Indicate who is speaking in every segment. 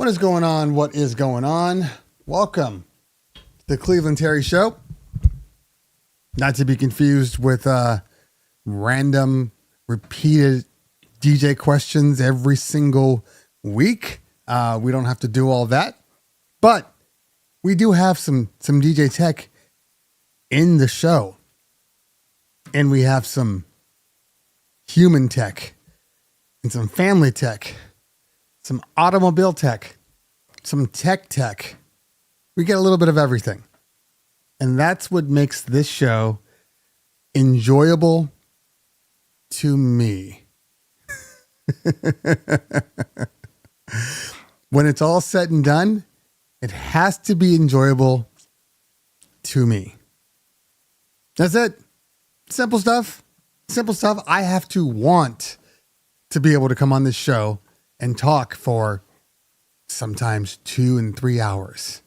Speaker 1: What is going on? What is going on? Welcome to the Cleveland Terry Show. Not to be confused with random, repeated DJ questions every single week. We don't have to do all that. But we do have some DJ tech in the show. And we have some human tech and some family tech, some automobile tech, some tech. We get a little bit of everything. And that's what makes this show enjoyable to me. When it's all said and done, it has to be enjoyable to me. That's it. Simple stuff. I have to want to be able to come on this show and talk for sometimes 2 and 3 hours.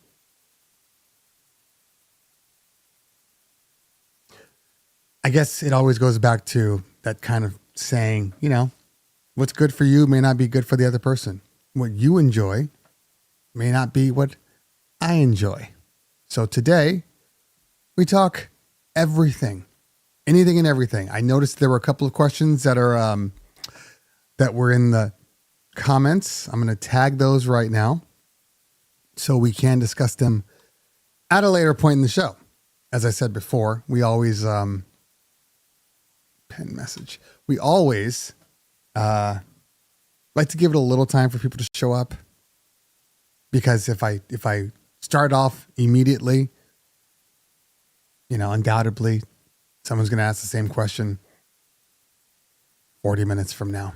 Speaker 1: I guess it always goes back to that kind of saying, you know, what's good for you may not be good for the other person. What you enjoy may not be what I enjoy. So today we talk everything, anything and everything. I noticed there were a couple of questions that are, that were in the comments. I'm going to tag those right now so we can discuss them at a later point in the show. As I said before, we always, pen message. We always, like to give it a little time for people to show up, because if I start off immediately, you know, undoubtedly someone's going to ask the same question 40 minutes from now.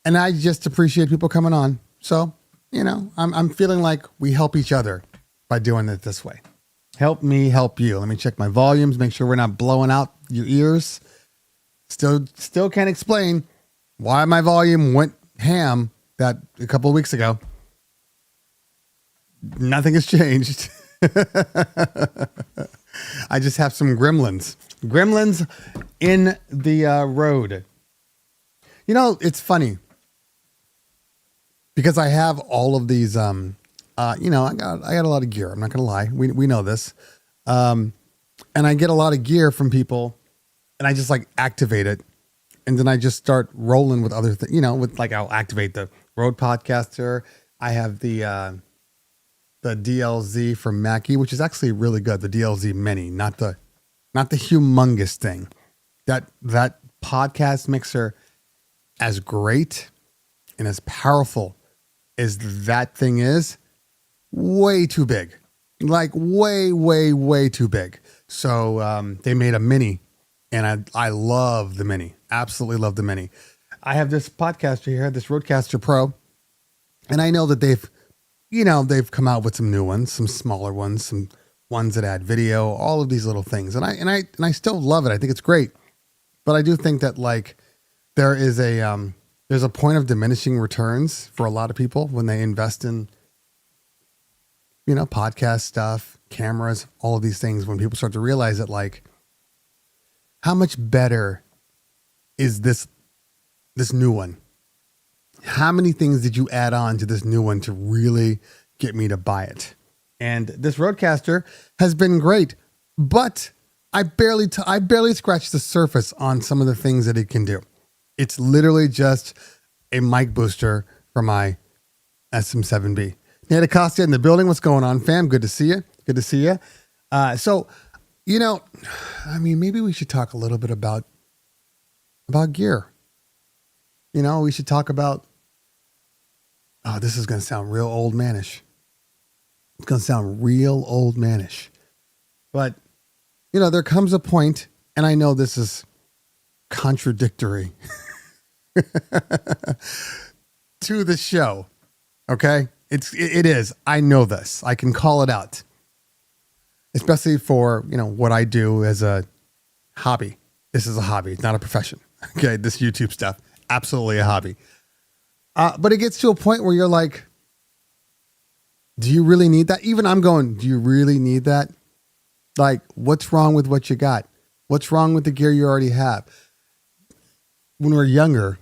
Speaker 1: And I just appreciate people coming on. So, you know, I'm feeling like we help each other by doing it this way. Help me help you. Let me check my volumes, make sure we're not blowing out your ears. Still can't explain why my volume went ham that a couple of weeks ago. Nothing has changed. I just have some gremlins in the road. You know, it's funny because I have all of these, you know, I got a lot of gear. I'm not going to lie. We know this. And I get a lot of gear from people and I just like activate it. And then I just start rolling with other things, you know, with like, I'll activate the Rode Podcaster. I have the DLZ from Mackie, which is actually really good. The DLZ Mini, not the humongous thing. That podcast mixer, as great and as powerful as that thing is, way too big, like way too big. So they made a mini, and I love the mini. Absolutely love the mini. I have this podcaster here, this Rodecaster Pro, and I know that they've come out with some new ones, some smaller ones, some ones that add video, all of these little things. And I still love it. I think it's great. But I do think that like there's a point of diminishing returns for a lot of people when they invest in, you know, podcast stuff, cameras, all of these things, when people start to realize that like, how much better is this new one? How many things did you add on to this new one to really get me to buy it? And this Rodecaster has been great, but I barely scratched the surface on some of the things that it can do. It's literally just a mic booster for my SM7B. Nate Acosta in the building. What's going on, fam? Good to see you. Good to see you. So, you know, I mean, maybe we should talk a little bit about gear. You know, we should talk about, oh, this is going to sound real old manish. It's going to sound real old manish. But, you know, there comes a point, and I know this is contradictory to the show. Okay? It is. I know this. I can call it out. Especially for, you know, what I do as a hobby. This is a hobby. It's not a profession. Okay? This YouTube stuff. Absolutely a hobby. But it gets to a point where you're like, do you really need that? Even I'm going, do you really need that? Like, what's wrong with what you got? What's wrong with the gear you already have? When we're younger,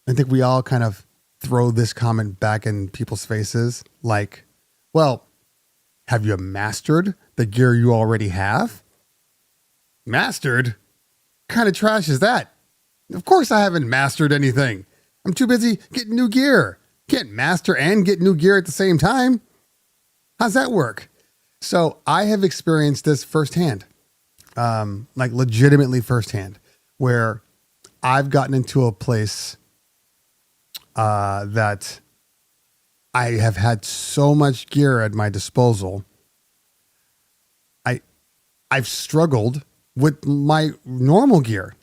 Speaker 1: I think we all kind of throw this comment back in people's faces. Like, well, have you mastered the gear you already have? Mastered? What kind of trash is that? Of course I haven't mastered anything. I'm too busy getting new gear. Can't master and get new gear at the same time. How's that work? So I have experienced this firsthand, like legitimately firsthand, where I've gotten into a place that I have had so much gear at my disposal. I've struggled with my normal gear.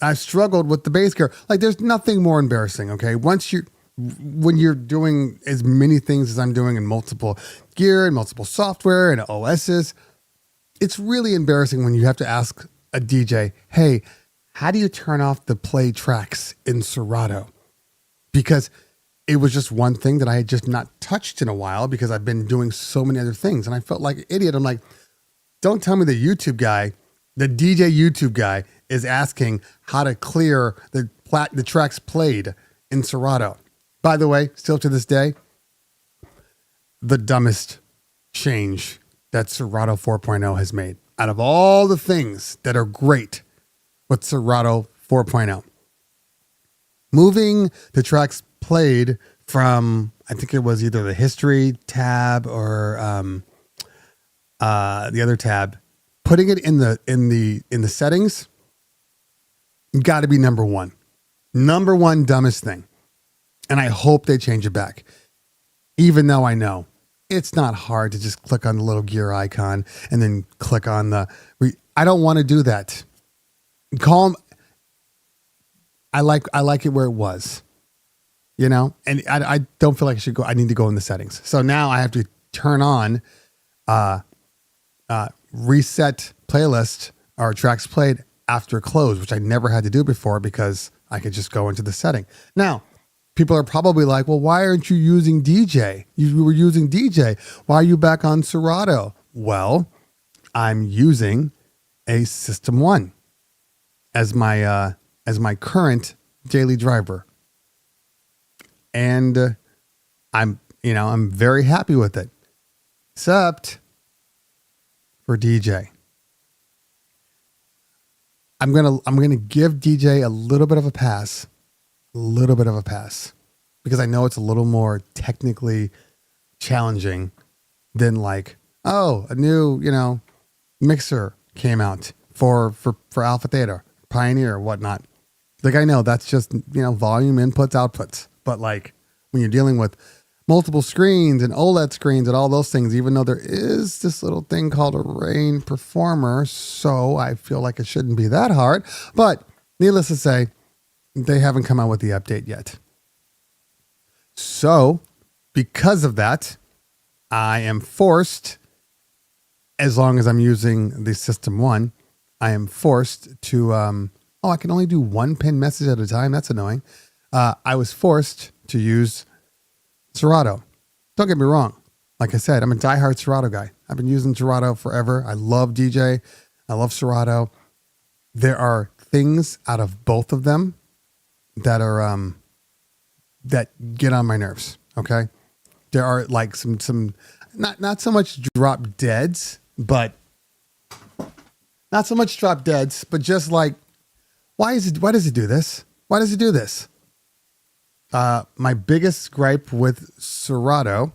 Speaker 1: I've struggled with the base gear. Like, there's nothing more embarrassing. Okay. When you're doing as many things as I'm doing in multiple gear and multiple software and OSs, it's really embarrassing when you have to ask a DJ, hey, how do you turn off the play tracks in Serato? Because it was just one thing that I had just not touched in a while because I've been doing so many other things. And I felt like an idiot. I'm like, don't tell me the DJ YouTube guy is asking how to clear the tracks played in Serato. By the way, still to this day, the dumbest change that Serato 4.0 has made out of all the things that are great with Serato 4.0. Moving the tracks played from, I think it was either the history tab or the other tab, putting it in the settings, got to be number one dumbest thing. And I hope they change it back, even though I know it's not hard to just click on the little gear icon and then click on I don't want to do that. I like it where it was, and I don't feel like I need to go in the settings. So now I have to turn on, reset playlist or tracks played after close, which I never had to do before because I could just go into the setting. Now, people are probably like, well, why aren't you using DJ? You were using DJ. Why are you back on Serato? Well, I'm using a System 1 as my current daily driver. And I'm very happy with it. Except for DJ. I'm gonna give DJ a little bit of a pass. Because I know it's a little more technically challenging than like, oh, a new, mixer came out for Alpha Theta, Pioneer, or whatnot. Like, I know that's just, volume, inputs, outputs. But like when you're dealing with multiple screens and OLED screens and all those things, even though there is this little thing called a Rain Performer, so I feel like it shouldn't be that hard. But needless to say, they haven't come out with the update yet. So because of that, I am forced, as long as I'm using the System 1, I am forced to, I can only do one pin message at a time. That's annoying. I was forced to use Serato. Don't get me wrong. Like I said, I'm a diehard Serato guy. I've been using Serato forever. I love DJ. I love Serato. There are things out of both of them that are that get on my nerves. Okay, there are like some not so much drop deads, but just like, why does it do this? Why does it do this? My biggest gripe with Serato.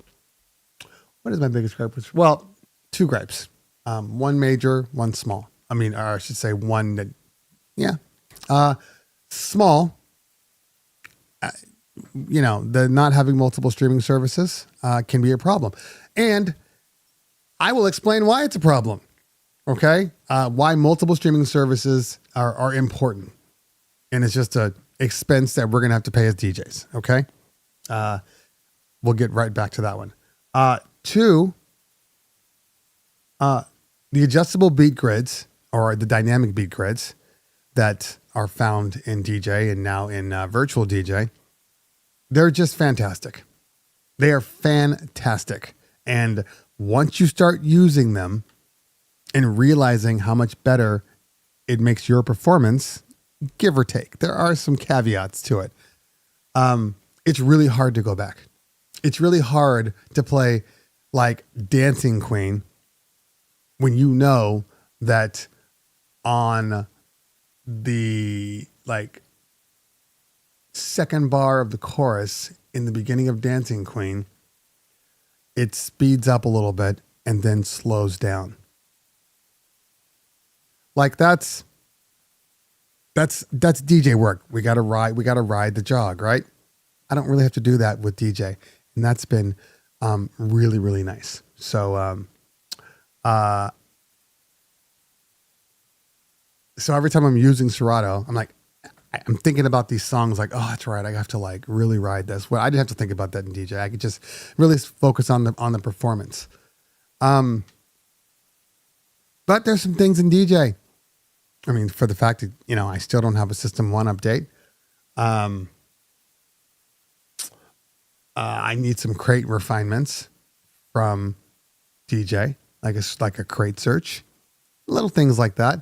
Speaker 1: What is my biggest gripe with? Well, two gripes. One major, one small. Or I should say one that, small. The not having multiple streaming services can be a problem. And I will explain why it's a problem. Okay? Why multiple streaming services are important. And it's just a expense that we're going to have to pay as DJs. Okay? We'll get right back to that one. Two, the adjustable beat grids or the dynamic beat grids that are found in DJ and now in virtual DJ, they're just fantastic. They are fantastic. And once you start using them and realizing how much better it makes your performance, give or take, there are some caveats to it. it's really hard to go back. It's really hard to play like Dancing Queen when you know that on the like second bar of the chorus in the beginning of Dancing Queen, it speeds up a little bit and then slows down. Like that's DJ work. We got to ride the jog, right? I don't really have to do that with DJ. And that's been really, really nice. So so every time I'm using Serato, I'm thinking about these songs like, oh, that's right. I have to like really ride this. Well, I didn't have to think about that in DJ. I could just really focus on the performance. But there's some things in DJ. I mean, for the fact that, I still don't have a System 1 update. I need some crate refinements from DJ, like a crate search, little things like that.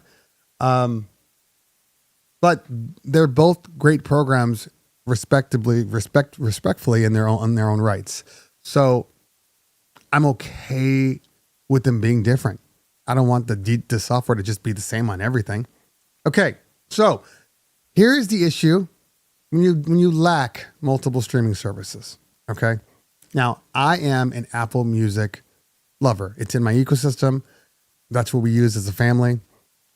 Speaker 1: But they're both great programs, respectfully in their own rights. So I'm okay with them being different. I don't want the software to just be the same on everything. Okay, so here's the issue when you lack multiple streaming services. Okay, now I am an Apple Music lover. It's in my ecosystem. That's what we use as a family.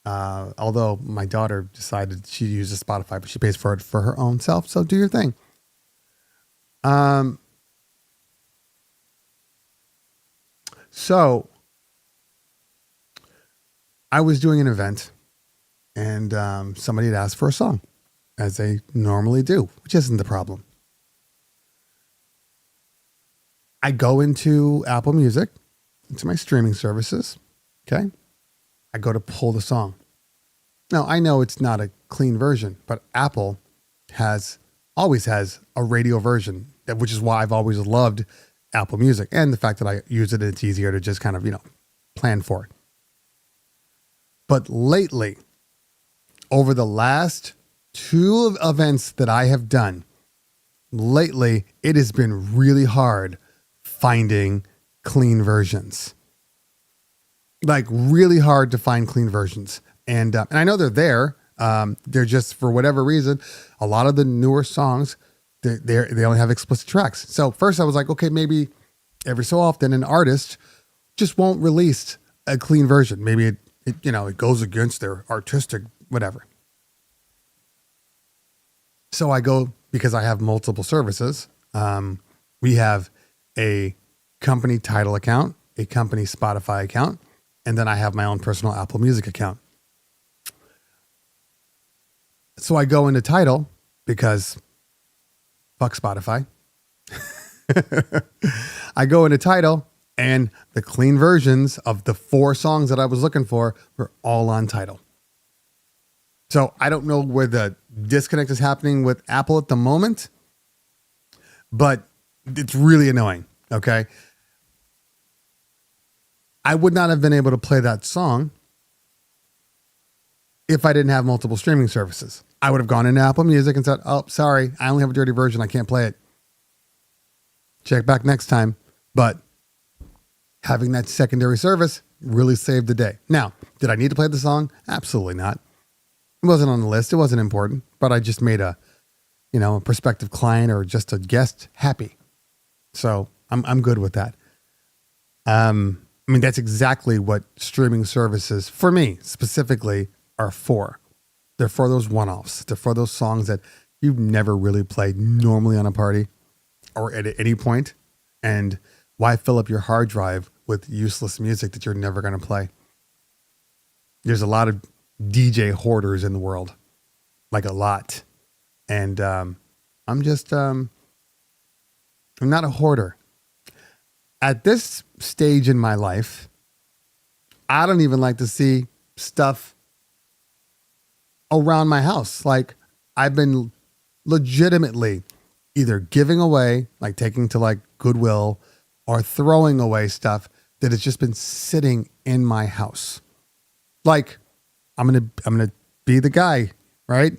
Speaker 1: Although my daughter decided she uses Spotify, but she pays for it for her own self. So do your thing. So I was doing an event and somebody had asked for a song, as they normally do, which isn't the problem. I go into Apple Music, into my streaming services. Okay. I go to pull the song. Now, I know it's not a clean version, but Apple always has a radio version, which is why I've always loved Apple Music and the fact that I use it, it's easier to just kind of, plan for it. But lately, over the last 2 events that I have done, it has been really hard finding clean versions. Like really hard to find clean versions. And I know they're there. They're just, for whatever reason, a lot of the newer songs, they only have explicit tracks. So first I was like, okay, maybe every so often an artist just won't release a clean version. Maybe it goes against their artistic whatever. So I go, because I have multiple services. We have a company Tidal account, a company Spotify account, and then I have my own personal Apple Music account. So I go into Tidal because fuck Spotify. I go into Tidal and the clean versions of the 4 songs that I was looking for were all on Tidal. So I don't know where the disconnect is happening with Apple at the moment, but it's really annoying. Okay. I would not have been able to play that song if I didn't have multiple streaming services. I would have gone into Apple Music and said, oh, sorry, I only have a dirty version. I can't play it. Check back next time. But having that secondary service really saved the day. Now, did I need to play the song? Absolutely not. It wasn't on the list. It wasn't important, but I just made a prospective client or just a guest happy. So I'm good with that. That's exactly what streaming services, for me specifically, are for. They're for those one-offs. They're for those songs that you've never really played normally on a party or at any point. And why fill up your hard drive with useless music that you're never going to play? There's a lot of DJ hoarders in the world, like a lot. And I'm not a hoarder. At this stage in my life, I don't even like to see stuff around my house. Like I've been legitimately either giving away, like taking to like Goodwill, or throwing away stuff that has just been sitting in my house. Like I'm going to be the guy, right?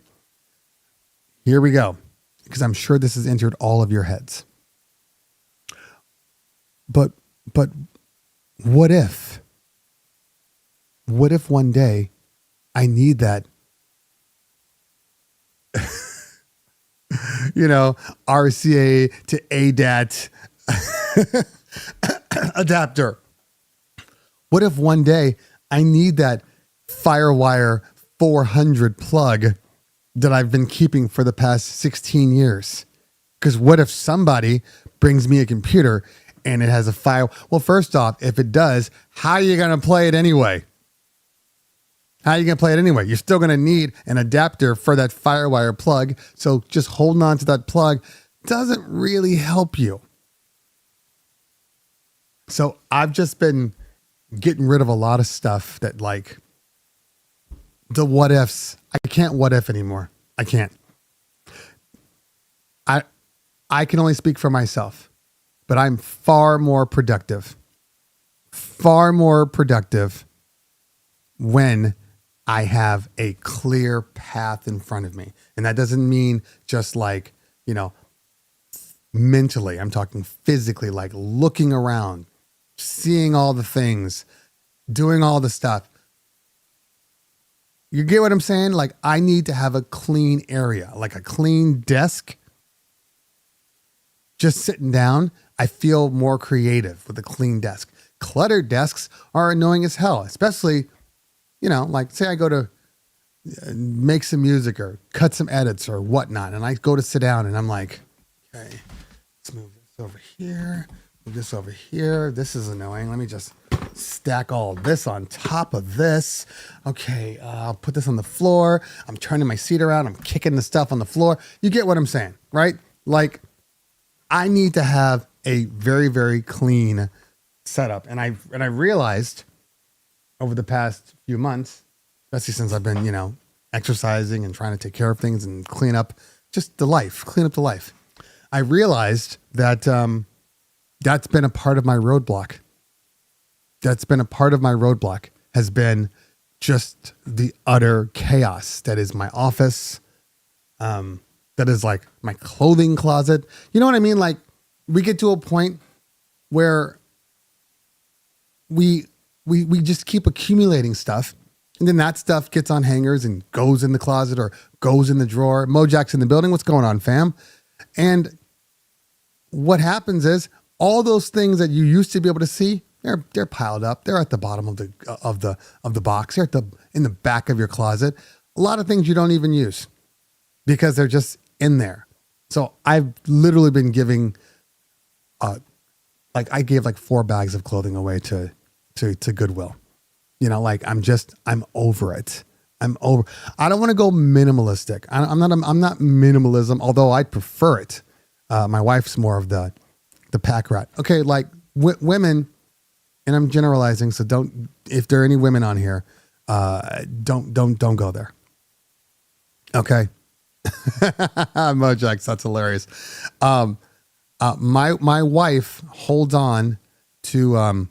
Speaker 1: Here we go. because I'm sure this has entered all of your heads. But what if one day I need that, RCA to ADAT adapter? What if one day I need that Firewire 400 plug that I've been keeping for the past 16 years? Because what if somebody brings me a computer and it has a fire? Well, first off, if it does, how are you going to play it anyway? How are you going to play it anyway? You're still going to need an adapter for that Firewire plug. So just holding on to that plug doesn't really help you. So I've just been getting rid of a lot of stuff that, like, the what ifs. I can't what if anymore. I can't. I can only speak for myself, but I'm far more productive when I have a clear path in front of me. And that doesn't mean just like, mentally. I'm talking physically, like looking around, seeing all the things, doing all the stuff. You get what I'm saying? Like, I need to have a clean area, like a clean desk. Just sitting down, I feel more creative with a clean desk. Cluttered desks are annoying as hell, especially, like say I go to make some music or cut some edits or whatnot, and I go to sit down and I'm like, okay, let's move this over here, move this over here. This is annoying. Let me just stack all of this on top of this. Okay, I'll put this on the floor. I'm turning my seat around. I'm kicking the stuff on the floor. You get what I'm saying, right? Like, I need to have a very, very clean setup. And I realized over the past few months, especially since I've been, exercising and trying to take care of things and clean up the life. I realized that that's been a part of my roadblock. Has been just the utter chaos that is my office. That is like my clothing closet. You know what I mean? Like, we get to a point where we just keep accumulating stuff, and then that stuff gets on hangers and goes in the closet or goes in the drawer. Mojack's in the building. What's going on, fam? And what happens is all those things that you used to be able to see, they're piled up. They're at the bottom of the box. They're in the back of your closet. A lot of things you don't even use because they're just in there. So I've literally been giving, I gave like 4 bags of clothing away to Goodwill. I'm over it. I don't want to go minimalistic. I'm not minimalism, although I'd prefer it. My wife's more of the pack rat. Okay. Like women, and I'm generalizing. So if there are any women on here, don't go there. Okay. Mojax, that's hilarious. My wife holds on to,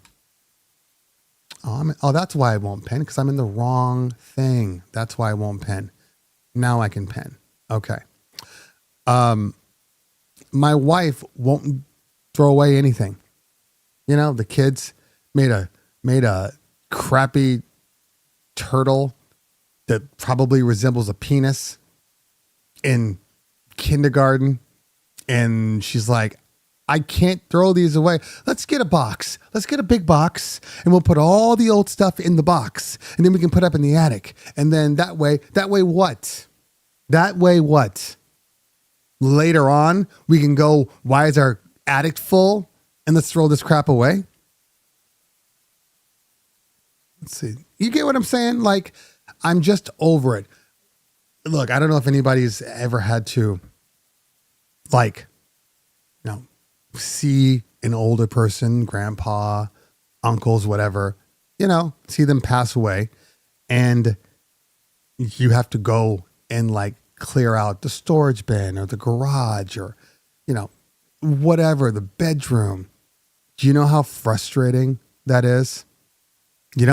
Speaker 1: that's why I won't pen, because I'm in the wrong thing. That's why I won't pen. Now I can pen. Okay. My wife won't throw away anything. The kids made a crappy turtle that probably resembles a penis in kindergarten. And she's like, I can't throw these away. Let's get a box. Let's get a big box, and we'll put all the old stuff in the box, and then we can put up in the attic. And then that way what? Later on, we can go, why is our attic full? And let's throw this crap away. Let's see. You get what I'm saying? Like, I'm just over it. Look, I don't know if anybody's ever had to, see an older person, grandpa, uncles, whatever, see them pass away, and you have to go and clear out the storage bin or the garage or, whatever, the bedroom. Do you know how frustrating that is? Do you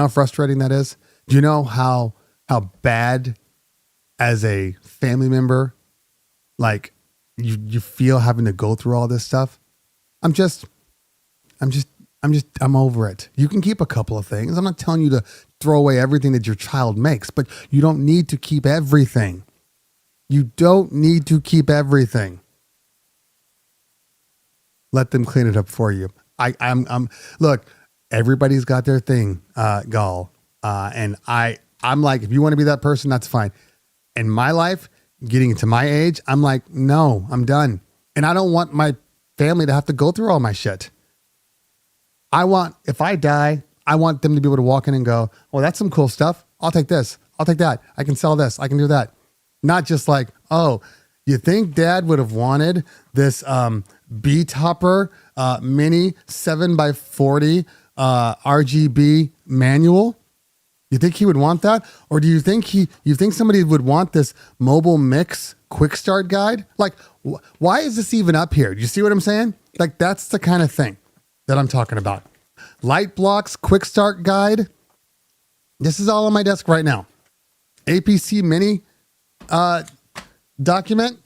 Speaker 1: know how bad as a family member, you feel having to go through all this stuff. I'm over it. You can keep a couple of things. I'm not telling you to throw away everything that your child makes, but you don't need to keep everything. You don't need to keep everything. Let them clean it up for you. I'm look, everybody's got their thing, Gall. And I'm like, if you want to be that person, that's fine. In my life, getting to my age, I'm like, no, I'm done. And I don't want my family to have to go through all my shit. If I die, I want them to be able to walk in and go, oh, that's some cool stuff. I'll take this. I'll take that. I can sell this. I can do that. Not just like, oh, you think dad would have wanted this B Topper mini 7x40 RGB manual? You think he would want that? Or do you think somebody would want this mobile mix quick start guide? Like, why is this even up here? Do you see what I'm saying? Like, that's the kind of thing that I'm talking about. Light blocks, quick start guide. This is all on my desk right now. APC mini document.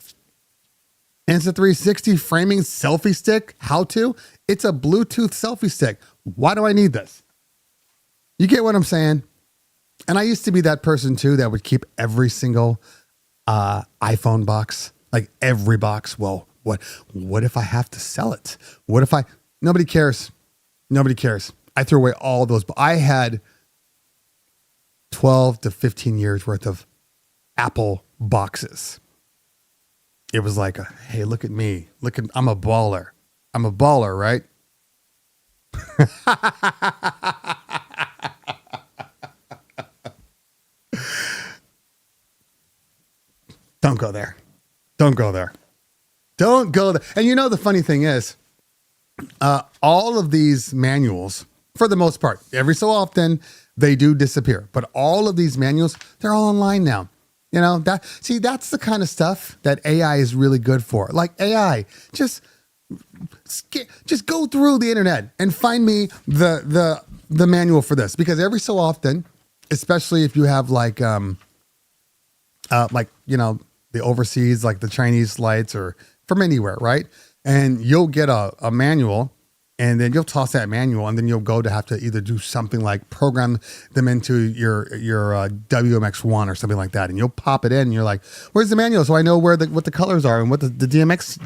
Speaker 1: Insta360 framing selfie stick. How to? It's a Bluetooth selfie stick. Why do I need this? You get what I'm saying? And I used to be that person too that would keep every single iPhone box, like every box. Well, what if I have to sell it? What if nobody cares. Nobody cares. I threw away all those. I had 12 to 15 years worth of Apple boxes. It was like, hey, look at me. I'm a baller. I'm a baller, right? Don't go there. Don't go there. Don't go there. And you know, the funny thing is, all of these manuals, for the most part, every so often they do disappear, but all of these manuals, they're all online now. You know, that's the kind of stuff that AI is really good for. Like AI, just go through the internet and find me the manual for this, because every so often, especially if you have like you know, the overseas, like the Chinese flights or from anywhere, right? And you'll get a manual, and then you'll toss that manual, and then you'll go to have to either do something like program them into your WMX1 or something like that. And you'll pop it in and you're like, where's the manual? So I know what the colors are and what the DMX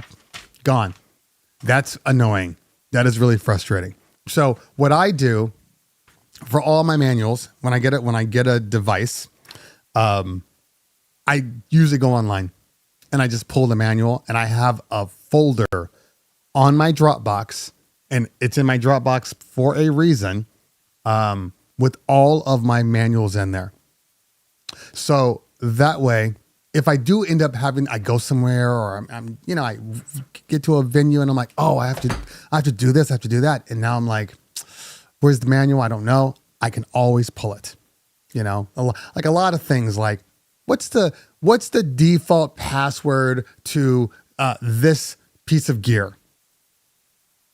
Speaker 1: gone. That's annoying. That is really frustrating. So what I do for all my manuals, when I get a device, I usually go online and I just pull the manual, and I have a folder on my Dropbox, and it's in my Dropbox for a reason, with all of my manuals in there. So that way, if I do end up I go somewhere, or I'm you know, I get to a venue and I'm like, oh, I have to do this, I have to do that. And now I'm like, where's the manual? I don't know. I can always pull it. You know, like a lot of things, like what's the default password to this piece of gear?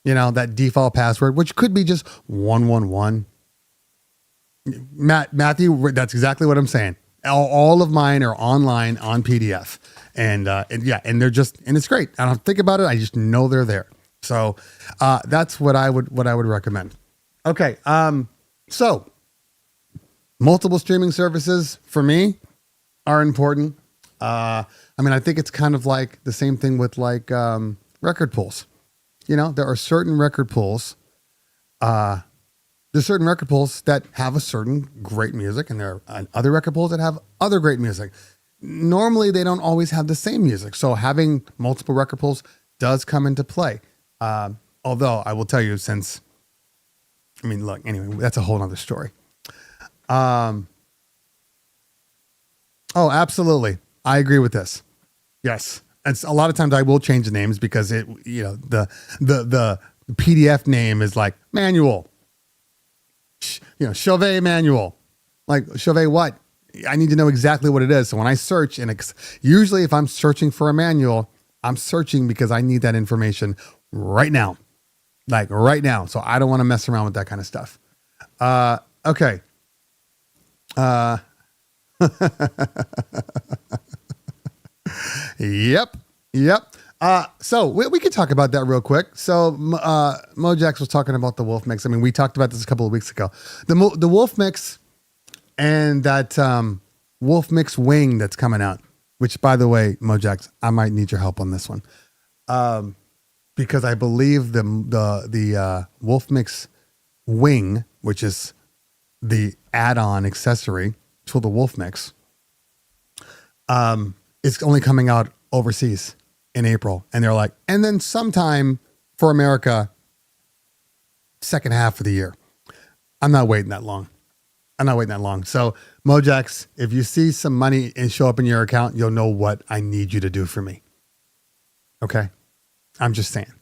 Speaker 1: You know, that default password, which could be just 111. Matthew, that's exactly what I'm saying. All of mine are online on PDF, and they're and it's great. I don't think about it. I just know they're there. So that's what I would recommend. Okay. So multiple streaming services for me are important. I mean, I think it's kind of like the same thing with like record pools. You know, there are certain record pools. There's certain record pools that have a certain great music, and there are other record pools that have other great music. Normally, they don't always have the same music. So having multiple record pools does come into play. Although I will tell you, look, anyway, that's a whole nother story. Oh, absolutely. I agree with this. Yes. It's a lot of times I will change the names because the PDF name is like manual, Chauvet manual, like Chauvet what? I need to know exactly what it is. So when I search, usually if I'm searching for a manual, I'm searching because I need that information right now, like right now. So I don't want to mess around with that kind of stuff. Okay. Yep. So we could talk about that real quick. So Mojax was talking about the Wolfmix. I mean, we talked about this a couple of weeks ago. The Wolfmix and that Wolfmix wing that's coming out. Which, by the way, Mojax, I might need your help on this one, because I believe the Wolfmix wing, which is the add-on accessory to the Wolfmix, is only coming out overseas in April. And they're like, and then sometime for America, second half of the year. I'm not waiting that long. So Mojax, if you see some money and show up in your account, you'll know what I need you to do for me. Okay. I'm just saying.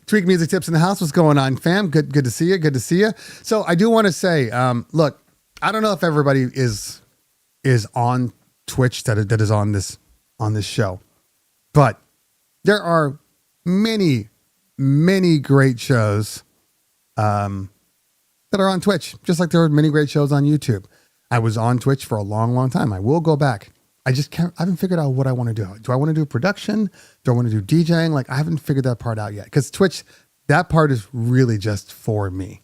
Speaker 1: Tweak Music Tips in the house. What's going on, fam? Good to see you. So I do want to say, look, I don't know if everybody is on Twitch that is on this show. But there are many, many great shows that are on Twitch, just like there are many great shows on YouTube. I was on Twitch for a long, long time. I will go back. I haven't figured out what I want to do. Do I want to do production? Do I want to do DJing? Like, I haven't figured that part out yet. Because Twitch, that part is really just for me.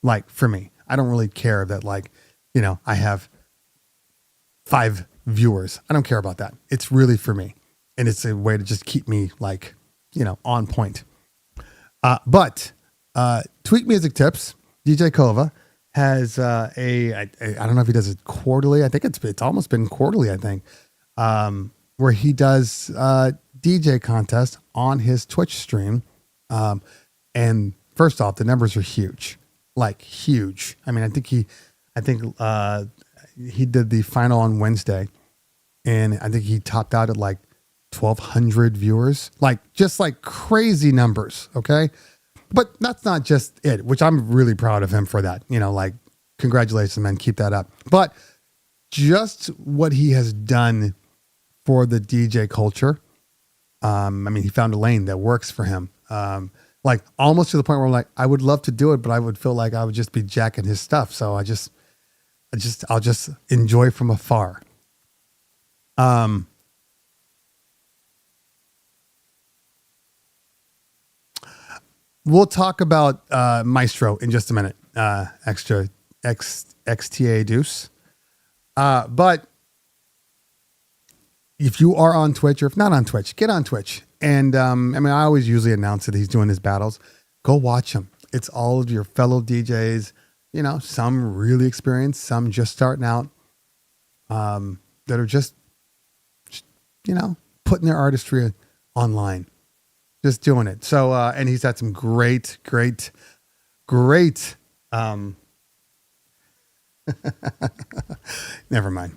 Speaker 1: Like, for me. I don't really care that, like, I have 5 viewers. I don't care about that. It's really for me. And it's a way to just keep me like, on point. But Tweak Music Tips, DJ Kova has I don't know if he does it quarterly. I think it's almost been quarterly, I think, where he does DJ contest on his Twitch stream. And first off, the numbers are huge, like huge. I mean, I think he did the final on Wednesday, and I think he topped out at like 1,200 viewers, like just like crazy numbers. Okay. But that's not just it, which I'm really proud of him for that. Like, congratulations, man. Keep that up. But just what he has done for the DJ culture. I mean, he found a lane that works for him. Like almost to the point where I'm like, I would love to do it, but I would feel like I would just be jacking his stuff. So I'll just enjoy from afar. We'll talk about Maestro in just a minute. XTA Deuce. But if you are on Twitch, or if not on Twitch, get on Twitch. And I mean, I always usually announce that he's doing his battles. Go watch him. It's all of your fellow DJs, some really experienced, some just starting out, that are just putting their artistry online. Just doing it. So, and he's had some great. Never mind.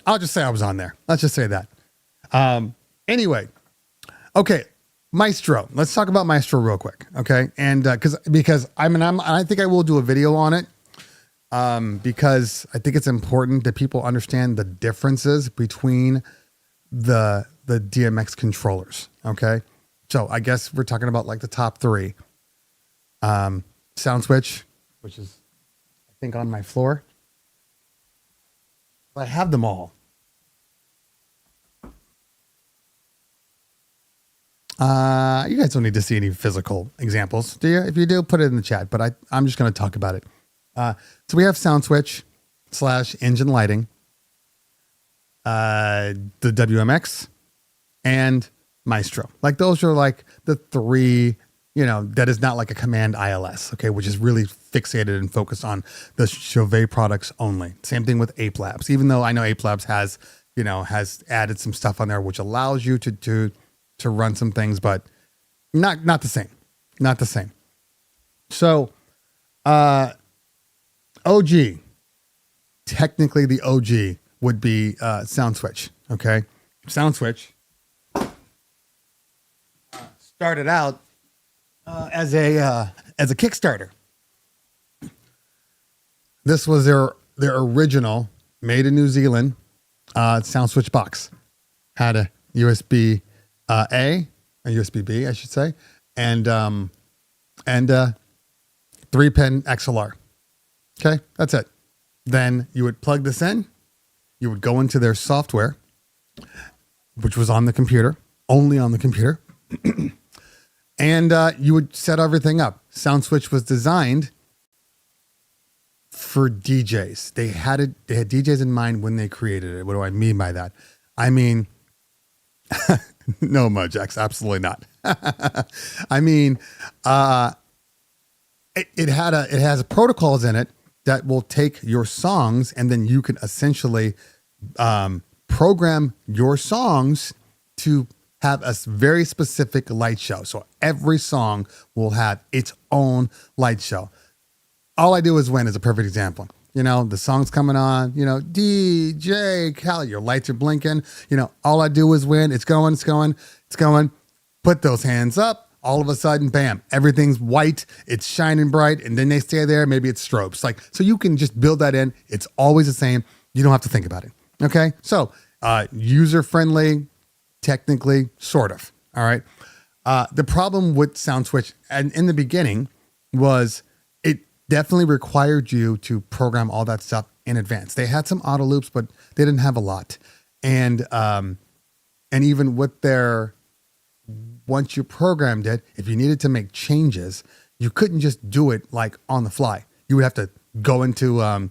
Speaker 1: I'll just say I was on there. Let's just say that. Anyway. Okay. Maestro. Let's talk about Maestro real quick. Okay. And, because I think I will do a video on it. Because I think it's important that people understand the differences between the DMX controllers. Okay. So I guess we're talking about like the top 3. Sound switch, which is I think on my floor. I have them all. You guys don't need to see any physical examples, do you? If you do, put it in the chat, but I'm just going to talk about it. So we have sound switch / engine lighting, the WMX, and Maestro. Like those are like the 3, that is not like a command ILS, okay, which is really fixated and focused on the Chauvet products only. Same thing with Ape Labs, even though I know Ape Labs has added some stuff on there which allows you to run some things, but not the same. Not the same. So OG, technically the OG would be sound switch, okay? Sound switch started out as a Kickstarter. This was their original, made in New Zealand, sound switch box. Had a USB A, a USB B, I should say, and 3-pin XLR. Okay, that's it. Then you would plug this in. You would go into their software, which was on the computer. only on the computer. And you would set everything up. SoundSwitch was designed for DJs. They had DJs in mind when they created it. What do I mean by that? I mean, no, Mojax, absolutely not. I mean, it has protocols in it that will take your songs, and then you can essentially program your songs to have a very specific light show. So every song will have its own light show. All I Do Is Win is a perfect example. You know, the song's coming on, you know, DJ Khaled, your lights are blinking, you know, All I Do Is Win. It's going. Put those hands up. All of a sudden, bam, everything's white. It's shining bright. And then they stay there. Maybe it's strobes. Like, so you can just build that in. It's always the same. You don't have to think about it. Okay. So, user-friendly, technically, sort of. All right. The problem with SoundSwitch and in the beginning was it definitely required you to program all that stuff in advance. They had some auto loops, but they didn't have a lot. And even with their, once you programmed it, if you needed to make changes, you couldn't just do it like on the fly. You would have to go into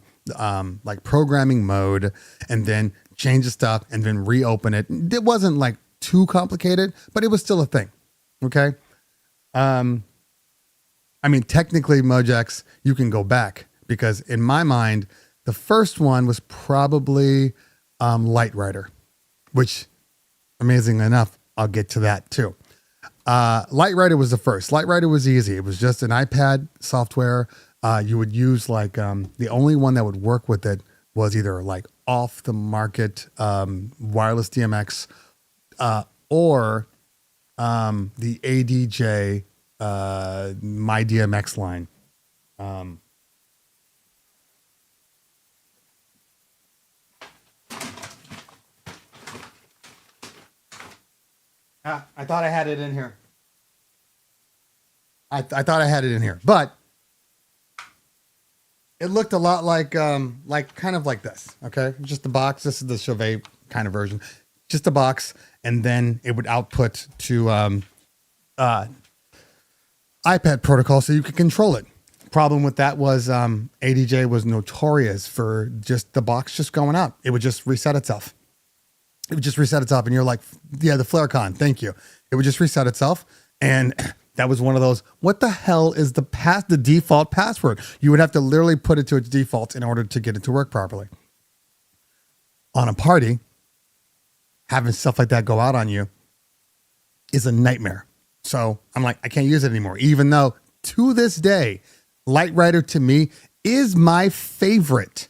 Speaker 1: like programming mode and then change the stuff and then reopen it. It wasn't like too complicated, but it was still a thing. Okay. I mean, technically, Mojax, you can go back because in my mind, the first one was probably Lightrider, which amazingly enough, I'll get to that too. Lightrider was the first. Lightrider was easy. It was just an iPad software. You would use like the only one that would work with it was either like off the market wireless DMX or the ADJ My DMX line. I thought I had it in here. I thought I had it in here, but it looked a lot like kind of like this. Okay, just the box. This is the Chauvet kind of version. Just a box, and then it would output to iPad protocol, so you could control it. Problem with that was ADJ was notorious for just the box just going out. It would just reset itself. It would just reset itself, and you're like, yeah, the FlareCon, thank you. It would just reset itself, and that was one of those, what the hell is the default password? You would have to literally put it to its default in order to get it to work properly. On a party, having stuff like that go out on you is a nightmare. So I'm like, I can't use it anymore, even though to this day, Lightrider to me is my favorite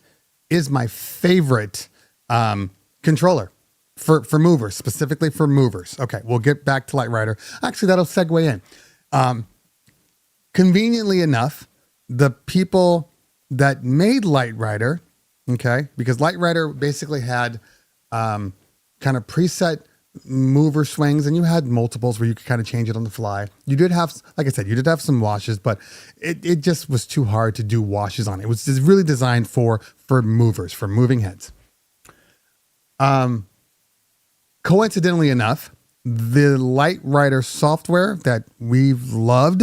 Speaker 1: controller for movers, specifically for movers. Okay, we'll get back to Lightrider. Actually, that'll segue in. Conveniently enough, the people that made Lightrider, okay, because Lightrider basically had kind of preset mover swings, and you had multiples where you could kind of change it on the fly. You did have, like I said, you did have some washes, but it just was too hard to do washes on. It was just really designed for movers, for moving heads. Coincidentally enough, the Lightrider software that we've loved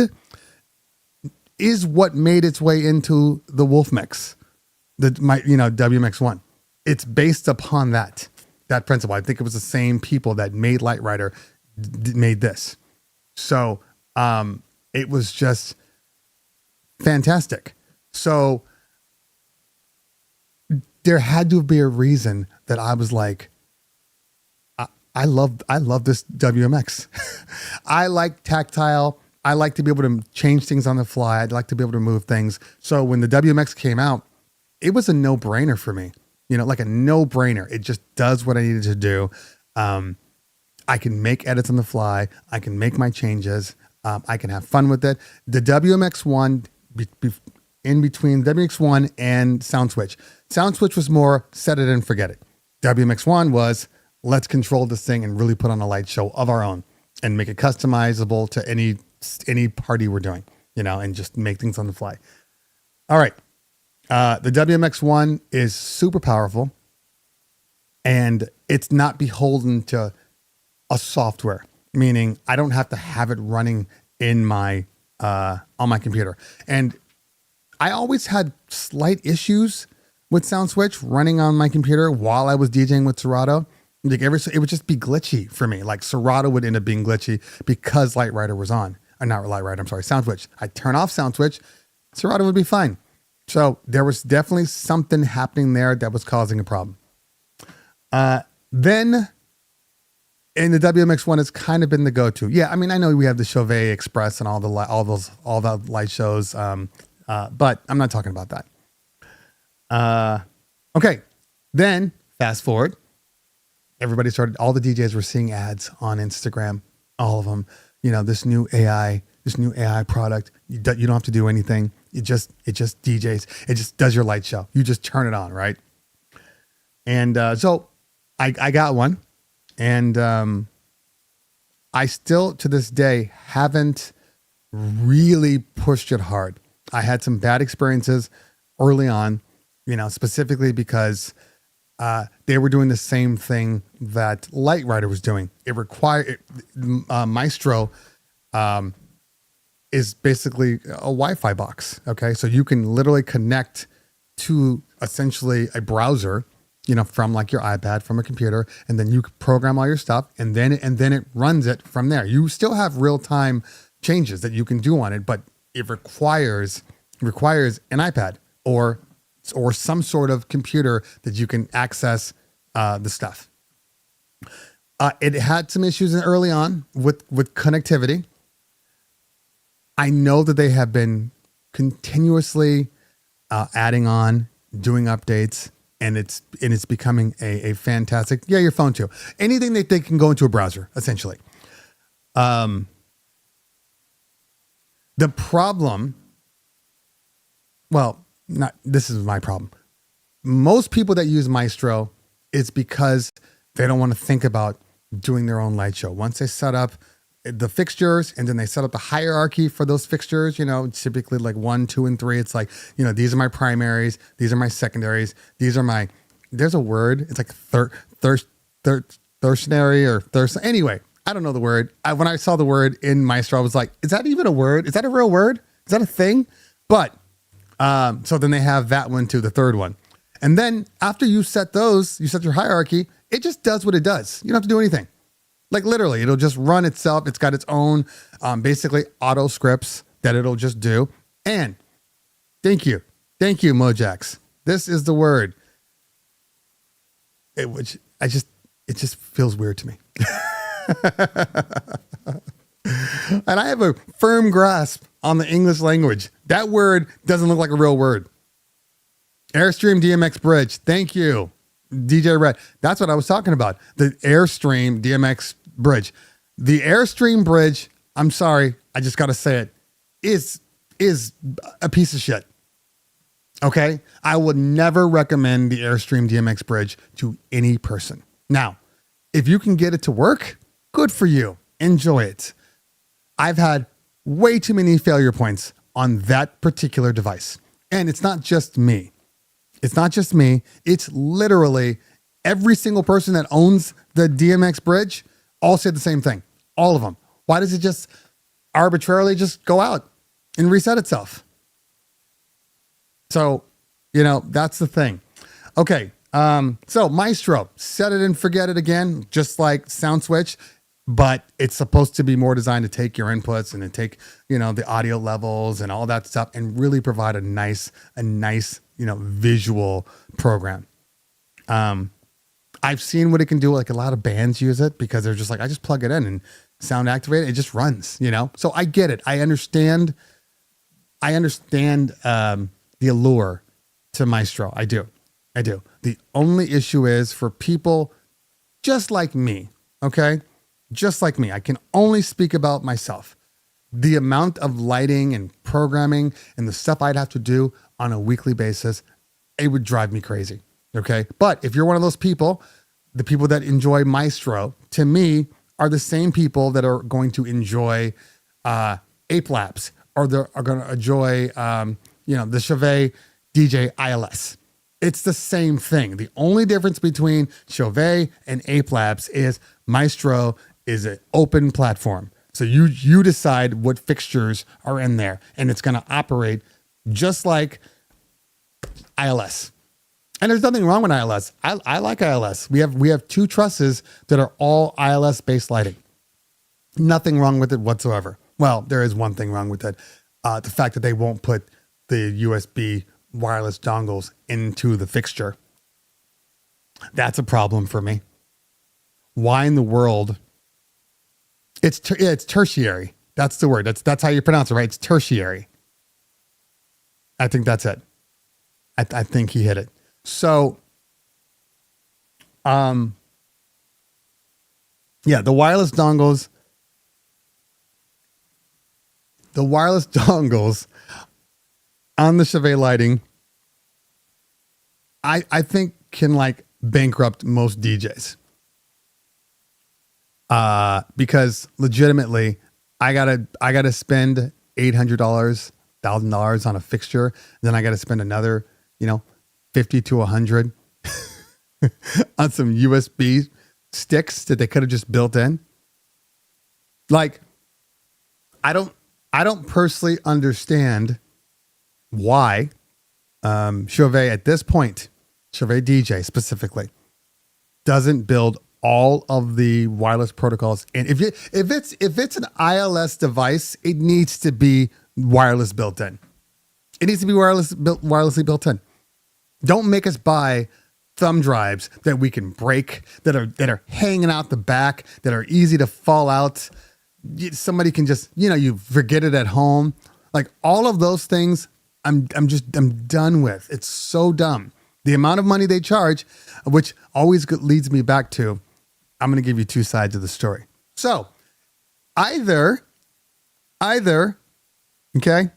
Speaker 1: is what made its way into the Wolfmix, WMX1. It's based upon that principle. I think it was the same people that made Lightrider made this. So it was just fantastic. So there had to be a reason that I was like, I love this WMX. I like tactile. I like to be able to change things on the fly. I'd like to be able to move things. So when the WMX came out, it was a no-brainer for me. You know, like a no-brainer. It just does what I needed to do. I can make edits on the fly. I can make my changes. I can have fun with it. The WMX1, in between WMX1 and SoundSwitch. SoundSwitch was more set it and forget it. WMX1 was, let's control this thing and really put on a light show of our own and make it customizable to any party we're doing, you know, and just make things on the fly. All right. The WMX1 is super powerful, and it's not beholden to a software. meaning I don't have to have it running in my on my computer. And I always had slight issues with SoundSwitch running on my computer while I was DJing with Serato. Like it would just be glitchy for me. Like Serato would end up being glitchy because Lightrider was on. Or not Lightrider, I'm sorry, SoundSwitch. I'd turn off SoundSwitch, Serato would be fine. So there was definitely something happening there that was causing a problem. Then in the WMX1 has kind of been the go-to. Yeah, I mean, I know we have the Chauvet Express and all the light shows, but I'm not talking about that. Okay, then fast forward. All the DJs were seeing ads on Instagram, all of them. You know, this new AI product. You don't have to do anything. It just DJs. It just does your light show. You just turn it on, right? And so I got one, and I still to this day haven't really pushed it hard. I had some bad experiences early on, you know, specifically because they were doing the same thing that Lightrider was doing. It required Maestro is basically a Wi-Fi box. Okay, so you can literally connect to essentially a browser, you know, from like your iPad, from a computer, and then you can program all your stuff, and then it runs it from there. You still have real time changes that you can do on it, but it requires an iPad or some sort of computer that you can access the stuff. It had some issues early on with connectivity. I know that they have been continuously adding on, doing updates, and it's becoming a fantastic. Yeah, your phone too. Anything that they can go into a browser, essentially. The problem. Well, this is my problem. Most people that use Maestro, it's because they don't want to think about doing their own light show. Once they set up the fixtures and then they set up the hierarchy for those fixtures, you know, typically like 1, 2, and 3. It's like, you know, these are my primaries. These are my secondaries. These are my, there's a word. It's like tertiary or thirst. Anyway, I don't know the word. When I saw the word in Maestro, I was like, is that even a word? Is that a real word? Is that a thing? But so then they have that one too, the third one. And then after you set your hierarchy, it just does what it does. You don't have to do anything. Like literally, it'll just run itself. It's got its own basically auto scripts that it'll just do. And thank you, Mojax. This is the word. It just feels weird to me. And I have a firm grasp on the English language. That word doesn't look like a real word. Airstream DMX Bridge. Thank you, DJ Red. That's what I was talking about. The Airstream DMX Bridge. The Airstream Bridge, I'm sorry, I just got to say it, is a piece of shit. Okay? I would never recommend the Airstream DMX Bridge to any person. Now, if you can get it to work, good for you. Enjoy it. I've had way too many failure points on that particular device. And it's not just me. It's literally every single person that owns the DMX Bridge all said the same thing. All of them. Why does it just arbitrarily just go out and reset itself? So, you know, that's the thing. Okay. So Maestro, set it and forget it again, just like SoundSwitch. But it's supposed to be more designed to take your inputs and to take, you know, the audio levels and all that stuff and really provide a nice, you know, visual program. I've seen what it can do. Like a lot of bands use it because they're just like, I just plug it in and sound activate it. It just runs, you know? So I get it. I understand the allure to Maestro. I do. The only issue is for people just like me. Okay. Just like me, I can only speak about myself. The amount of lighting and programming and the stuff I'd have to do on a weekly basis, it would drive me crazy. Okay. But if you're one of those people, the people that enjoy Maestro, to me, are the same people that are going to enjoy Ape Labs or are going to enjoy, you know, the Chauvet DJ ILS. It's the same thing. The only difference between Chauvet and Ape Labs is Maestro is an open platform. So you decide what fixtures are in there, and it's going to operate just like ILS. And there's nothing wrong with ILS. I like ILS. We have 2 trusses that are all ILS based lighting. Nothing wrong with it whatsoever. Well, there is one thing wrong with it. The fact that they won't put the USB wireless dongles into the fixture. That's a problem for me. Why in the world? It's tertiary. That's the word. That's how you pronounce it, right? It's tertiary. I think that's it. I think he hit it. So, yeah, the wireless dongles on the Chauvet lighting, I think can like bankrupt most DJs. Because legitimately, I gotta spend $800, $1,000 on a fixture. Then I gotta spend another, 50 to 100 on some USB sticks that they could have just built in. Like, I don't personally understand why Chauvet at this point, Chauvet DJ specifically, doesn't build all of the wireless protocols. And if it's an ILS device, it needs to be wireless built in. It needs to be wirelessly built in. Don't make us buy thumb drives that we can break, that are hanging out the back, that are easy to fall out. Somebody can just, you forget it at home. Like all of those things, I'm done with. It's so dumb. The amount of money they charge, which always leads me back to, I'm going to give you 2 sides of the story. So either, okay,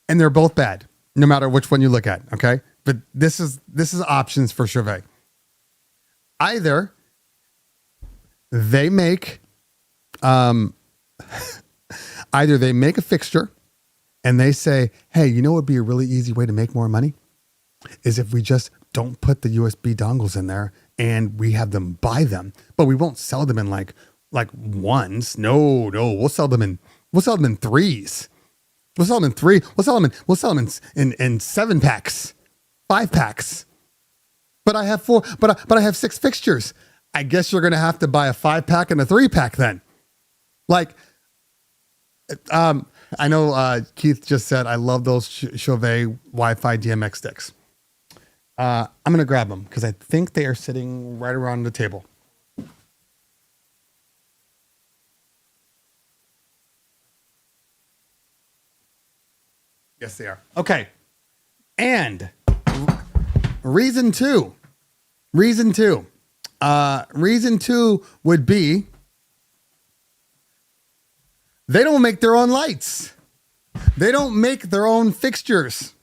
Speaker 1: and they're both bad, no matter which one you look at, okay? But this is options for Chauvet. Either they make a fixture and they say, hey, you know what would be a really easy way to make more money? Is if we just don't put the USB dongles in there and we have them buy them, but we won't sell them in like ones. No, we'll sell them in 3s. We'll sell them in 3. We'll sell them in 7-packs, 5-packs. But I have 4. But I have 6 fixtures. I guess you're gonna have to buy a 5-pack and a 3-pack then. Like, I know Keith just said I love those Chauvet Wi-Fi DMX sticks. I'm gonna grab them because I think they are sitting right around the table. Yes, they are. Okay. And reason two would be they don't make their own lights. They don't make their own fixtures.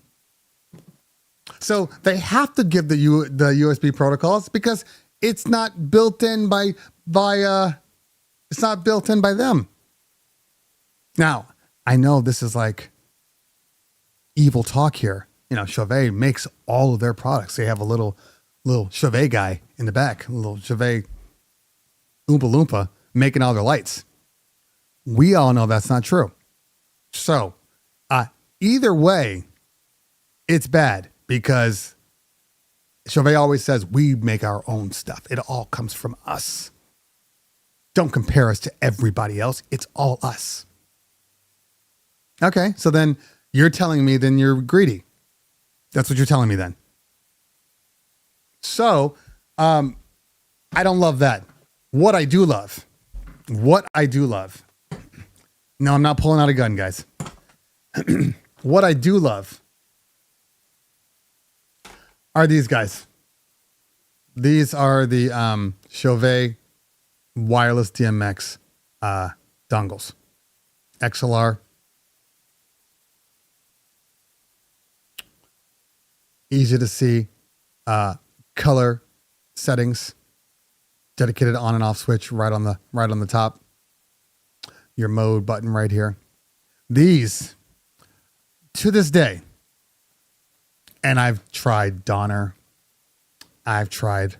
Speaker 1: So they have to give the USB protocols because it's not built in by it's not built in by them. Now, I know this is like evil talk here. Chauvet makes all of their products. They have a little Chauvet guy in the back, a little Chauvet Oompa Loompa making all their lights. We all know that's not true. So either way, it's bad because Chauvet always says we make our own stuff. It all comes from us. Don't compare us to everybody else. It's all us. Okay, so then you're telling me then you're greedy. That's what you're telling me then. So, I don't love that. What I do love. No, I'm not pulling out a gun, guys. What I do love are these guys. These are the Chauvet wireless DMX dongles. XLR. Easy to see. Color settings. Dedicated on and off switch right on the top. Your mode button right here. These, to this day, and I've tried Donner. I've tried,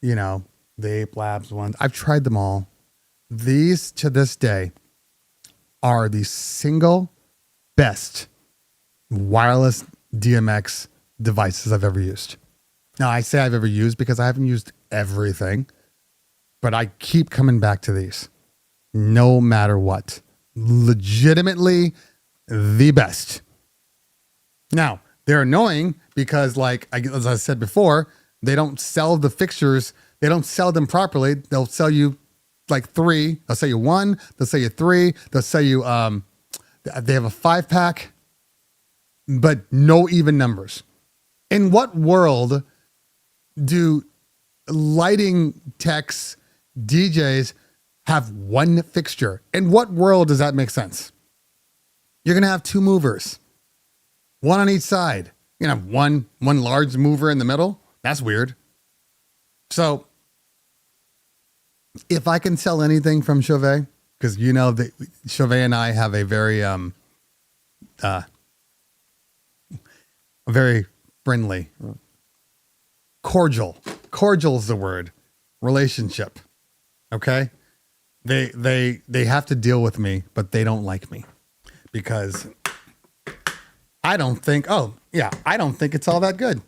Speaker 1: the Ape Labs ones. I've tried them all. These to this day are the single best wireless DMX devices I've ever used. Now, I say I've ever used because I haven't used everything, but I keep coming back to these no matter what. Legitimately the best. Now, they're annoying because, like, as I said before, they don't sell the fixtures. They don't sell them properly. They'll sell you like 3. They'll sell you 1. They'll sell you 3. They'll sell you, they have a 5-pack, but no even numbers. In what world do lighting techs, DJs have 1 fixture? In what world does that make sense? You're going to have 2 movers, 1 on each side. You're going to have one large mover in the middle. That's weird. So if I can sell anything from Chauvet, because you know that Chauvet and I have a very friendly, cordial is the word, relationship. Okay. They have to deal with me, but they don't like me because I don't think it's all that good.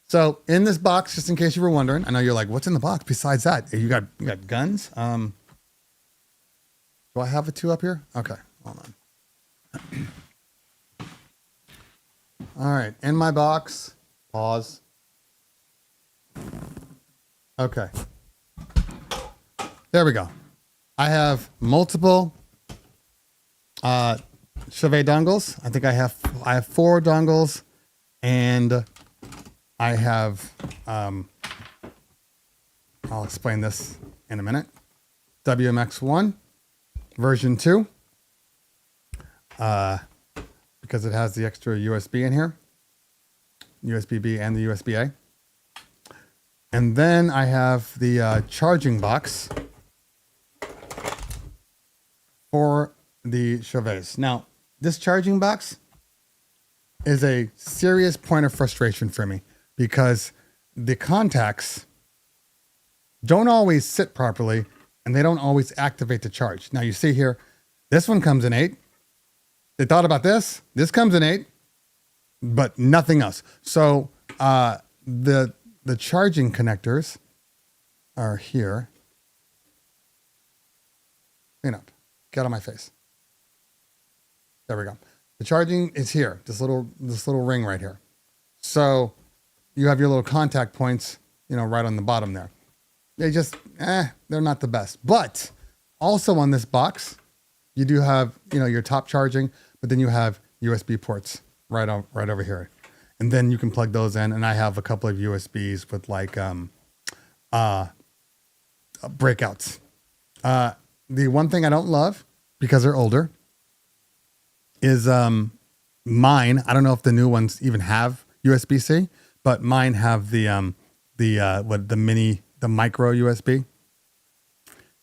Speaker 1: So in this box, just in case you were wondering, I know you're like, what's in the box besides that? You got guns? Do I have a 2 up here? Okay, hold on. All right, in my box, pause. Okay. There we go. I have multiple Chauvet dongles. I think I have 4 dongles, and I have I'll explain this in a minute. WMX1 version 2. Because it has the extra USB in here. USB-B and the USB-A. And then I have the charging box for the Chauvets. Now, this charging box is a serious point of frustration for me because the contacts don't always sit properly and they don't always activate the charge. Now you see here, this one comes in 8. They thought about this. This comes in 8, but nothing else. So the charging connectors are here. Clean up. Get out of my face. There we go. The charging is here. This little ring right here. So you have your little contact points, right on the bottom there. They just, they're not the best. But also on this box, you do have, your top charging, but then you have USB ports right over here. And then you can plug those in. And I have a couple of USBs with like breakouts. The one thing I don't love, because they're older, is mine. I don't know if the new ones even have USB-C, but mine have the micro USB.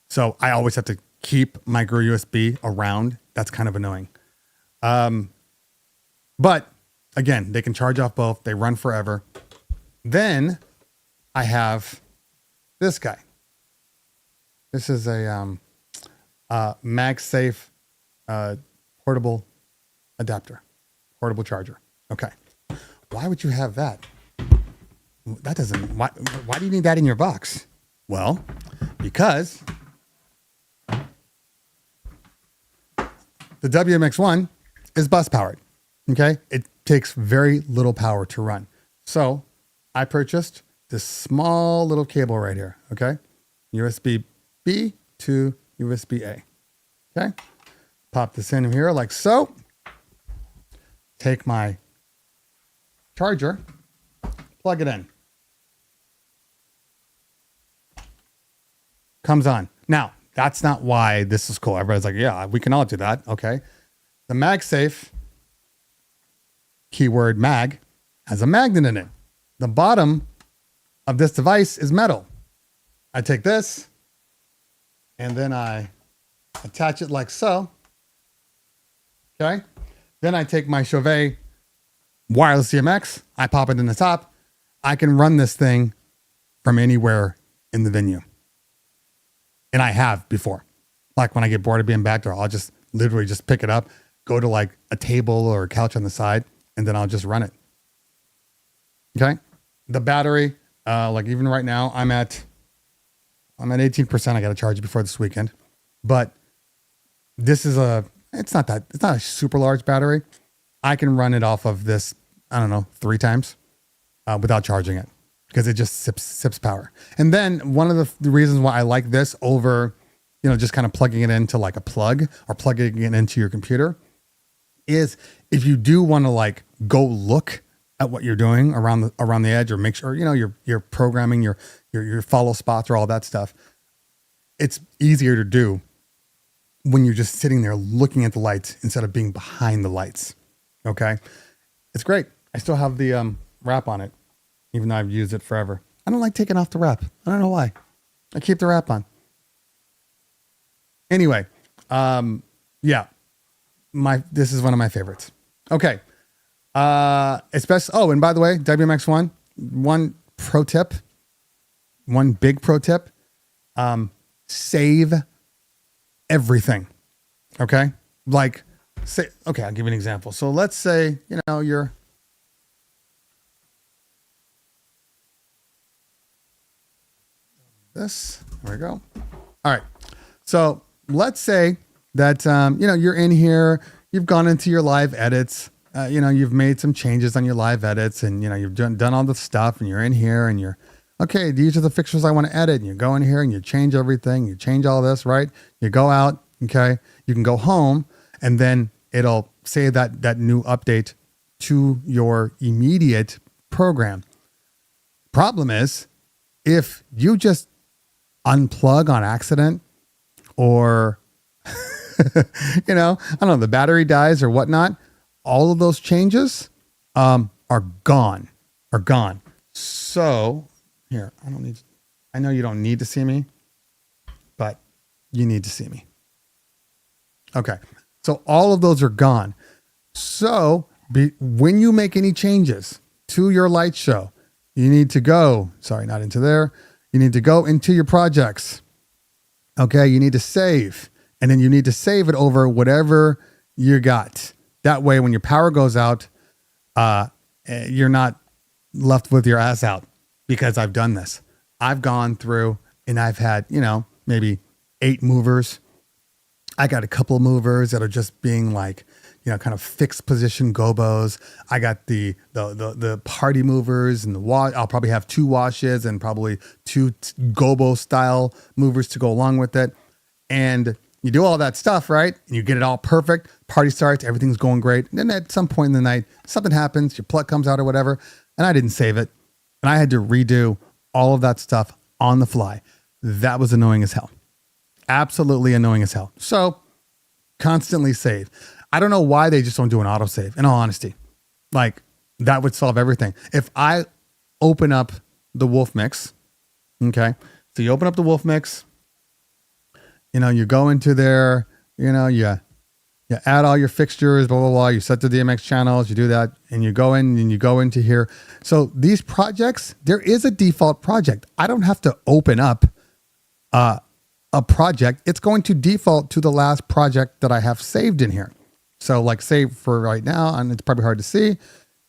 Speaker 1: So I always have to keep micro USB around. That's kind of annoying. But again, they can charge off both. They run forever. Then I have this guy. This is a MagSafe portable adapter, portable charger. Okay. Why would you have that? That doesn't, why do you need that in your box? Well, because the WMX1 is bus powered. Okay. It takes very little power to run. So I purchased this small little cable right here. Okay. USB-B to USB-A. Okay. Pop this in here like so. Take my charger, plug it in. Comes on. Now, that's not why this is cool. Everybody's like, yeah, we can all do that. Okay. The MagSafe, keyword mag, has a magnet in it. The bottom of this device is metal. I take this and then I attach it like so. Okay. Then I take my Chauvet wireless DMX. I pop it in the top. I can run this thing from anywhere in the venue. And I have before. Like when I get bored of being back there, I'll just literally just pick it up, go to like a table or a couch on the side, and then I'll just run it. Okay. The battery, like even right now, I'm at 18%. I got to charge it before this weekend, but this is it's not a super large battery. I can run it off of this, I don't know, 3 times without charging it because it just sips power. And then one of the reasons why I like this over, just kind of plugging it into like a plug or plugging it into your computer is if you do want to like go look at what you're doing around the edge or make sure, you're programming your follow spots or all that stuff. It's easier to do when you're just sitting there looking at the lights instead of being behind the lights. Okay. It's great. I still have the wrap on it, even though I've used it forever. I don't like taking off the wrap. I don't know why. I keep the wrap on. Anyway, yeah, this is one of my favorites. Okay. And by the way, WMX1, one big pro tip, save everything. Okay. Like I'll give you an example. So let's say, you're this, there we go. All right. So let's say that, you're in here, you've gone into your live edits, you've made some changes on your live edits and, you've done all the stuff and you're in here and you're, okay, these are the fixtures I want to edit. And you go in here and you change everything. You change all this, right? You go out. Okay. You can go home and then it'll say that new update to your immediate program. Problem is if you just unplug on accident or, I don't know, the battery dies or whatnot, all of those changes are gone. So here, I know you don't need to see me, but you need to see me. Okay. So all of those are gone. So when you make any changes to your light show, you need to go, not into there. You need to go into your projects. Okay. You need to save, and then you need to save it over whatever you got. That way, when your power goes out, you're not left with your ass out, because I've done this. I've gone through and I've had, maybe 8 movers. I got a couple of movers that are just being like, kind of fixed position gobos. I got the party movers and the wash. I'll probably have 2 washes and probably 2 gobo style movers to go along with it. And you do all that stuff, right? And you get it all perfect. Party starts, everything's going great. And then at some point in the night, something happens, your plug comes out or whatever, and I didn't save it. And I had to redo all of that stuff on the fly. That was annoying as hell. Absolutely annoying as hell. So constantly save. I don't know why they just don't do an autosave, in all honesty. Like, that would solve everything. If I open up the Wolfmix, okay? So you open up the Wolfmix, you go into there, you add all your fixtures, blah, blah, blah. You set the DMX channels, you do that, and you go in and you go into here. So these projects, there is a default project. I don't have to open up a project. It's going to default to the last project that I have saved in here. So like say for right now, and it's probably hard to see,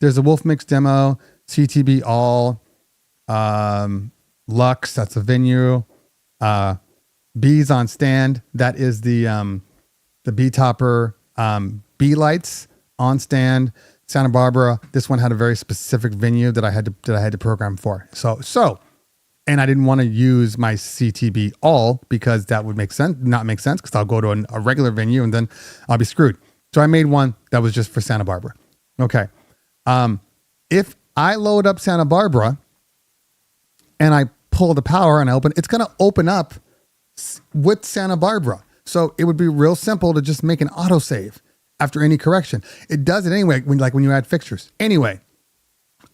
Speaker 1: there's a Wolfmix demo, CTB all, Lux, that's a venue, Bees on stand, that is the B Topper B lights on stand. Santa Barbara, this one had a very specific venue that I had to program for. So, and I didn't want to use my CTB all because that would not make sense because I'll go to a regular venue and then I'll be screwed. So I made one that was just for Santa Barbara. Okay. If I load up Santa Barbara and I pull the power and I open, it's going to open up with Santa Barbara. So it would be real simple to just make an autosave after any correction. It does it anyway when you add fixtures. Anyway,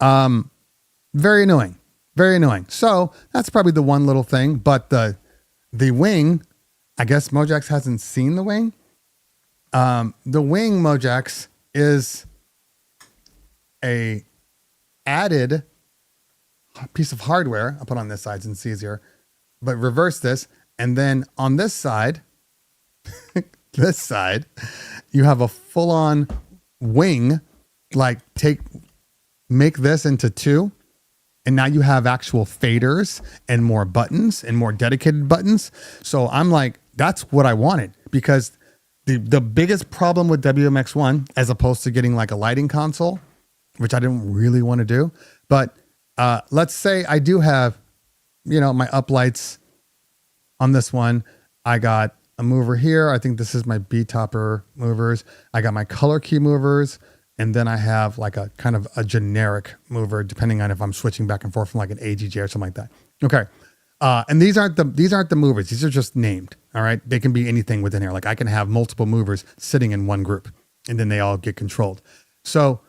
Speaker 1: very annoying. Very annoying. So that's probably the one little thing. But the wing, I guess Mojax hasn't seen the wing. The wing Mojax is a added piece of hardware. I'll put on this side since it's easier. But reverse this. And then on this side, this side, you have a full-on wing, like make this into two. And now you have actual faders and more buttons and more dedicated buttons. So I'm like, that's what I wanted, because the biggest problem with WMX1, as opposed to getting like a lighting console, which I didn't really want to do. But let's say I do have, my uplights on this one. I got a mover here. I think this is my B topper movers. I got my color key movers. And then I have like a kind of a generic mover, depending on if I'm switching back and forth from like an AGJ or something like that. Okay. And these aren't the movers. These are just named. All right. They can be anything within here. Like I can have multiple movers sitting in one group, and then they all get controlled. So,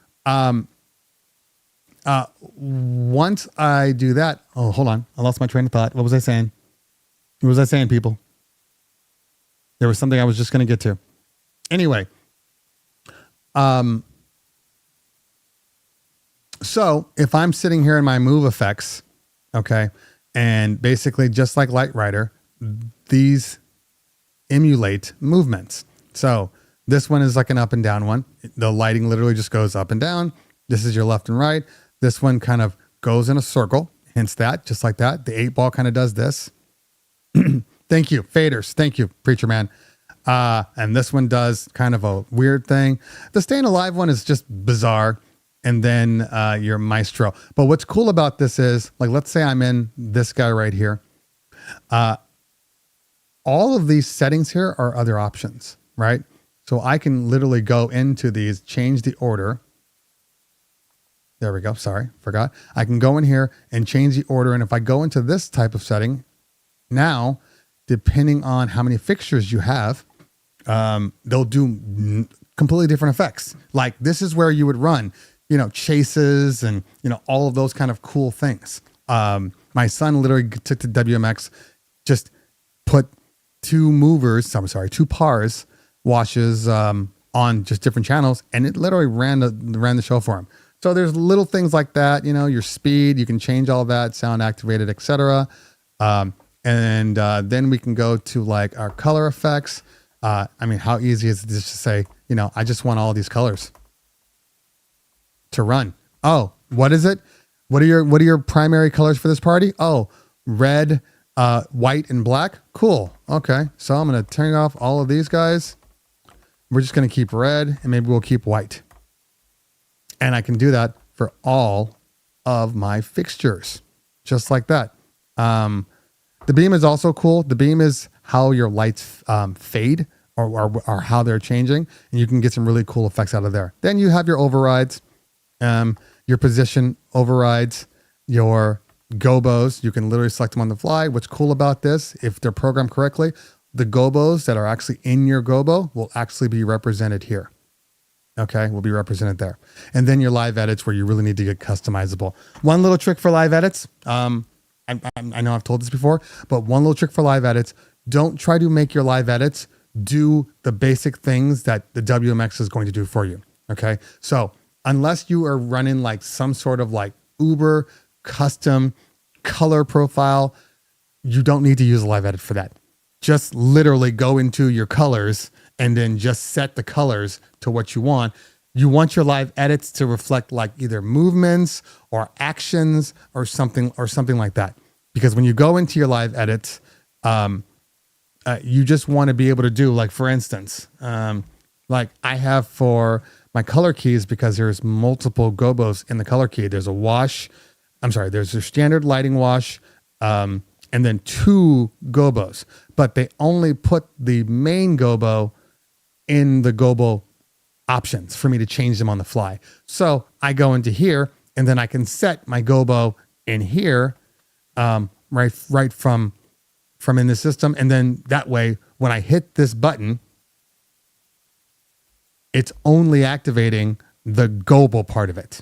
Speaker 1: once I do that, oh, hold on. I lost my train of thought. What was I saying? What was I saying, people? There was something I was just going to get to. Anyway, so if I'm sitting here in my move effects, okay, and basically just like Light Rider, these emulate movements. So this one is like an up and down one. The lighting literally just goes up and down. This is your left and right. This one kind of goes in a circle, hence that, just like that. The 8-ball kind of does this. Thank you, faders. Thank you, Preacher Man. And this one does kind of a weird thing. The Staying Alive one is just bizarre. And then your Maestro. But what's cool about this is, like, let's say I'm in this guy right here. All of these settings here are other options, right? So I can literally go into these, change the order. There we go. Sorry, forgot. I can go in here and change the order. And if I go into this type of setting, now, depending on how many fixtures you have, they'll do completely different effects. Like this is where you would run, chases and, all of those kind of cool things. My son literally took the WMX, just put two pars washes on just different channels, and it literally ran the show for him. So there's little things like that, your speed, you can change all that, sound activated, etc. And then we can go to like our color effects. How easy is it just to say, I just want all these colors to run. Oh, what is it? What are your primary colors for this party? Oh, red, white, and black. Cool. Okay. So I'm going to turn off all of these guys. We're just going to keep red, and maybe we'll keep white. And I can do that for all of my fixtures, just like that. The beam is also cool. The beam is how your lights fade or how they're changing, and you can get some really cool effects out of there. Then you have your overrides, your position overrides, your gobos. You can literally select them on the fly. What's cool about this, if they're programmed correctly, the gobos that are actually in your gobo will actually be represented here. Okay, will be represented there. And then your live edits, where you really need to get customizable. One little trick for live edits, I know I've told this before, but one little trick for live edits, don't try to make your live edits do the basic things that the WMX is going to do for you. Okay, so unless you are running like some sort of like uber custom color profile, you don't need to use a live edit for that. Just literally go into your colors and then just set the colors to what you want. You want your live edits to reflect like either movements or actions or something like that. Because when you go into your live edits, you just want to be able to do, like, for instance, like I have for my color keys, because there's multiple gobos in the color key. There's there's a standard lighting wash, and then 2 gobos, but they only put the main gobo in the gobo options for me to change them on the fly. So I go into here, and then I can set my gobo in here, right from in the system. And then that way, when I hit this button, it's only activating the gobo part of it,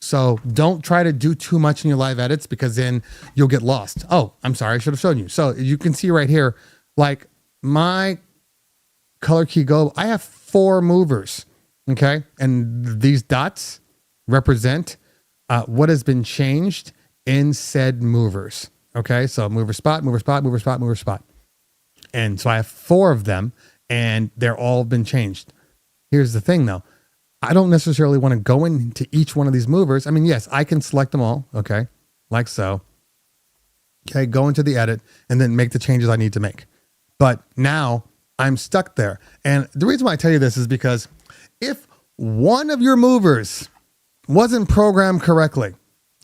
Speaker 1: So don't try to do too much in your live edits, because then you'll get lost. Oh, I'm sorry, I should have shown you. So you can see right here, like my color key gobo, I have 4 movers. Okay. And these dots represent what has been changed in said movers. Okay. So mover spot, mover spot, mover spot, mover spot. And so I have 4 of them and they're all been changed. Here's the thing though. I don't necessarily want to go into each one of these movers. I mean, yes, I can select them all. Okay. Like so. Okay. Go into the edit and then make the changes I need to make. But now I'm stuck there. And the reason why I tell you this is because if one of your movers wasn't programmed correctly,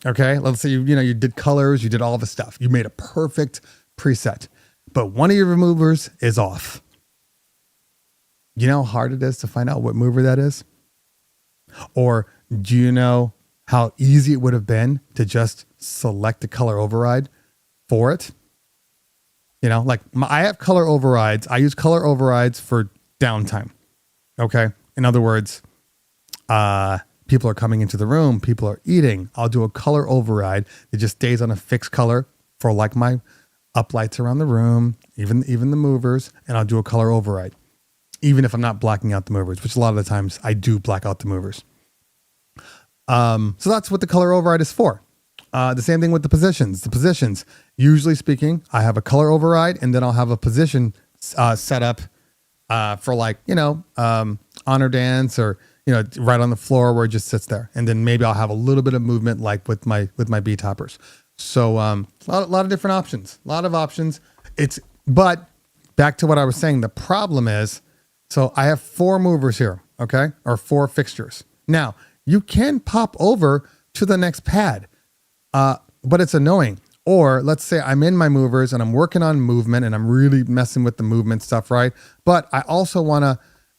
Speaker 1: okay, let's say you did colors, you did all the stuff, you made a perfect preset, but one of your movers is off. You know how hard it is to find out what mover that is? Or do you know how easy it would have been to just select the color override for it? I have color overrides. I use color overrides for downtime. Okay. In other words, people are coming into the room, people are eating. I'll do a color override. It just stays on a fixed color for like my uplights around the room, even the movers, and I'll do a color override, even if I'm not blacking out the movers, which a lot of the times I do black out the movers. So that's what the color override is for. The same thing with the positions. The positions, usually speaking, I have a color override and then I'll have a position set up for honor dance or right on the floor where it just sits there. And then maybe I'll have a little bit of movement like with my B toppers. So a lot of different options, a lot of options. But back to what I was saying, the problem is, so I have 4 movers here, okay? Or 4 fixtures. Now you can pop over to the next pad, but it's annoying. Or let's say I'm in my movers and I'm working on movement and I'm really messing with the movement stuff, right? But I also want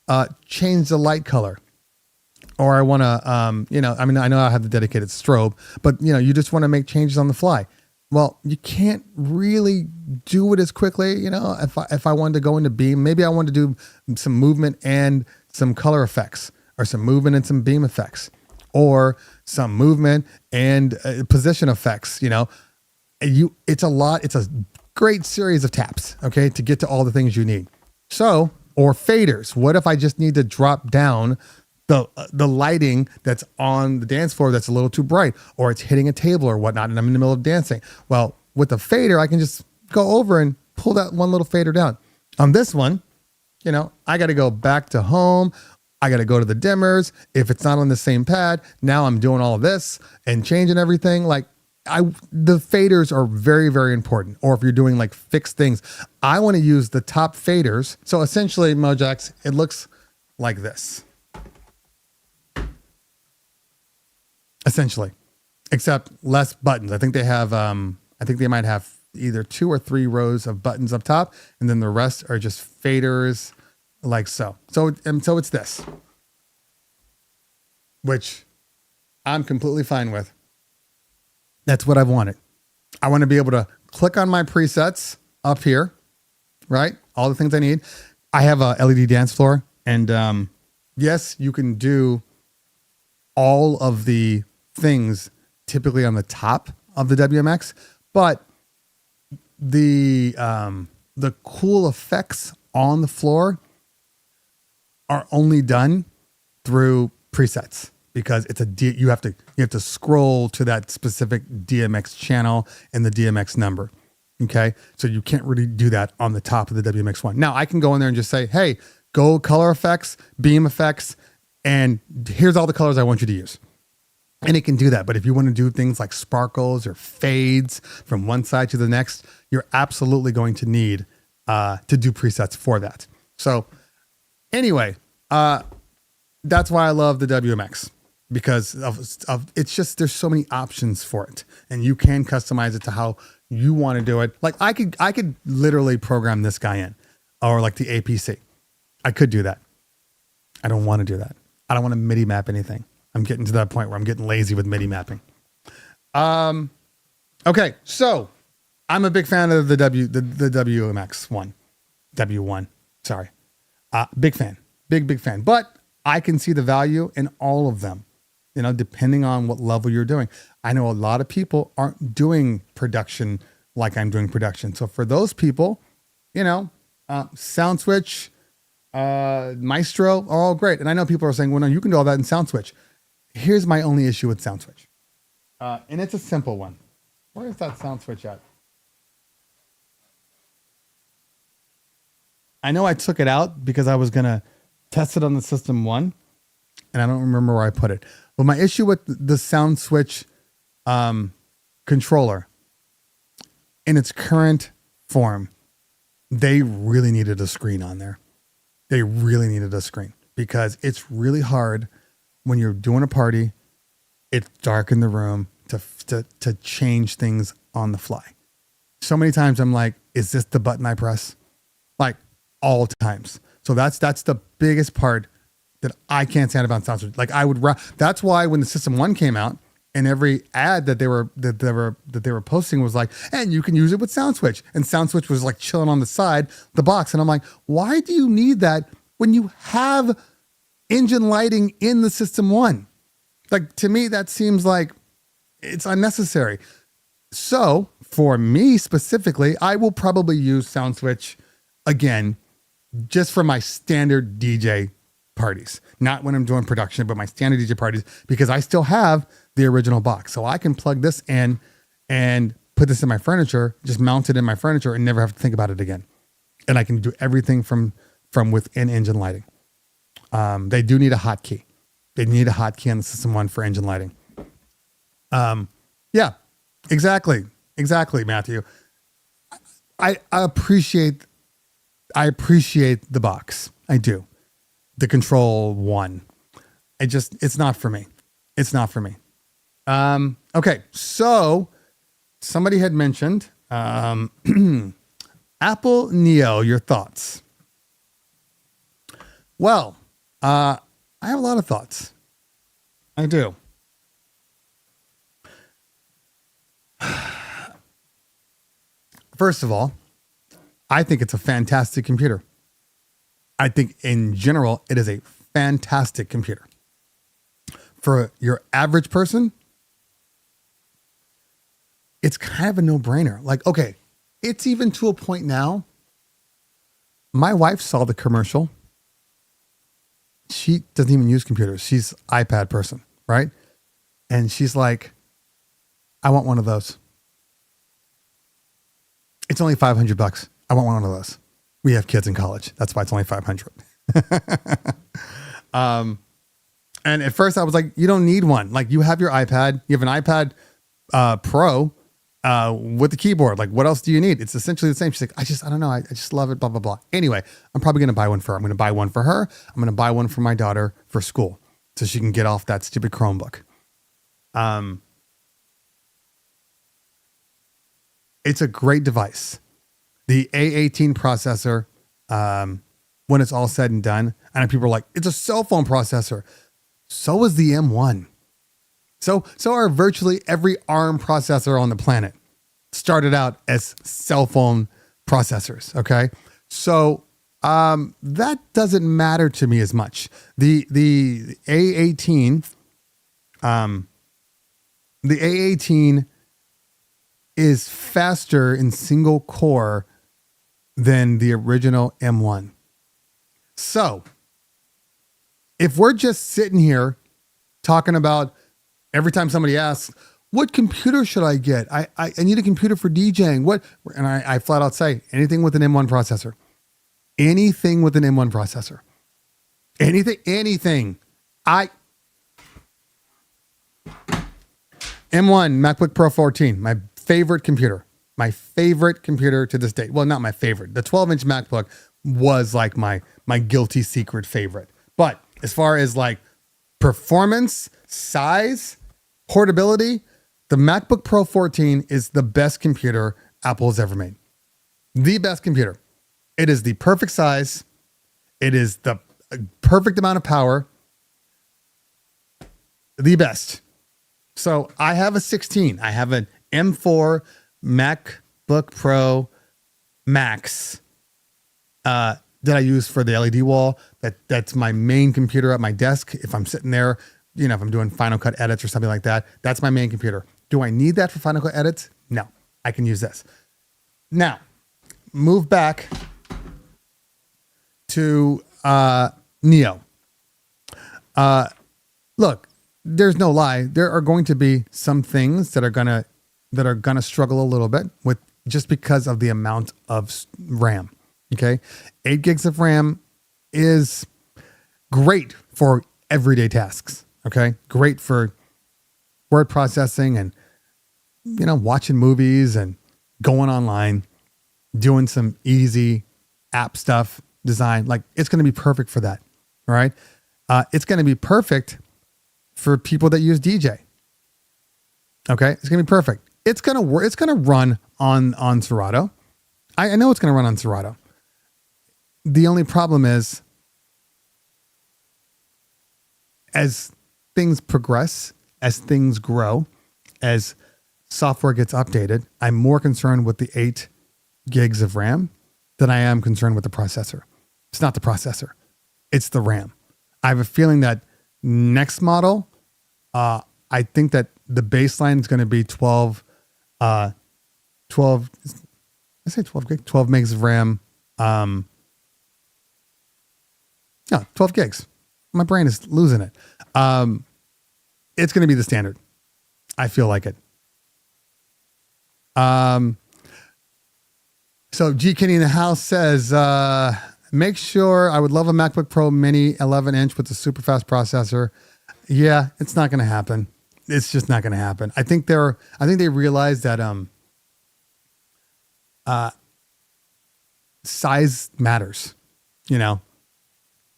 Speaker 1: to change the light color. Or I want to, I know I have the dedicated strobe, but you just want to make changes on the fly. Well, you can't really do it as quickly. If I wanted to go into beam, maybe I want to do some movement and some color effects, or some movement and some beam effects, or some movement and position effects. It's a lot. It's a great series of taps, okay, to get to all the things you need. So, or faders. What if I just need to drop down the lighting that's on the dance floor that's a little too bright, or it's hitting a table or whatnot, and I'm in the middle of dancing? Well, with the fader, I can just go over and pull that one little fader down. On this one, I got to go back to home. I got to go to the dimmers. If it's not on the same pad, now I'm doing all of this and changing everything. The faders are very, very important. Or if you're doing like fixed things, I want to use the top faders. So essentially, Mojax, it looks like this. Essentially, except less buttons. I think they have, I think they might have either 2 or 3 rows of buttons up top, and then the rest are just faders like so. So it's this, which I'm completely fine with. That's what I've wanted. I want to be able to click on my presets up here, right? All the things I need. I have a LED dance floor, and yes, you can do all of the things typically on the top of the WMX, but the cool effects on the floor are only done through presets, because it's you have to scroll to that specific DMX channel and the DMX number. Okay. So you can't really do that on the top of the WMX1. Now I can go in there and just say, hey, go color effects, beam effects, and here's all the colors I want you to use. And it can do that. But if you want to do things like sparkles or fades from one side to the next, you're absolutely going to need to do presets for that. So anyway, that's why I love the WMX, because of it's just, there's so many options for it, and you can customize it to how you want to do it. Like I could literally program this guy in, or like the APC. I could do that. I don't want to do that. I don't want to MIDI map anything. I'm getting to that point where I'm getting lazy with MIDI mapping. Okay, so I'm a big fan of the WMX1, W1. Sorry, big fan, big fan. But I can see the value in all of them. Depending on what level you're doing. I know a lot of people aren't doing production like I'm doing production. So for those people, Sound Switch, Maestro are all great. And I know people are saying, well, no, you can do all that in Sound Switch. Here's my only issue with Sound Switch. And it's a simple one. Where is that Sound Switch at? I know I took it out because I was going to test it on the System 1, and I don't remember where I put it. But my issue with the sound switch controller in its current form, they really needed a screen on there. They really needed a screen because it's really hard when you're doing a party. It's dark in the room to change things on the fly. So many times I'm like, is this the button I press? Like all times. So that's the biggest part that I can't stand about sound switch. Like that's why when the System 1 came out and every ad that they were posting was like, and you can use it with sound switch, and sound switch was like chilling on the side, the box. And I'm like, why do you need that when you have engine lighting in the System 1? Like, to me, that seems like it's unnecessary. So for me specifically, I will probably use sound switch again, just for my standard DJ parties, not when I'm doing production, but my standard DJ parties, because I still have the original box. So I can plug this in and put this in my furniture, just mount it in my furniture and never have to think about it again. And I can do everything from within engine lighting. They do need a hotkey. They need a hotkey on the System 1 for engine lighting. Yeah, exactly, Matthew. I appreciate the box. I do. The Control 1. It's not for me. It's not for me. Okay, so somebody had mentioned Apple Neo. Your thoughts? Well, I have a lot of thoughts. I do. First of all, I think it's a fantastic computer. I think in general, it is a fantastic computer. For your average person, it's kind of a no-brainer. Like, okay, it's even to a point now. My wife saw the commercial. She doesn't even use computers. She's an iPad person, right? And she's like, I want one of those. It's only $500. I want one of those. We have kids in college. That's why it's only $500. And at first I was like, you don't need one. Like, you have your iPad. You have an iPad Pro with the keyboard. Like, what else do you need? It's essentially the same. She's like, I don't know. I just love it, blah, blah, blah. Anyway, I'm probably going to buy one for her. I'm going to buy one for her. I'm going to buy one for my daughter for school so she can get off that stupid Chromebook. It's a great device. The A18 processor, when it's all said and done, and people are like, it's a cell phone processor. So is the M1. So are virtually every ARM processor on the planet. Started out as cell phone processors. Okay. So that doesn't matter to me as much. The A18, the A18 is faster in single core than the original M1. So if we're just sitting here talking about every time somebody asks, what computer should I get? I need a computer for DJing. What? And I flat out say anything with an M1 processor. Anything with an M1 processor. Anything. M1 MacBook Pro 14, my favorite computer. My favorite computer to this date. Well, not my favorite. The 12-inch MacBook was like my guilty secret favorite. But as far as like performance, size, portability, the MacBook Pro 14 is the best computer Apple has ever made. The best computer. It is the perfect size. It is the perfect amount of power. The best. So I have a 16. I have an M4 MacBook Pro Max that I use for the LED wall. That's my main computer at my desk. If I'm sitting there, you know, if I'm doing Final Cut edits or something like that, that's my main computer. Do I need that for Final Cut edits? No, I can use this. Now, move back to Neo. Look, there's no lie. There are going to be some things that are gonna struggle a little bit with just because of the amount of RAM. Okay. 8 gigs of RAM is great for everyday tasks. Okay. Great for word processing and, watching movies and going online, doing some easy app stuff, design. Like, it's going to be perfect for that. All right. It's going to be perfect for people that use DJ. Okay. It's going to be perfect. It's going to work. It's going to run on Serato. I know it's going to run on Serato. The only problem is, as things progress, as things grow, as software gets updated, I'm more concerned with the 8 gigs of RAM than I am concerned with the processor. It's not the processor. It's the RAM. I have a feeling that next model, I think that the baseline is going to be 12 megs of RAM. No, 12 gigs. My brain is losing it. It's going to be the standard. I feel like it. So G Kenny in the house says, make sure, I would love a MacBook Pro Mini 11-inch with a super fast processor. Yeah, it's not going to happen. It's just not going to happen. I think they realize that size matters,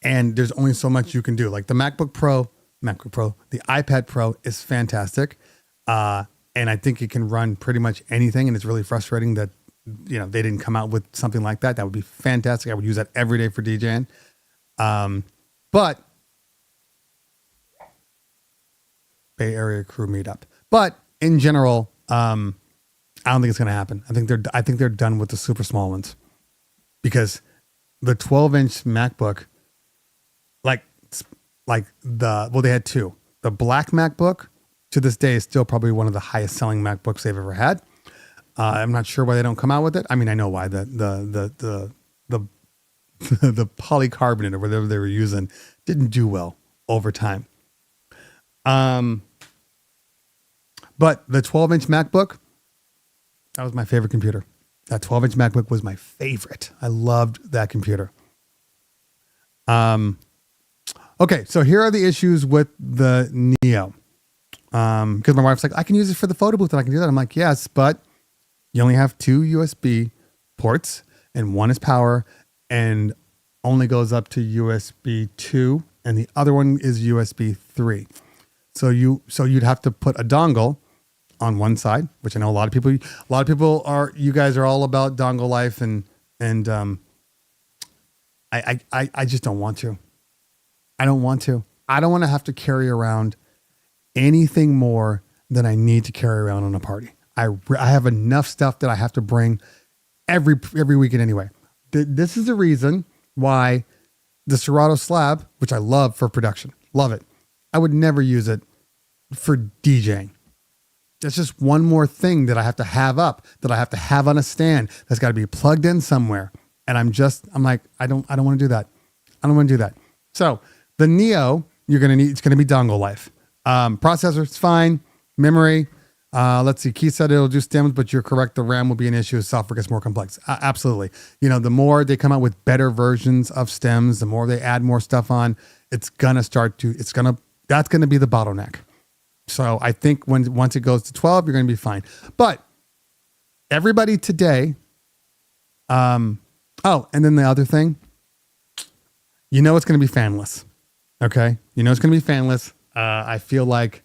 Speaker 1: and there's only so much you can do. Like the MacBook Pro, the iPad Pro is fantastic. And I think it can run pretty much anything. And it's really frustrating that, they didn't come out with something like that. That would be fantastic. I would use that every day for DJing. But Bay Area crew meetup. But in general, I don't think it's going to happen. I think they're done with the super small ones, because the 12-inch MacBook, they had 2. The black MacBook to this day is still probably one of the highest selling MacBooks they've ever had. I'm not sure why they don't come out with it. I mean, I know why. The polycarbonate or whatever they were using didn't do well over time. But the 12-inch MacBook, that was my favorite computer. That 12-inch MacBook was my favorite. I loved that computer. Okay, so here are the issues with the Neo. Because my wife's like, I can use it for the photo booth and I can do that. I'm like, yes, but you only have 2 USB ports and one is power and only goes up to USB 2 and the other one is USB 3. So you'd have to put a dongle on one side, which I know a lot of people are, you guys are all about dongle life and I just don't want to. I don't want to. I don't want to have to carry around anything more than I need to carry around on a party. I have enough stuff that I have to bring every weekend anyway. This is the reason why the Serato Slab, which I love for production, love it. I would never use it for DJing. That's just one more thing that I have to have up, that I have to have on a stand, that's got to be plugged in somewhere. And I'm like, I don't want to do that. I don't want to do that. So the Neo, it's going to be dongle life. Processor, it's fine. Memory, let's see. Keith said it'll do stems, but you're correct. The RAM will be an issue as software gets more complex. Absolutely. The more they come out with better versions of stems, the more they add more stuff on, that's going to be the bottleneck. So I think once it goes to 12, you're going to be fine. But everybody today, and then the other thing, it's going to be fanless. Okay. It's going to be fanless. I feel like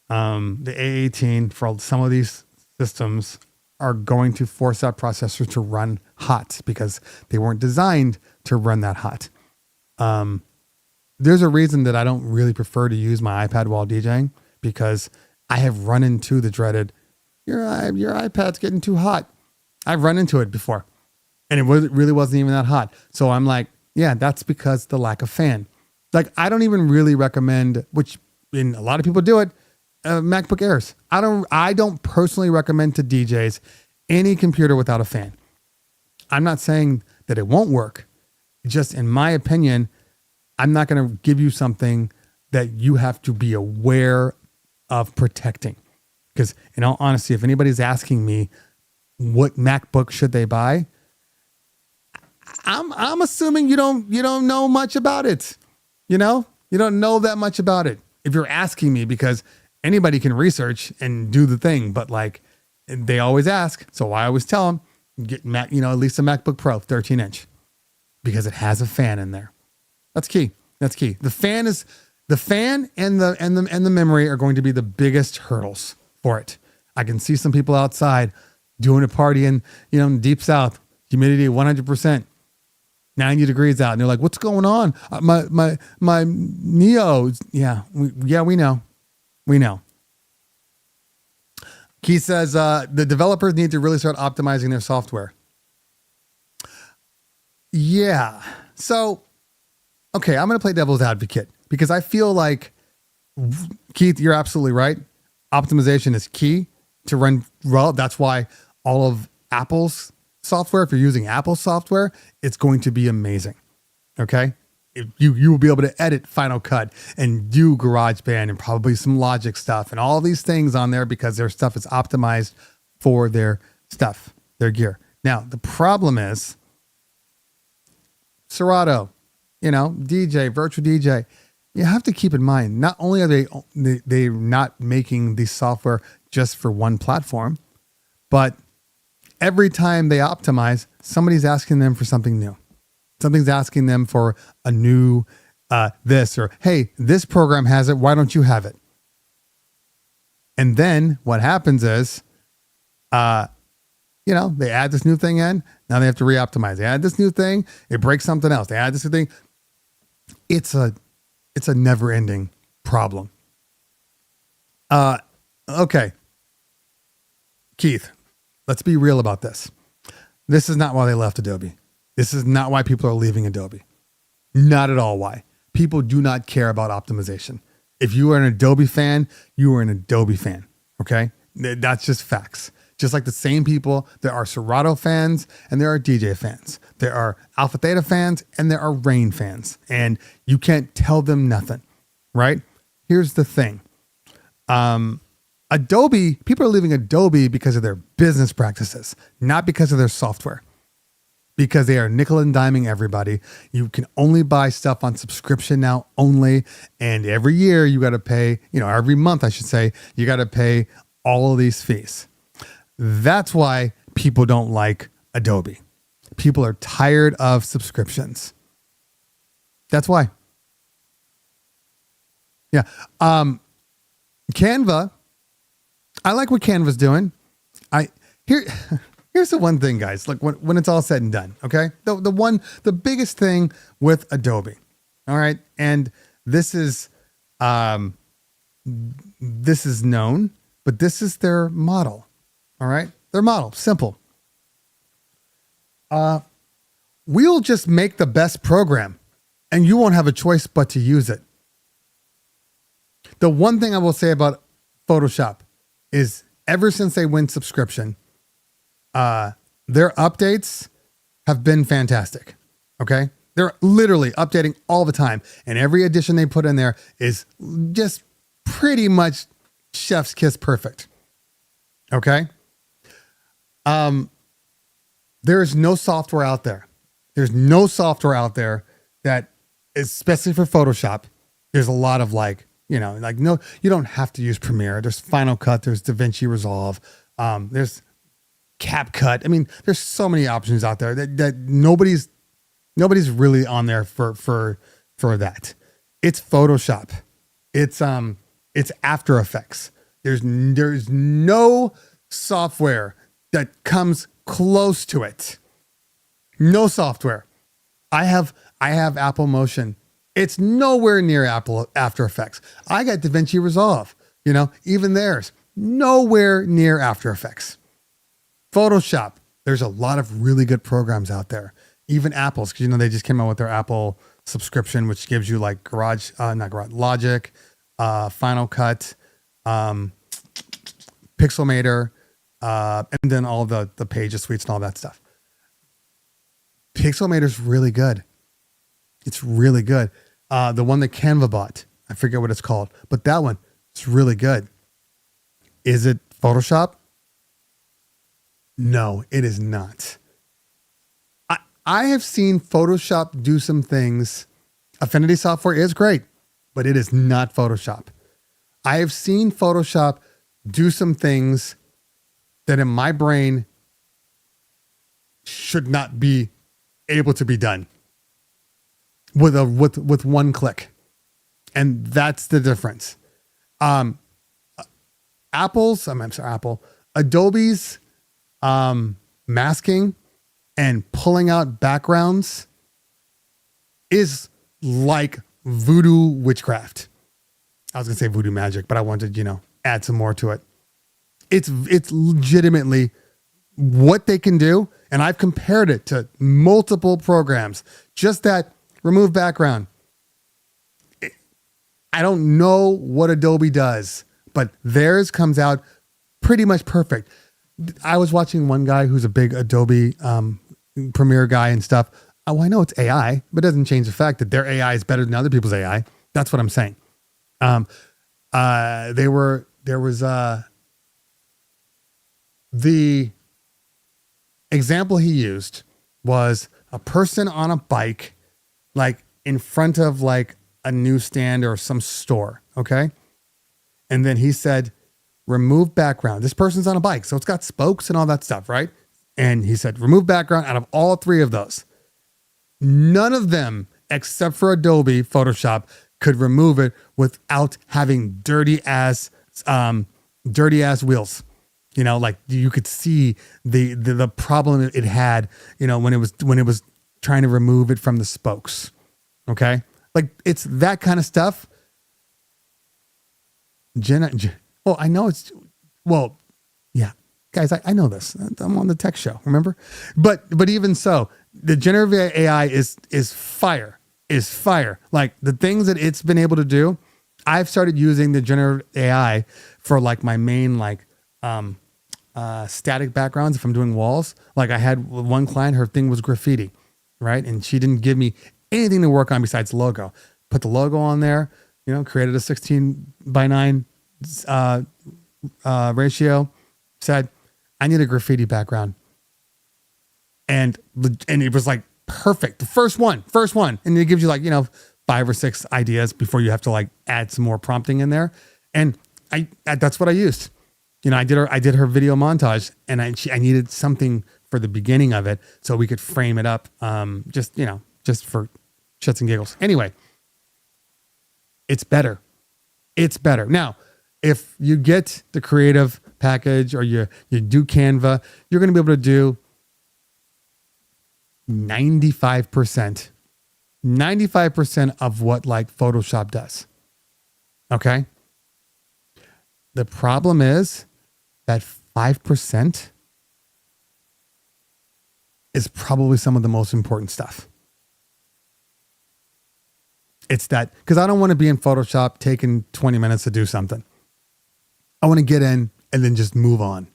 Speaker 1: the A18 for some of these systems are going to force that processor to run hot because they weren't designed to run that hot. There's a reason that I don't really prefer to use my iPad while DJing, because I have run into the dreaded, your iPad's getting too hot. I've run into it before and it really wasn't even that hot. So I'm like, yeah, that's because the lack of fan. Like, I don't even really recommend, which a lot of people do it, MacBook Airs. I don't personally recommend to DJs any computer without a fan. I'm not saying that it won't work. Just in my opinion, I'm not going to give you something that you have to be aware of protecting. Because in all honesty, if anybody's asking me what MacBook should they buy, I'm assuming you don't know much about it. You don't know that much about it. If you're asking me, because anybody can research and do the thing, but like they always ask. So I always tell them, get Mac, at least a MacBook Pro 13-inch, because it has a fan in there. That's key. That's key. The fan and the memory are going to be the biggest hurdles for it. I can see some people outside doing a party in, deep South, humidity 100%, 90 degrees out. And they're like, what's going on? My Neo. Yeah, we know. We know. Keith says, the developers need to really start optimizing their software. Yeah. So, okay, I'm going to play devil's advocate because I feel like, Keith, you're absolutely right. Optimization is key to run well. That's why all of Apple's software, if you're using Apple software, it's going to be amazing. Okay. You will be able to edit Final Cut and do GarageBand and probably some Logic stuff and all these things on there because their stuff is optimized for their stuff, their gear. Now, the problem is Serato, DJ, virtual DJ. You have to keep in mind, not only are they not making the software just for one platform, but every time they optimize, somebody's asking them for something new. Something's asking them for a new this, or, hey, this program has it. Why don't you have it? And then what happens is, they add this new thing in. Now they have to re-optimize. They add this new thing. It breaks something else. They add this new thing. It's a never-ending problem. Okay. Keith, let's be real about this. This is not why they left Adobe. This is not why people are leaving Adobe. Not at all why. People do not care about optimization. If you are an Adobe fan, you are an Adobe fan. Okay? That's just facts. Just like the same people, there are Serato fans and there are DJ fans. There are Alpha Theta fans and there are Rain fans. And you can't tell them nothing, right? Here's the thing. Adobe, people are leaving Adobe because of their business practices, not because of their software. Because they are nickel and diming everybody. You can only buy stuff on subscription now only. And every year you got to pay, every month I should say, you got to pay all of these fees. That's why people don't like Adobe. People are tired of subscriptions. That's why. Yeah. Canva. I like what Canva's doing. Here's the one thing, guys, like when it's all said and done, okay? The biggest thing with Adobe, all right? And this is known, but this is their model, all right? Their model, simple. We'll just make the best program and you won't have a choice but to use it. The one thing I will say about Photoshop is ever since they went subscription, their updates have been fantastic. Okay. They're literally updating all the time. And every addition they put in there is just pretty much chef's kiss perfect. Okay. There's no software out there. There's no software out there that, especially for Photoshop, there's a lot of no, you don't have to use Premiere. There's Final Cut. There's DaVinci Resolve. There's CapCut. I mean, there's so many options out there that nobody's really on there for that. It's Photoshop. It's After Effects. There's no software that comes close to it. No software. I have Apple Motion. It's nowhere near Apple After Effects. I got DaVinci Resolve. Even theirs nowhere near After Effects. Photoshop, there's a lot of really good programs out there. Even Apple's, because they just came out with their Apple subscription, which gives you like Logic, Final Cut, Pixelmator, and then all the Pages suites and all that stuff. Pixelmator's really good. It's really good. The one that Canva bought, I forget what it's called, but that one, it's really good. Is it Photoshop? No, it is not. I have seen Photoshop do some things. Affinity software is great, but it is not Photoshop. I have seen Photoshop do some things that in my brain should not be able to be done with one click. And that's the difference. Adobe's masking and pulling out backgrounds is like voodoo witchcraft. I was going to say voodoo magic, but I wanted, add some more to it. It's legitimately what they can do. And I've compared it to multiple programs. Just that remove background. I don't know what Adobe does, but theirs comes out pretty much perfect. I was watching one guy who's a big Adobe Premiere guy and stuff. Oh, I know it's AI, but it doesn't change the fact that their AI is better than other people's AI. That's what I'm saying. There was the example he used was a person on a bike, like in front of like a newsstand or some store. Okay. And then he said, remove background. This person's on a bike, so it's got spokes and all that stuff, right? And he said, remove background out of all three of those. None of them, except for Adobe Photoshop, could remove it without having dirty ass wheels. Like you could see the problem it had, when it was trying to remove it from the spokes. Okay. Like it's that kind of stuff. I know yeah, guys, I know this. I'm on the tech show, remember? But even so, the generative AI is fire. Like the things that it's been able to do, I've started using the generative AI for like my main static backgrounds. If I'm doing walls, like I had one client, her thing was graffiti, right? And she didn't give me anything to work on besides logo. Put the logo on there, created a 16:9 ratio. Said, I need a graffiti background. And it was like perfect. The first one. And it gives you like, 5 or 6 ideas before you have to like add some more prompting in there. And that's what I used. I did her video montage, and I needed something for the beginning of it so we could frame it up. Just for shits and giggles. Anyway, it's better. Now, if you get the creative package or you do Canva, you're going to be able to do 95% of what like Photoshop does. Okay. The problem is that 5% is probably some of the most important stuff. It's that, because I don't want to be in Photoshop taking 20 minutes to do something. I want to get in and then just move on.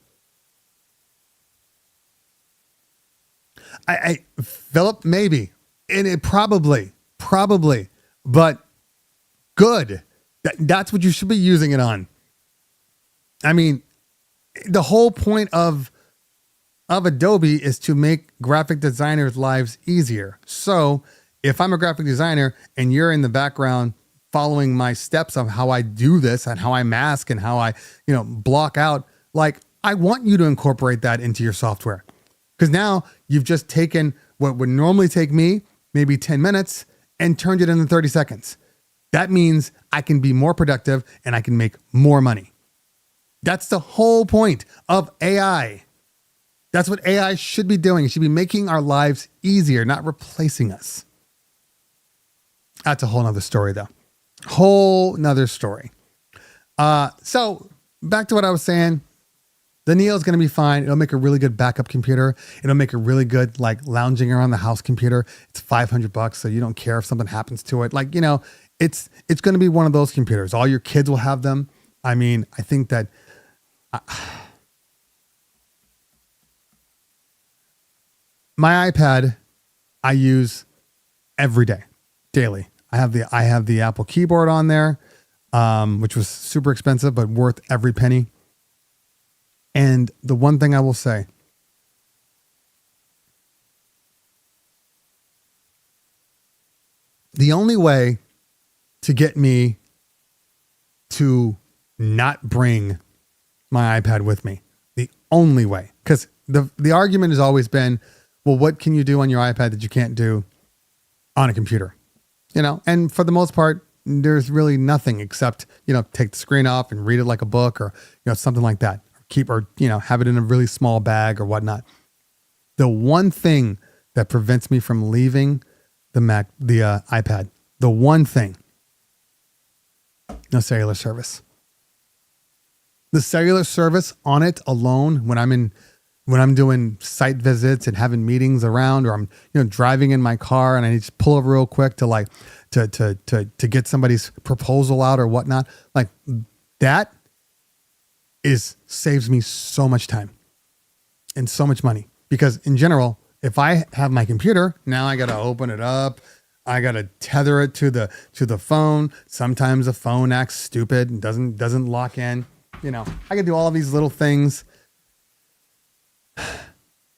Speaker 1: Philip, maybe. And it probably, but good. That's what you should be using it on. I mean, the whole point of Adobe is to make graphic designers' lives easier. So if I'm a graphic designer and you're in the background following my steps of how I do this and how I mask and how I, block out, like I want you to incorporate that into your software. Because now you've just taken what would normally take me maybe 10 minutes and turned it into 30 seconds. That means I can be more productive and I can make more money. That's the whole point of AI. That's what AI should be doing. It should be making our lives easier, not replacing us. That's a whole nother story though. Whole nother story. So back to what I was saying. The Neo is going to be fine. It'll make a really good backup computer. It'll make a really good, like lounging around the house computer. It's $500, so you don't care if something happens to it. Like, it's going to be one of those computers. All your kids will have them. I mean, I think that my iPad, I use every day, daily. I have the Apple keyboard on there, which was super expensive, but worth every penny. And the one thing I will say, The only way to get me to not bring my iPad with me, the only way, because the argument has always been, well, what can you do on your iPad that you can't do on a computer? And for the most part, there's really nothing except, take the screen off and read it like a book or, something like that. Have it in a really small bag or whatnot. The one thing that prevents me from leaving the iPad, the one thing, no cellular service. The cellular service on it alone, when I'm doing site visits and having meetings around, or I'm, driving in my car and I need to pull over real quick to get somebody's proposal out or whatnot, like that saves me so much time and so much money. Because in general, if I have my computer, now I got to open it up. I got to tether it to the phone. Sometimes the phone acts stupid and doesn't lock in. I can do all of these little things.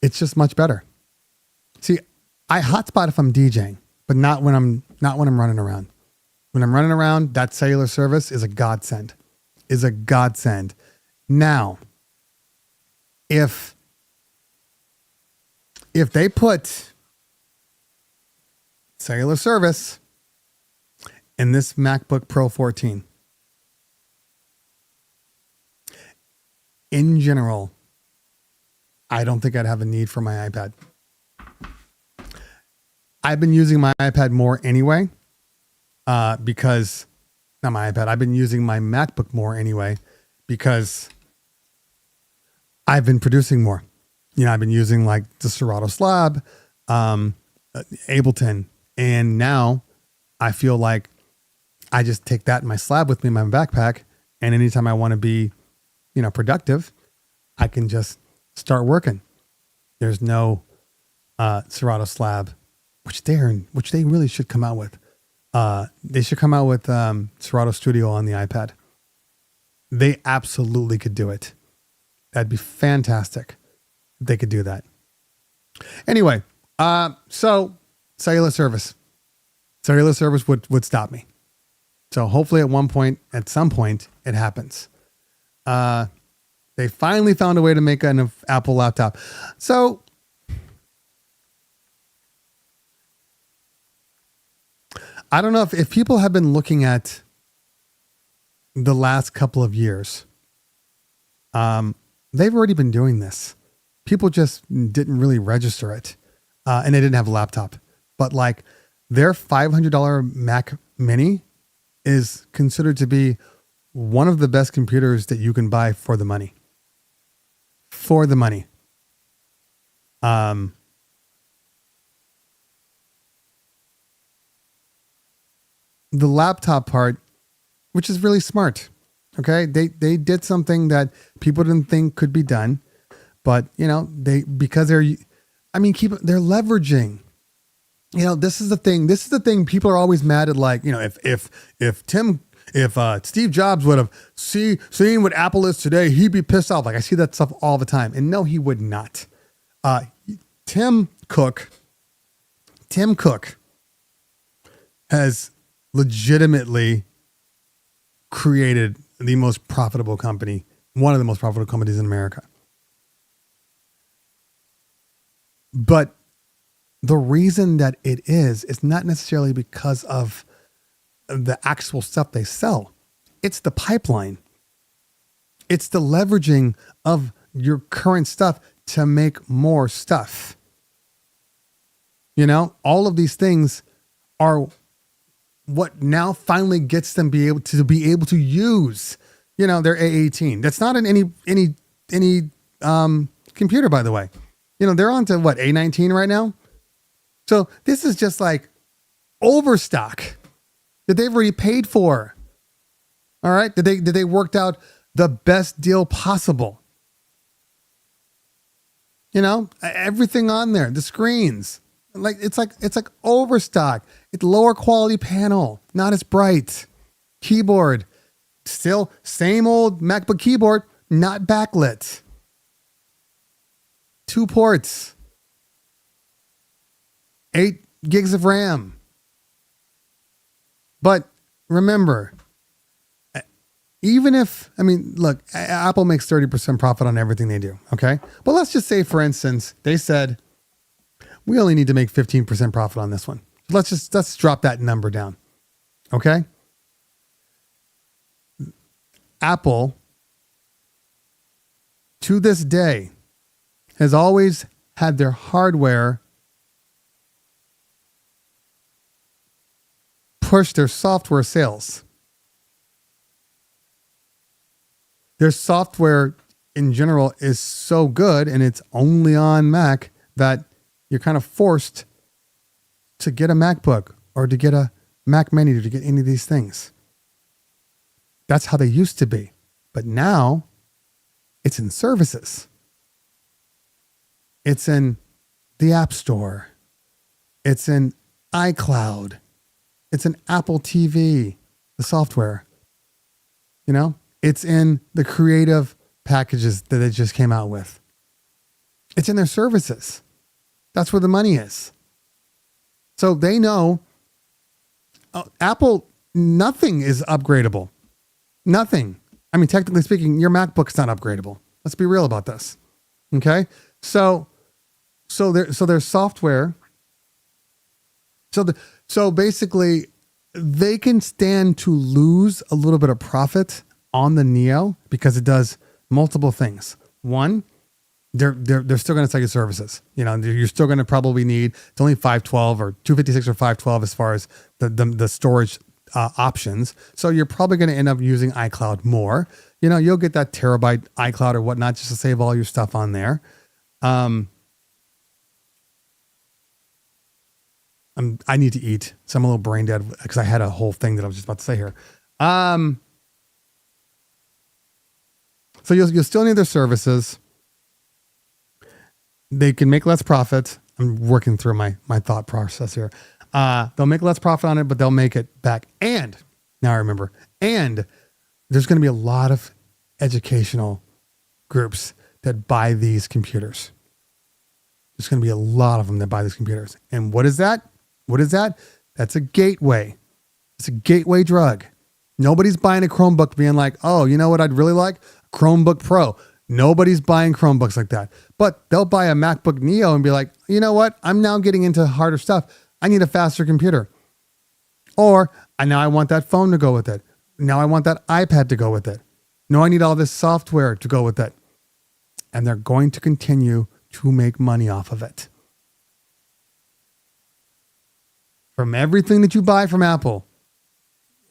Speaker 1: It's just much better. See, I hotspot if I'm DJing, but not when I'm running around. When I'm running around, that cellular service is a godsend. Now, if they put cellular service in this MacBook Pro 14, in general, I don't think I'd have a need for my iPad. I've been using my iPad more anyway, because not my iPad. I've been using my MacBook more anyway, because I've been producing more. I've been using like the Serato Slab, Ableton, and now I feel like I just take that in my slab with me in my backpack, and anytime I want to be, productive, I can just start working. There's no Serato Slab, which they really should come out with. They should come out with Serato Studio on the iPad. They absolutely could do it. That'd be fantastic if they could do that. Anyway, so cellular service would stop me. So hopefully at some point, it happens. They finally found a way to make an Apple laptop. So I don't know if people have been looking at the last couple of years. They've already been doing this. People just didn't really register it. And they didn't have a laptop. But like their $500 Mac Mini is considered to be one of the best computers that you can buy for the money. For the money. The laptop part, which is really smart. Okay. They did something that people didn't think could be done, but because they're leveraging, this is the thing. People are always mad at, like, if Steve Jobs would have seen what Apple is today, he'd be pissed off. Like, I see that stuff all the time, and no, he would not. Tim Cook has legitimately created the most profitable company, one of the most profitable companies in America. But the reason that it is not necessarily because of the actual stuff they sell. It's the pipeline. It's the leveraging of your current stuff to make more stuff. All of these things are what now finally gets them be able to use, their A18. That's not in any computer, by the way. They're on to what, A19 right now? So this is just like overstock that they've already paid for. All right. Did they worked out the best deal possible? Everything on there, the screens, it's like overstock. It's lower quality panel, not as bright. Keyboard, still same old MacBook keyboard, not backlit. 2 ports, 8 gigs of RAM. But remember, even if, I mean, look, Apple makes 30% profit on everything they do. Okay. But let's just say, for instance, they said, we only need to make 15% profit on this one. Let's drop that number down. Okay. Apple, to this day, has always had their hardware push their software sales. Their software in general is so good, and it's only on Mac, that you're kind of forced to get a MacBook or to get a Mac Mini or to get any of these things. That's how they used to be. But now it's in services. It's in the App Store. It's in iCloud. It's in Apple TV, the software. You know, it's in the creative packages that they just came out with. It's in their services. That's where the money is. So they know Apple, nothing is upgradable. Nothing. I mean, technically speaking, your MacBook's not upgradable. Let's be real about this. Okay? So their software. So basically, they can stand to lose a little bit of profit on the Neo because it does multiple things. One, they're still going to sell you services. You know, you're still going to probably need, it's only 512 or 256 or 512 as far as the storage options. So you're probably going to end up using iCloud more. You know, you'll get that terabyte iCloud or whatnot just to save all your stuff on there. I need to eat, so I'm a little brain dead because I had a whole thing that I was just about to say here. So you'll still need their services. They can make less profit. I'm working through my thought process here. They'll make less profit on it, but they'll make it back. And now I remember, and there's going to be a lot of educational groups that buy these computers. There's going to be a lot of them that buy these computers. And what is that? What is that? That's a gateway. It's a gateway drug. Nobody's buying a Chromebook being like, oh, you know what I'd really like? Chromebook Pro. Nobody's buying Chromebooks like that. But they'll buy a MacBook Neo and be like, you know what? I'm now getting into harder stuff. I need a faster computer. Or now I want that phone to go with it. Now I want that iPad to go with it. No, I need all this software to go with it. And they're going to continue to make money off of it. From everything that you buy from Apple,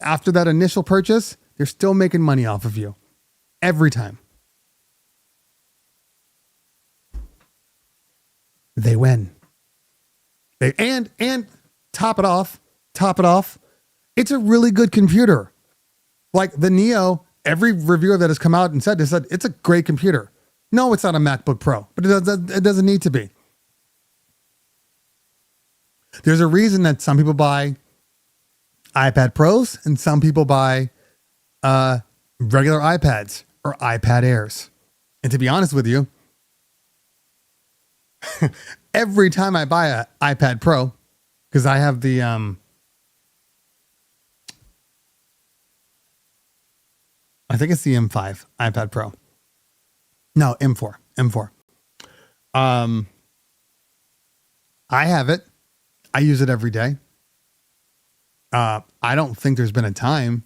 Speaker 1: after that initial purchase, they're still making money off of you. Every time. They win. And top it off. It's a really good computer. Like the Neo, every reviewer that has come out and said, they said it's a great computer. No, it's not a MacBook Pro, but it doesn't need to be. There's a reason that some people buy iPad Pros and some people buy regular iPads or iPad Airs. And to be honest with you, every time I buy an iPad Pro, because I have the I think it's the M5 iPad Pro. No, M4. I have it. I use it every day. I don't think there's been a time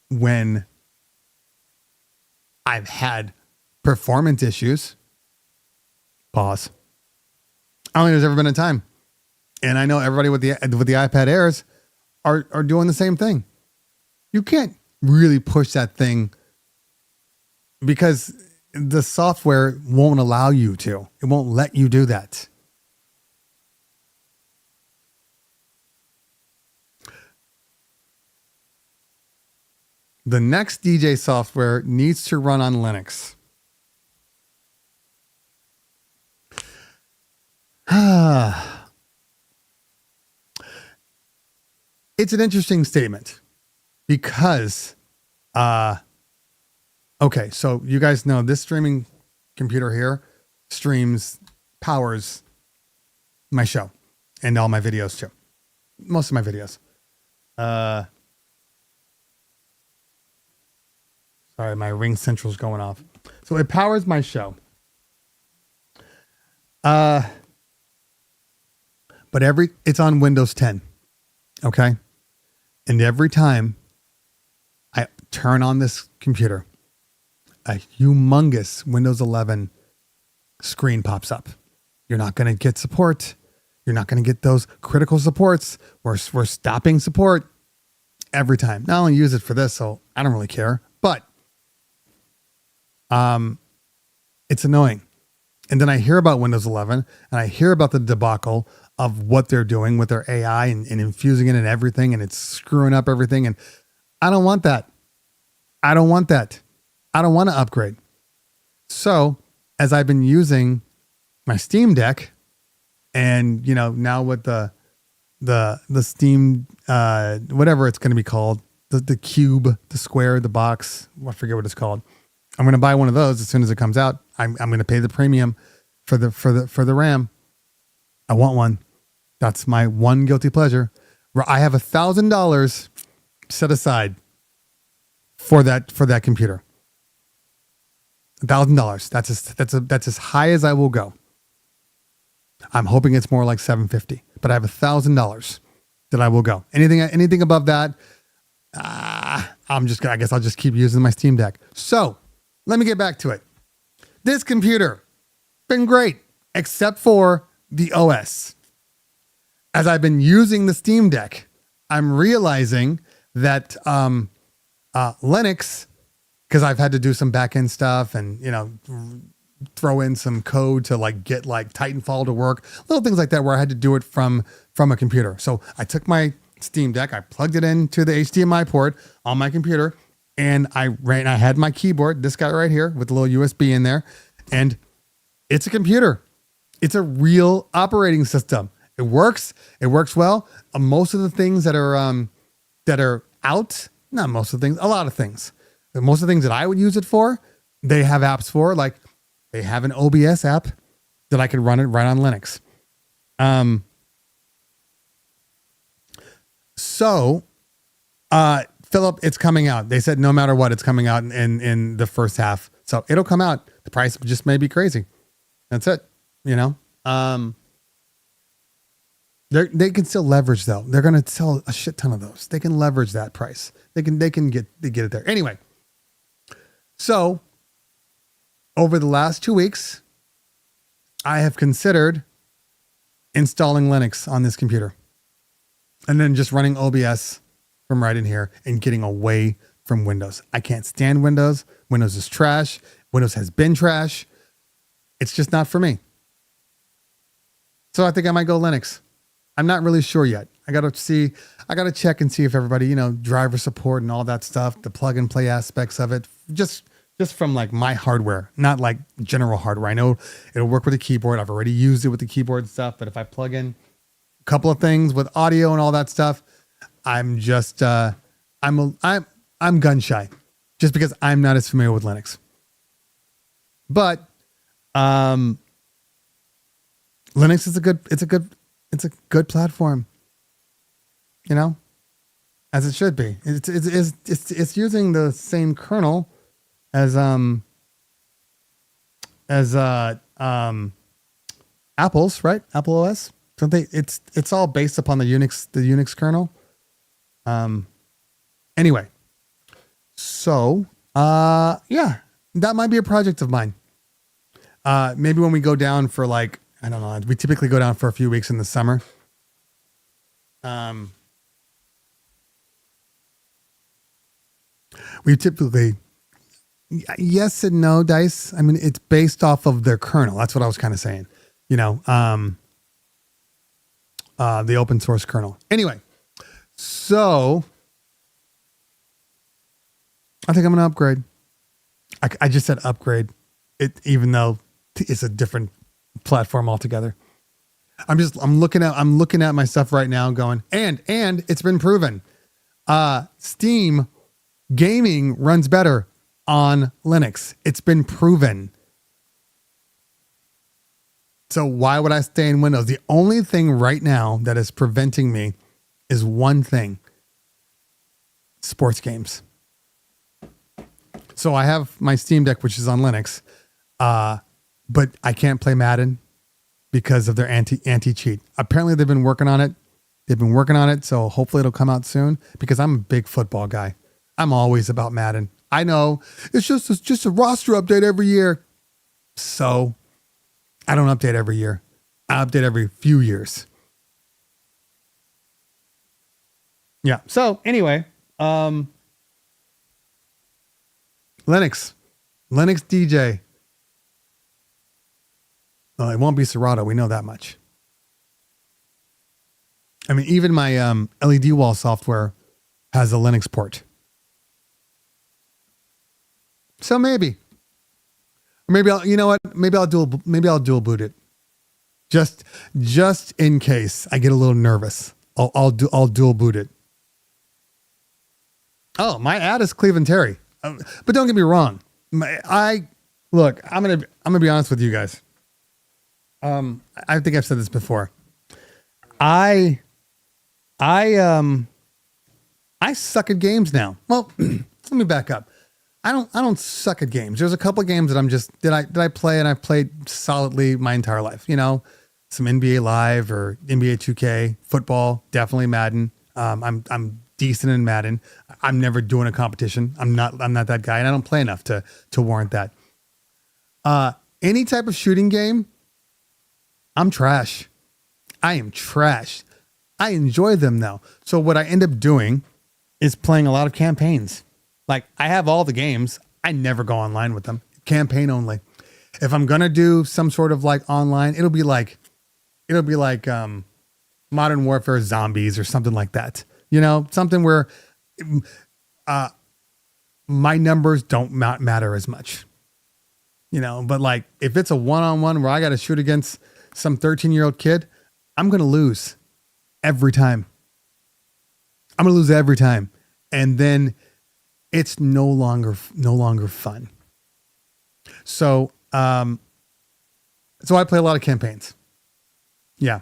Speaker 1: when I've had performance issues. Pause. I don't think there's ever been a time. And I know everybody with the iPad Airs are doing the same thing. You can't really push that thing because the software won't allow you to. It won't let you do that. The next DJ software needs to run on Linux. It's an interesting statement because, okay, so you guys know this streaming computer here powers my show and all my videos too. Most of my videos. Sorry, my Ring Central's going off. So it powers my show. But it's on Windows 10. Okay. And every time I turn on this computer, a humongous Windows 11 screen pops up. You're not going to get support. You're not going to get those critical supports. We're stopping support every time. Now I only use it for this, so I don't really care. But it's annoying. And then I hear about Windows 11 and I hear about the debacle of what they're doing with their AI and infusing it in everything, and it's screwing up everything. And I don't want that. I don't want that. I don't want to upgrade. So as I've been using my Steam Deck, and now with the Steam, whatever it's going to be called, the cube, the square, the box, I forget what it's called. I'm going to buy one of those as soon as it comes out. I'm going to pay the premium for the RAM. I want one. That's my one guilty pleasure. I have $1,000 set aside for that computer. $1,000. That's as high as I will go. I'm hoping it's more like $750, but I have $1,000 that I will go. Anything above that, I guess I'll just keep using my Steam Deck. So let me get back to it. This computer been great, except for the OS. As I've been using the Steam Deck, I'm realizing that Linux, because I've had to do some back-end stuff and throw in some code to get Titanfall to work, little things like that, where I had to do it from a computer. So I took my Steam Deck, I plugged it into the HDMI port on my computer, and I had my keyboard, this guy right here with a little USB in there, and it's a computer. It's a real operating system. It works. It works well. Most of the things that are out, not most of the things, a lot of things. But most of the things that I would use it for, they have apps for. Like they have an OBS app that I could run it right on Linux. So, Philip, it's coming out. They said no matter what, it's coming out in the first half. So it'll come out. The price just may be crazy. That's it. They can still leverage though. They're going to sell a shit ton of those. They can leverage that price. They can get it there. Anyway. So over the last 2 weeks, I have considered installing Linux on this computer and then just running OBS from right in here and getting away from Windows. I can't stand Windows. Windows is trash. Windows has been trash. It's just not for me. So I think I might go Linux. I'm not really sure yet. I got to check and see if everybody, driver support and all that stuff, the plug and play aspects of it, just from my hardware, not like general hardware. I know it'll work with the keyboard. I've already used it with the keyboard and stuff, but if I plug in a couple of things with audio and all that stuff, I'm just, I'm gun shy just because I'm not as familiar with Linux. But, Linux is a good platform, as it should be. It's using the same kernel as Apple's, right? Apple OS. Don't they? It's all based upon the Unix kernel. Anyway, so yeah, that might be a project of mine. Maybe when we go down for I don't know. We typically go down for a few weeks in the summer. We typically, yes and no, Dice. I mean, it's based off of their kernel. That's what I was kind of saying. The open source kernel. Anyway, so I think I'm going to upgrade. I just said upgrade, even though it's a different platform altogether. I'm looking at my stuff right now going, and it's been proven. Steam gaming runs better on Linux. It's been proven. So why would I stay in Windows? The only thing right now that is preventing me is one thing, sports games. So I have my Steam Deck, which is on Linux, but I can't play Madden because of their anti-cheat. Apparently they've been working on it. So hopefully it'll come out soon because I'm a big football guy. I'm always about Madden. I know it's just a roster update every year. So I don't update every year. I update every few years. Yeah. So anyway, Linux DJ. Well, it won't be Serato. We know that much. I mean, even my LED wall software has a Linux port. So maybe, or maybe I'll, you know what? Maybe I'll dual boot it. Just in case I get a little nervous, I'll dual boot it. Oh, my ad is Cleveland Terry. But don't get me wrong. I'm gonna be honest with you guys. I think I've said this before. I suck at games now. Well, let me back up. I don't suck at games. There's a couple of games that I play and I've played solidly my entire life. You know, some NBA Live or NBA 2K, football, definitely Madden. I'm decent in Madden. I'm never doing a competition. I'm not that guy, and I don't play enough to warrant that. Any type of shooting game, I'm trash. I am trash. I enjoy them though. So what I end up doing is playing a lot of campaigns. Like I have all the games. I never go online with them. Campaign only. If I'm going to do some sort of like online, it'll be like Modern Warfare Zombies or something like that. You know, something where my numbers don't matter as much. You know, but like if it's a one-on-one where I got to shoot against some 13-year-old kid, I'm going to lose every time. I'm going to lose every time. And then it's no longer fun. So I play a lot of campaigns. Yeah.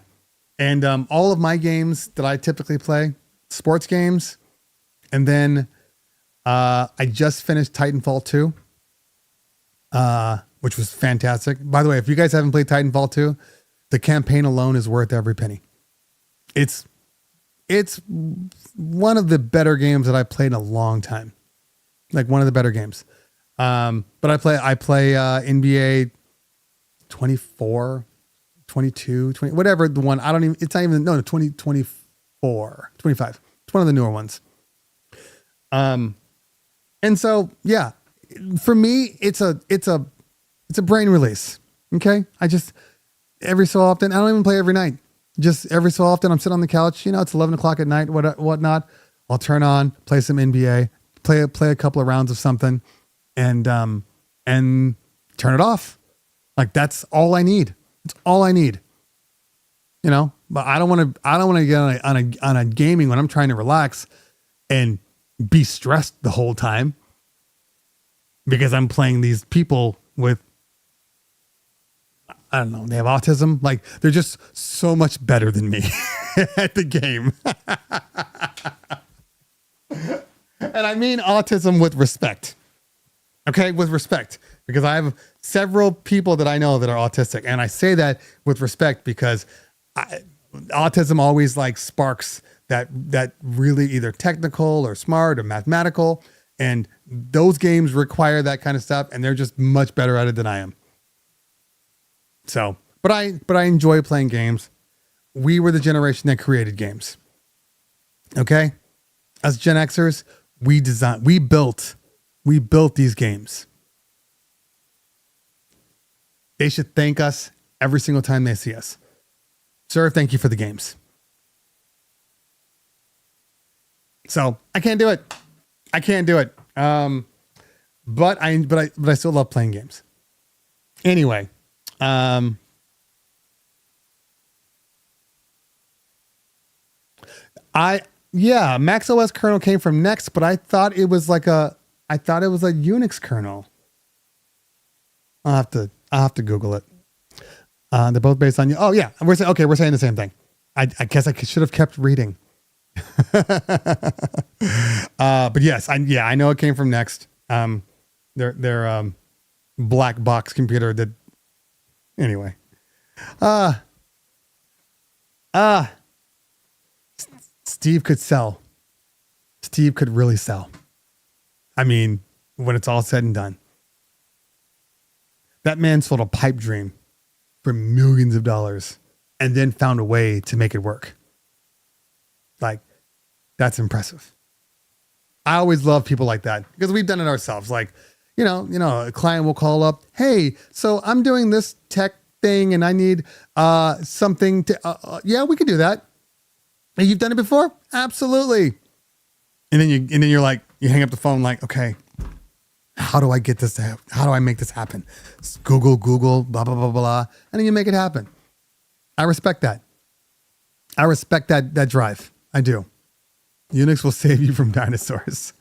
Speaker 1: And all of my games that I typically play, sports games. And then I just finished Titanfall 2, which was fantastic. By the way, if you guys haven't played Titanfall 2, the campaign alone is worth every penny. It's one of the better games that I played in a long time. Like one of the better games. But I play NBA 24, 22, 20, whatever the one. It's not even, no, 2024, 25. It's one of the newer ones. And so, yeah, for me, it's a brain release. Okay. I just, every so often, I don't even play every night. Just every so often I'm sitting on the couch, you know, it's 11 o'clock at night, whatnot. I'll turn on, play some NBA, play a couple of rounds of something and turn it off. Like that's all I need. It's all I need, you know, but I don't want to get on a gaming when I'm trying to relax and be stressed the whole time because I'm playing these people with, I don't know, they have autism. Like they're just so much better than me at the game. And I mean autism with respect. Okay, with respect. Because I have several people that I know that are autistic. And I say that with respect because autism always like sparks that really either technical or smart or mathematical. And those games require that kind of stuff. And they're just much better at it than I am. So, but I enjoy playing games. We were the generation that created games. Okay? As Gen Xers, we built these games. They should thank us every single time they see us. Sir, thank you for the games. So I can't do it. But I still love playing games. Anyway, Max OS kernel came from Next, but I thought it was a Unix kernel. I'll have to Google it. They're both based on you. Oh yeah, we're saying the same thing. I guess I should have kept reading. But yes, I know it came from Next. Their black box computer that anyway. Steve could sell. Steve could really sell. I mean, when it's all said and done. That man sold a pipe dream for millions of dollars and then found a way to make it work. Like, that's impressive. I always love people like that because we've done it ourselves. Like, a client will call up, hey, so I'm doing this tech thing and I need something to, yeah, we could do that. And you've done it before? Absolutely. And then you're like, you hang up the phone like, okay, how do I get this to happen? How do I make this happen? Google, blah, blah, blah, blah. And then you make it happen. I respect that. I respect that drive. I do. Unix will save you from dinosaurs.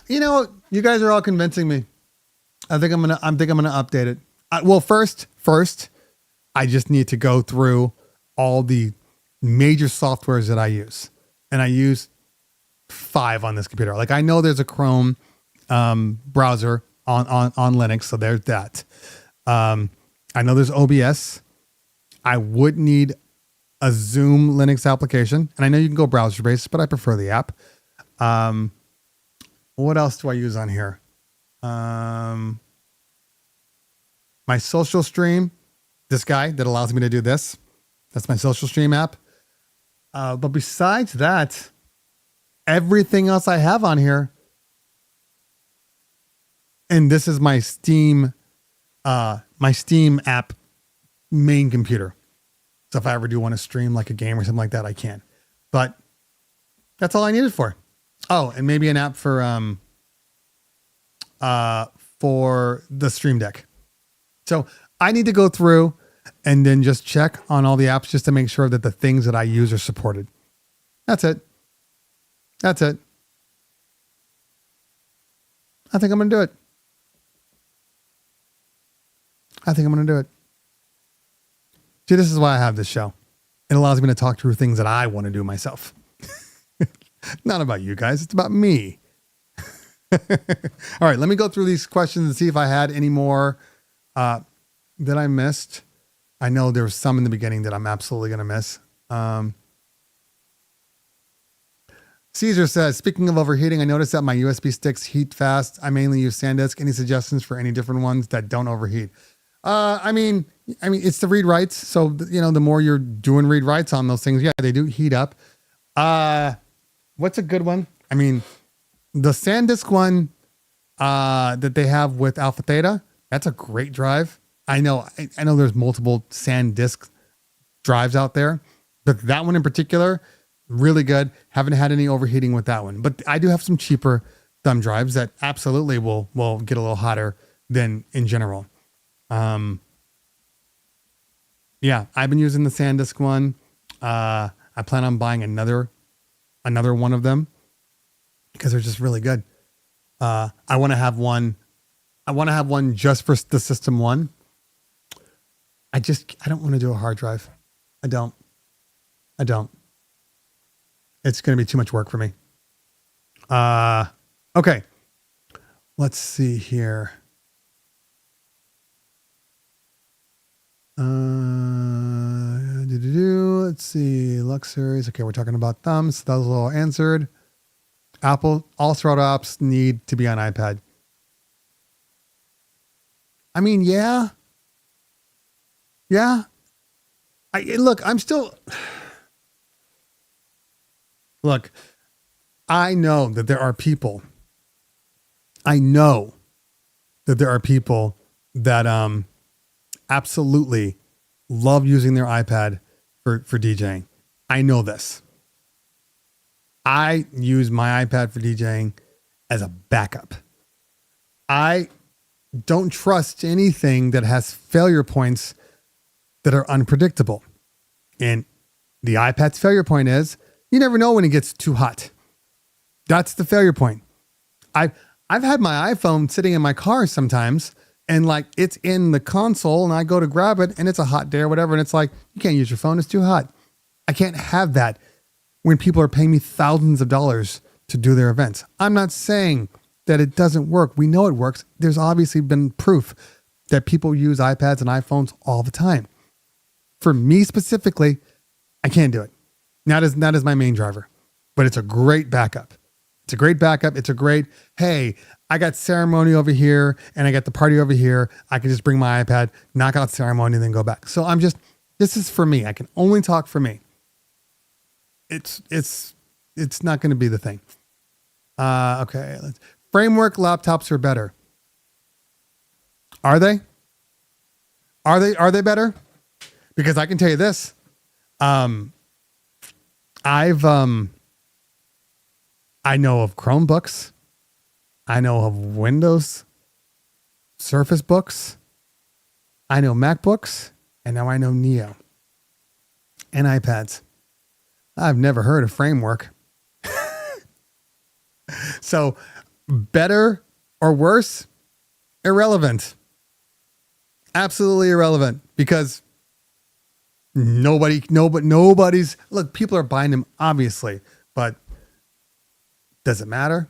Speaker 1: You guys are all convincing me. I think I'm gonna update it. Well, first, I just need to go through all the major softwares that I use, and I use 5 on this computer. Like I know there's a Chrome browser on Linux, so there's that. I know there's OBS. I would need a Zoom Linux application, and I know you can go browser based, but I prefer the app. What else do I use on here? My social stream, this guy that allows me to do this. That's my social stream app. But besides that, everything else I have on here, and this is my Steam app main computer. So if I ever do want to stream like a game or something like that, I can. But that's all I need it for. Oh, and maybe an app for the Stream Deck. So I need to go through and then just check on all the apps just to make sure that the things that I use are supported. That's it. I think I'm going to do it. See, this is why I have this show. It allows me to talk through things that I want to do myself. Not about you guys. It's about me. All right, let me go through these questions and see if I had any more that I missed. I know there was some in the beginning that I'm absolutely going to miss. Caesar says, speaking of overheating, I noticed that my USB sticks heat fast. I mainly use SanDisk. Any suggestions for any different ones that don't overheat? I mean, it's the read writes. So, the more you're doing read writes on those things, yeah, they do heat up. What's a good one? I mean, the SanDisk one that they have with Alpha Theta, that's a great drive. I know there's multiple SanDisk drives out there, but that one in particular, really good. Haven't had any overheating with that one, but I do have some cheaper thumb drives that absolutely will get a little hotter than in general. Yeah, I've been using the SanDisk one. I plan on buying another one of them because they're just really good. I want to have one just for the System 1. I don't want to do a hard drive. I don't. It's going to be too much work for me. Okay. Let's see here. Let's see. Lux series. Okay, we're talking about thumbs. That was all answered. Apple, all Serato apps need to be on iPad. I mean, yeah. Look, I know that there are people that absolutely love using their iPad for DJing. I know this. I use my iPad for DJing as a backup. I don't trust anything that has failure points that are unpredictable. And the iPad's failure point is you never know when it gets too hot. That's the failure point. I've had my iPhone sitting in my car sometimes and like it's in the console and I go to grab it and it's a hot day or whatever. And it's like, you can't use your phone. It's too hot. I can't have that. when people are paying me thousands of dollars to do their events. I'm not saying that it doesn't work. We know it works. There's obviously been proof that people use iPads and iPhones all the time. For me specifically, I can't do it. That is my main driver, but it's a great backup. It's a great backup. It's a great, hey, I got ceremony over here and I got the party over here. I can just bring my iPad, knock out ceremony, and then go back. So this is for me. I can only talk for me. It's not going to be the thing. Okay. Framework laptops are better. Are they? Are they better? Because I can tell you this. I know of Chromebooks. I know of Windows Surface books. I know MacBooks. And now I know Neo. And iPads. I've never heard of Framework. So, better or worse? Irrelevant. Absolutely irrelevant. Because nobody's, look, people are buying them, obviously. But does it matter?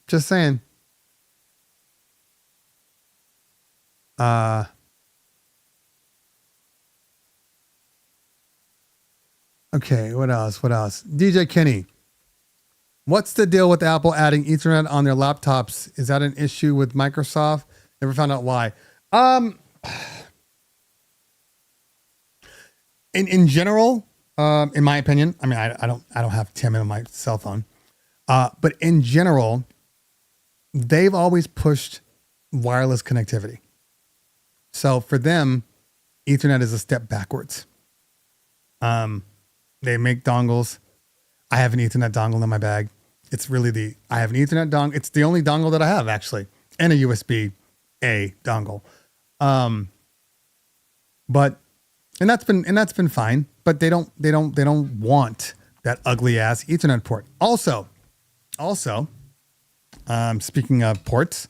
Speaker 1: Just saying. Okay, what else? DJ Kenny. What's the deal with Apple adding Ethernet on their laptops? Is that an issue with Microsoft? Never found out why. In general, in my opinion, I mean, I don't have Tim on my cell phone. But in general, they've always pushed wireless connectivity. So for them, Ethernet is a step backwards. They make dongles. I have an Ethernet dongle in my bag. It's really I have an Ethernet dongle. It's the only dongle that I have, actually, and a USB-A dongle. But that's been fine. But they don't want that ugly ass Ethernet port. Also, speaking of ports,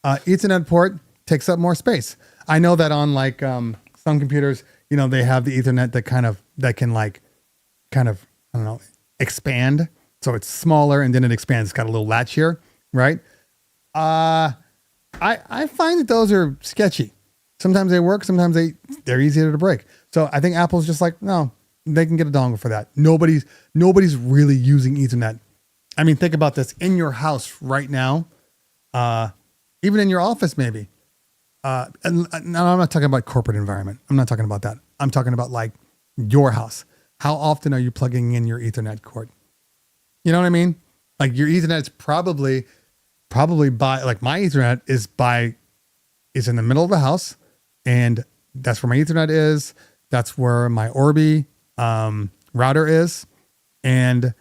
Speaker 1: Ethernet port takes up more space. I know that on like some computers, they have the Ethernet that can I don't know, expand. So it's smaller and then it expands. It's got a little latch here, right? I find that those are sketchy. Sometimes they work, sometimes they're easier to break. So I think Apple's just like, no, they can get a dongle for that. Nobody's really using Ethernet. I mean, think about this in your house right now, even in your office, maybe. And I'm not talking about corporate environment. I'm not talking about that. I'm talking about like your house. How often are you plugging in your Ethernet cord? You know what I mean? Like your Ethernet is probably by, like my Ethernet is in the middle of the house, and that's where my Ethernet is. That's where my Orbi router is, and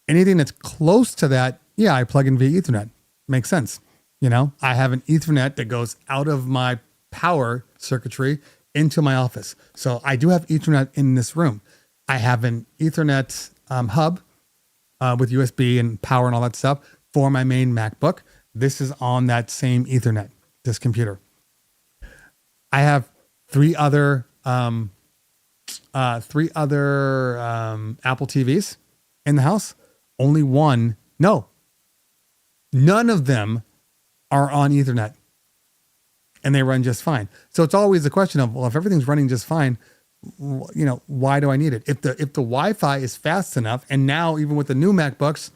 Speaker 1: anything that's close to that, yeah, I plug in via Ethernet. Makes sense. I have an Ethernet that goes out of my power circuitry into my office. So I do have Ethernet in this room. I have an Ethernet hub with USB and power and all that stuff for my main MacBook. This is on that same Ethernet, this computer. I have three other Apple TVs in the house. Only one. No, none of them are on Ethernet, and they run just fine. So it's always the question of, well, if everything's running just fine, why do I need it? If the Wi-Fi is fast enough, and now even with the new MacBooks,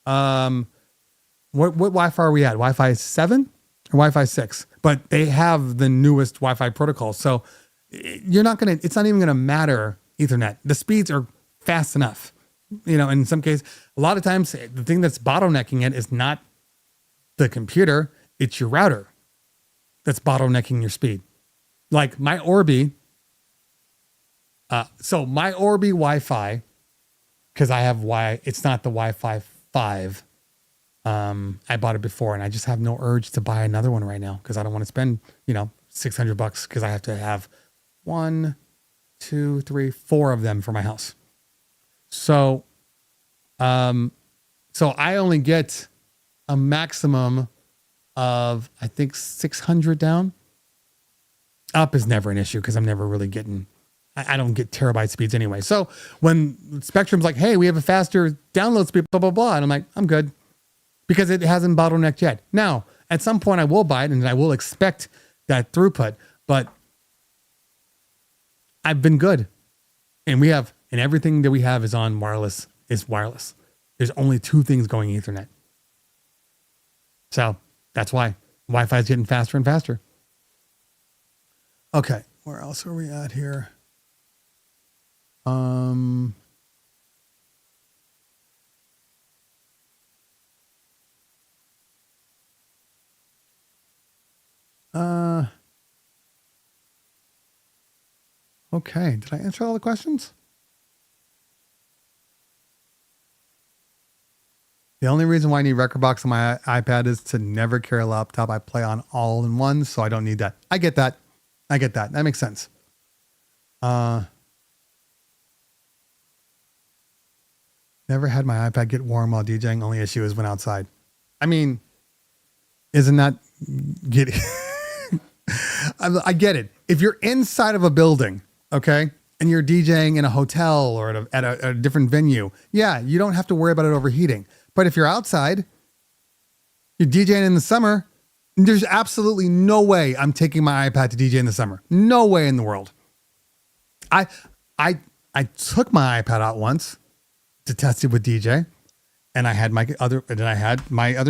Speaker 1: what Wi-Fi are we at? Wi-Fi 7 or Wi-Fi 6? But they have the newest Wi-Fi protocol, so it's not even gonna matter Ethernet. The speeds are fast enough. In some cases, a lot of times the thing that's bottlenecking it is not the computer, it's your router that's bottlenecking your speed. Like my Orbi. So my Orbi Wi-Fi, because I have it's not the Wi-Fi 5. I bought it before, and I just have no urge to buy another one right now because I don't want to spend, $600 because I have to have 1, 2, 3, 4 of them for my house. So I only get a maximum of, I think, 600 down. Up is never an issue because I'm never really getting I don't get terabyte speeds anyway. So when Spectrum's like, hey, we have a faster download speed, blah, blah, blah. And I'm like, I'm good because it hasn't bottlenecked yet. Now, at some point I will buy it and I will expect that throughput, but I've been good. And everything that we have is on wireless, is wireless. There's only 2 things going Ethernet. So that's why Wi-Fi is getting faster and faster. Okay. Where else are we at here? Okay. Did I answer all the questions? The only reason why I need Rekordbox on my iPad is to never carry a laptop. I play on all in one, so I don't need that. I get that. That makes sense. Never had my iPad get warm while DJing. Only issue is when outside. I mean, isn't that getting... I get it. If you're inside of a building, okay, and you're DJing in a hotel or at a different venue, yeah, you don't have to worry about it overheating. But if you're outside, you're DJing in the summer, there's absolutely no way I'm taking my iPad to DJ in the summer. No way in the world. I took my iPad out once to test it with DJ, and I had my other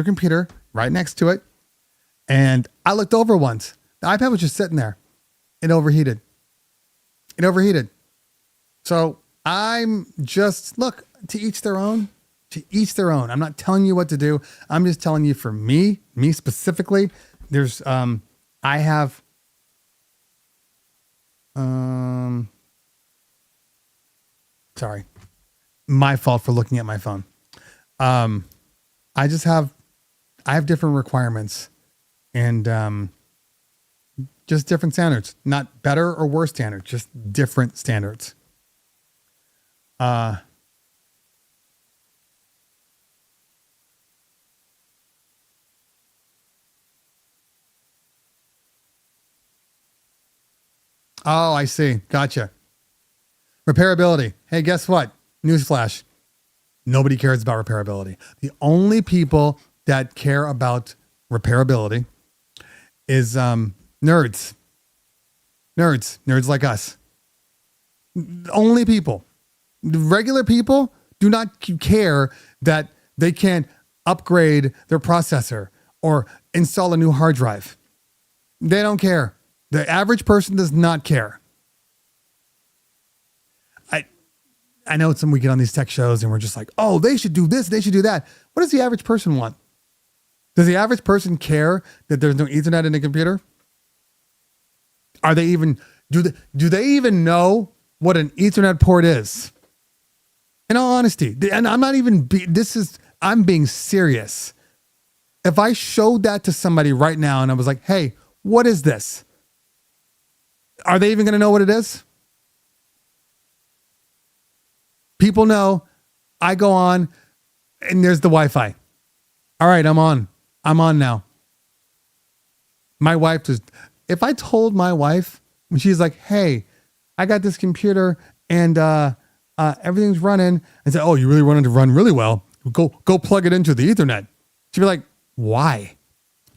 Speaker 1: computer right next to it, and I looked over once. The iPad was just sitting there. It overheated. So I'm just, look, to each their own. To each their own. I'm not telling you what to do. I'm just telling you for me specifically, there's, I have, sorry, my fault for looking at my phone. I have different requirements and, just different standards, not better or worse standards, just different standards. Oh, I see. Gotcha. Repairability. Hey, guess what? Newsflash. Nobody cares about repairability. The only people that care about repairability is nerds. Nerds like us. Only people. The regular people do not care that they can't upgrade their processor or install a new hard drive. They don't care. The average person does not care. I know we get on these tech shows and we're just like, oh, they should do this, they should do that. What does the average person want? Does the average person care that there's no Ethernet in the computer? Are they even, do they even know what an Ethernet port is? In all honesty, and I'm not even, I'm being serious. If I showed that to somebody right now and I was like, hey, what is this? Are they even going to know what it is? People know. I go on and there's the Wi-Fi. All right, I'm on now. My wife if I told my wife when she's like, hey, I got this computer and everything's running, and said, oh, you really want it to run really well? Go plug it into the Ethernet. She'd be like, why?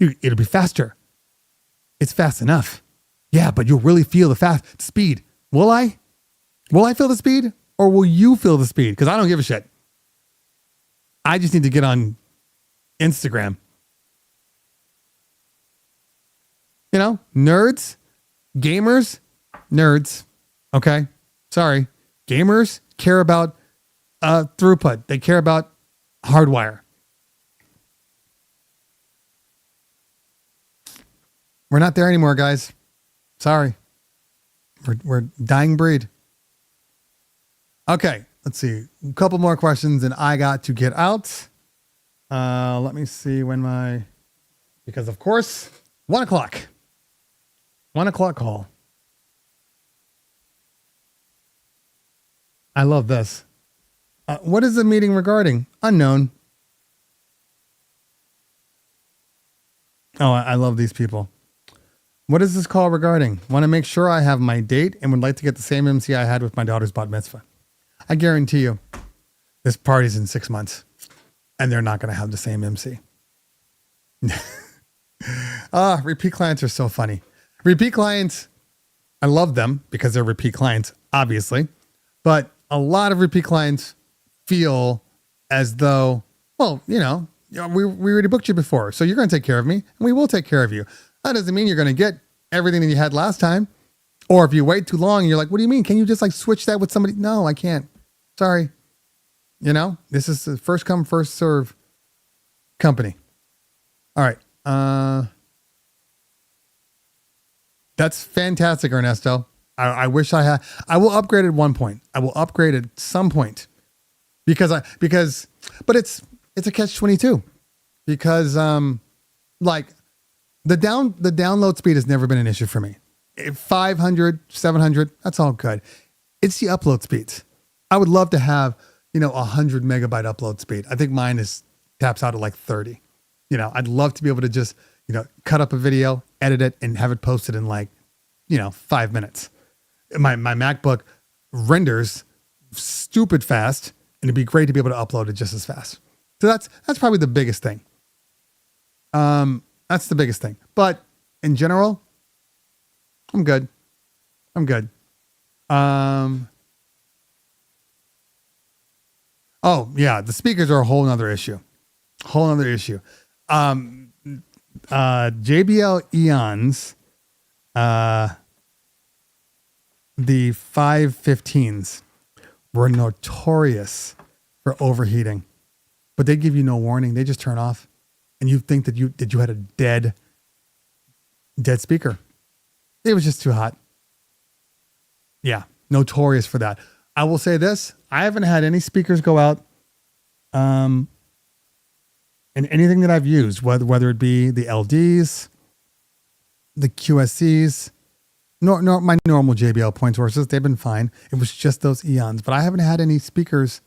Speaker 1: It'll be faster. It's fast enough. Yeah, but you'll really feel the speed. Will I? Will I feel the speed? Or will you feel the speed? Because I don't give a shit. I just need to get on Instagram. You know, nerds, gamers, nerds. Okay? Sorry. Gamers care about throughput. They care about hardwire. We're not there anymore, guys. Sorry. We're dying breed. Okay, let's see. A couple more questions and I got to get out. Let me see when because of course, 1 o'clock. 1 o'clock call. I love this. What is the meeting regarding? Unknown. Oh, I love these people. What is this call regarding? Want to make sure I have my date and would like to get the same MC I had with my daughter's bat mitzvah. I guarantee you, this party's in 6 months, and they're not going to have the same MC. Repeat clients are so funny. Repeat clients, I love them because they're repeat clients, obviously. But a lot of repeat clients feel as though, well, we already booked you before, so you're going to take care of me, and we will take care of you. That doesn't mean you're going to get everything that you had last time. Or if you wait too long, you're like, what do you mean? Can you just like switch that with somebody? No, I can't. Sorry. This is the first come, first serve company. All right. That's fantastic, Ernesto. I wish I had. I will upgrade at one point. I will upgrade at some point but it's a catch-22 because like the download speed has never been an issue for me. 500, 700, that's all good. It's the upload speeds. I would love to have 100 megabyte upload speed. I think mine taps out at like 30. I'd love to be able to just cut up a video, edit it, and have it posted in like 5 minutes. My MacBook renders stupid fast, and it'd be great to be able to upload it just as fast. So that's probably the biggest thing. That's the biggest thing. But in general, I'm good. Oh yeah, the speakers are a whole nother issue. JBL Eons, the 515s were notorious for overheating, but they give you no warning. They just turn off, and you think that you had a dead speaker. It was just too hot. Yeah, notorious for that. I will say this: I haven't had any speakers go out, in anything that I've used, whether it be the LDs, the QSCs, nor my normal JBL point sources. They've been fine. It was just those Eons, but I haven't had any speakers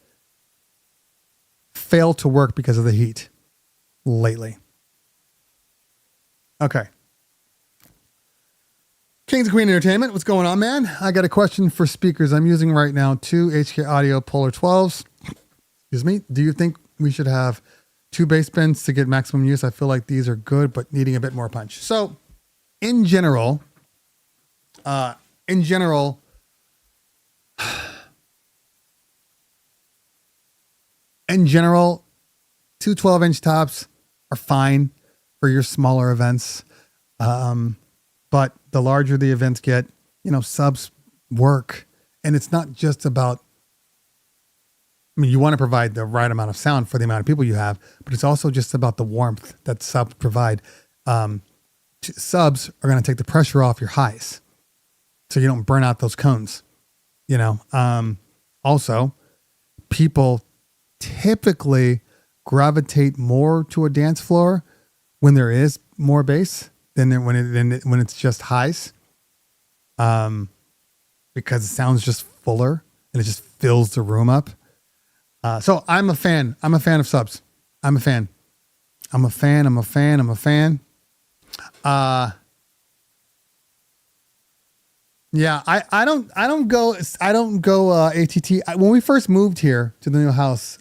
Speaker 1: fail to work because of the heat lately. Okay. Kings and Queen Entertainment, what's going on, man? I got a question for speakers I'm using right now. 2 HK Audio Polar 12s. Excuse me. Do you think we should have 2 bass bins to get maximum use? I feel like these are good, but needing a bit more punch. So in general, 2 12-inch tops are fine for your smaller events. But the larger the events get, subs work. And it's not just about, you want to provide the right amount of sound for the amount of people you have, but it's also just about the warmth that subs provide. Subs are going to take the pressure off your highs, so you don't burn out those cones. Also, people typically gravitate more to a dance floor when there is more bass than when it's just highs, because the sound's just fuller and it just fills the room up. So I'm a fan. I'm a fan of subs. I'm a fan. Yeah, I don't go ATT. When we first moved here to the new house,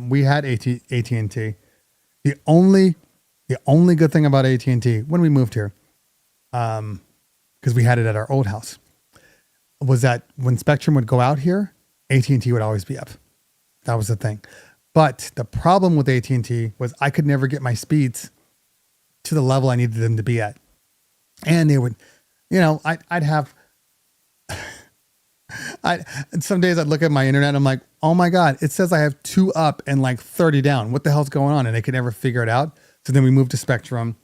Speaker 1: we had AT&T. The only good thing about AT&T when we moved here, because we had it at our old house, was that when Spectrum would go out here, AT&T would always be up. That was the thing. But the problem with AT&T was I could never get my speeds to the level I needed them to be at. And they would, I'd have, some days I'd look at my internet and I'm like, oh my God, it says I have 2 up and like 30 down. What the hell's going on? And they could never figure it out. So then we moved to Spectrum.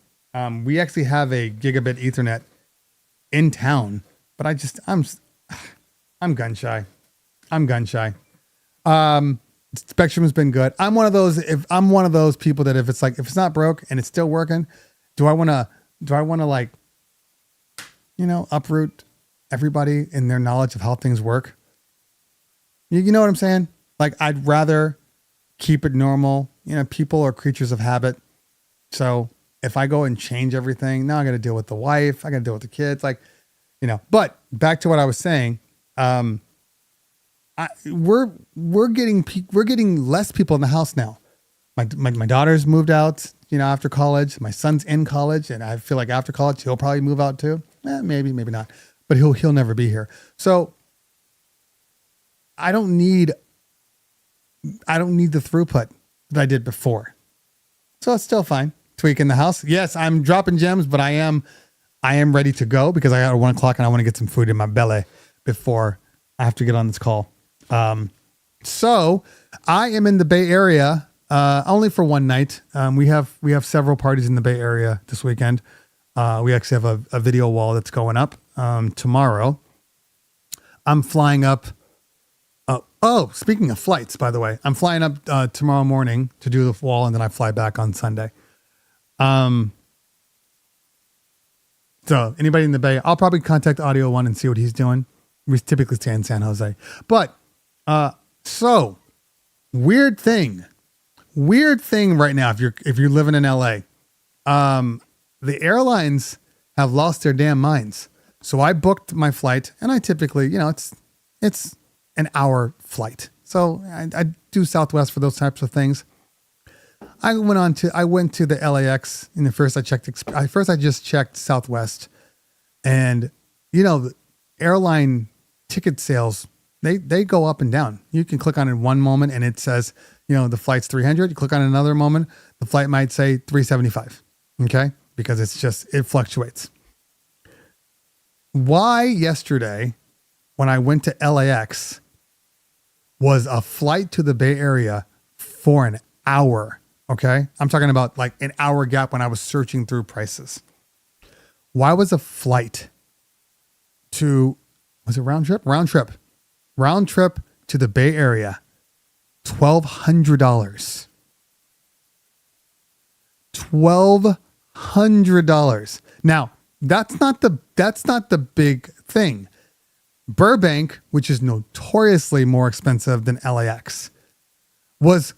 Speaker 1: We actually have a gigabit Ethernet in town, but I'm gun shy. Spectrum has been good. I'm one of those people that if it's not broke and it's still working, do I want to like, uproot everybody in their knowledge of how things work? You know what I'm saying? Like, I'd rather keep it normal. People are creatures of habit. So if I go and change everything, now I got to deal with the wife. I got to deal with the kids. Like, but back to what I was saying. We're getting less people in the house now. My daughter's moved out, after college. My son's in college, and I feel like after college he'll probably move out too. Maybe not, but he'll never be here. So I don't need the throughput that I did before. So it's still fine. Tweaking the house. Yes, I'm dropping gems, but I am ready to go because I got 1 o'clock and I want to get some food in my belly before I have to get on this call. So I am in the Bay Area, only for one night. We have several parties in the Bay Area this weekend. We actually have a video wall that's going up, tomorrow. I'm flying up. Speaking of flights, by the way, I'm flying up, tomorrow morning to do the wall, and then I fly back on Sunday. So anybody in the Bay, I'll probably contact Audio One and see what he's doing. We typically stay in San Jose, but, so weird thing right now. If you're living in LA, the airlines have lost their damn minds. So I booked my flight, and I typically, it's an hour flight. So I do Southwest for those types of things. I went to the LAX, and first I just checked Southwest, and the airline ticket sales, they go up and down. You can click on it in one moment and it says, the flight's 300. You click on another moment, the flight might say 375. Okay. Because it fluctuates. Why yesterday, when I went to LAX, was a flight to the Bay Area for an hour. Okay. I'm talking about like an hour gap when I was searching through prices. Why was a flight was it round trip? Round trip to the Bay Area, $1,200. $1,200. Now, that's not the big thing. Burbank, which is notoriously more expensive than LAX, was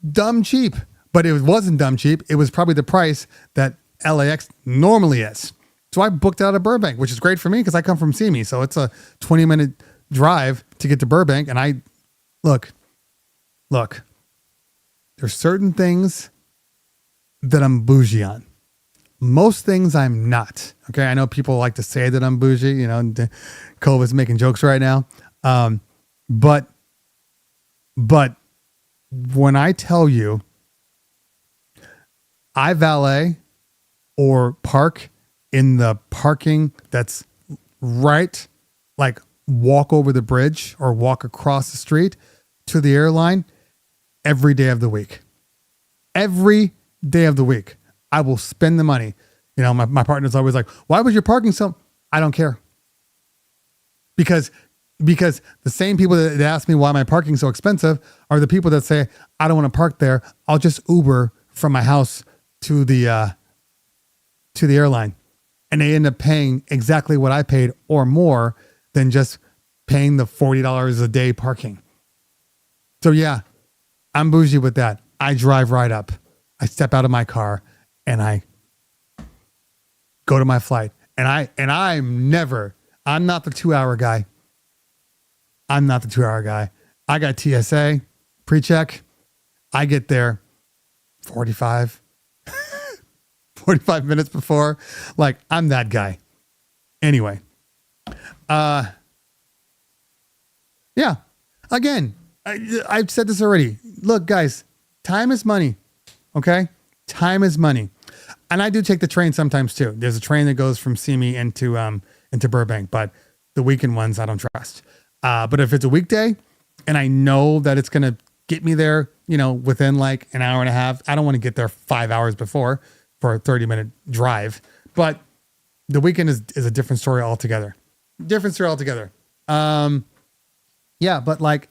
Speaker 1: dumb cheap, but it wasn't dumb cheap. It was probably the price that LAX normally is. So I booked out of Burbank, which is great for me because I come from Simi. So it's a 20-minute drive to get to Burbank. And I look, there's certain things that I'm bougie on. Most things I'm not. Okay. I know people like to say that I'm bougie, Cove is making jokes right now. But when I tell you I valet or park in the parking that's right, like walk over the bridge or walk across the street to the airline every day of the week. Every day of the week, I will spend the money. My partner's always like, why was your parking so? I don't care. Because the same people that ask me why my parking's so expensive are the people that say, I don't want to park there. I'll just Uber from my house to the airline. And they end up paying exactly what I paid or more than just paying the $40 a day parking. So yeah, I'm bougie with that. I drive right up. I step out of my car and I go to my flight. And I'm not the 2-hour guy. I'm not the 2-hour guy. I got TSA pre-check. I get there 45 minutes before. Like, I'm that guy. Anyway. Yeah. Again, I've said this already. Look, guys, time is money. Okay? Time is money. And I do take the train sometimes too. There's a train that goes from Simi into Burbank, but the weekend ones I don't trust. But if it's a weekday and I know that it's going to get me there, within like an hour and a half, I don't want to get there 5 hours before for a 30-minute drive. But the weekend is a different story altogether. Yeah, but like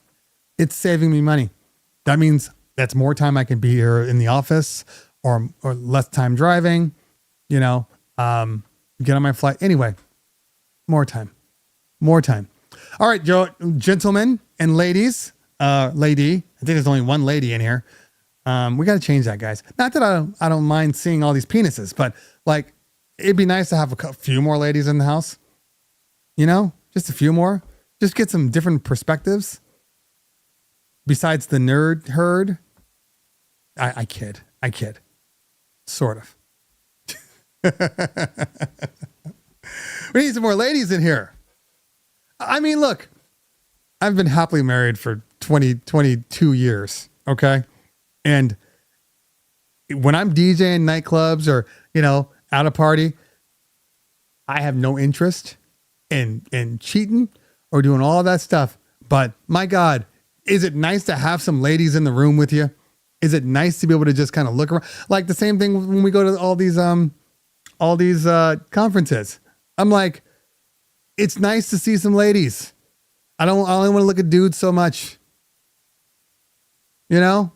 Speaker 1: it's saving me money. That means that's more time I can be here in the office or less time driving, get on my flight. Anyway, more time. All right, gentlemen and ladies, lady, I think there's only one lady in here. We got to change that, guys. Not that I don't mind seeing all these penises, but like, it'd be nice to have a few more ladies in the house. You know, just a few more. Just get some different perspectives. Besides the nerd herd. I kid. Sort of. We need some more ladies in here. I mean, look, I've been happily married for 22 years. Okay. And when I'm DJing nightclubs or, you know, at a party, I have no interest in cheating or doing all that stuff. But my God, is it nice to have some ladies in the room with you? Is it nice to be able to just kind of look around? Like the same thing when we go to all these conferences. I'm like, it's nice to see some ladies. I only want to look at dudes so much. You know?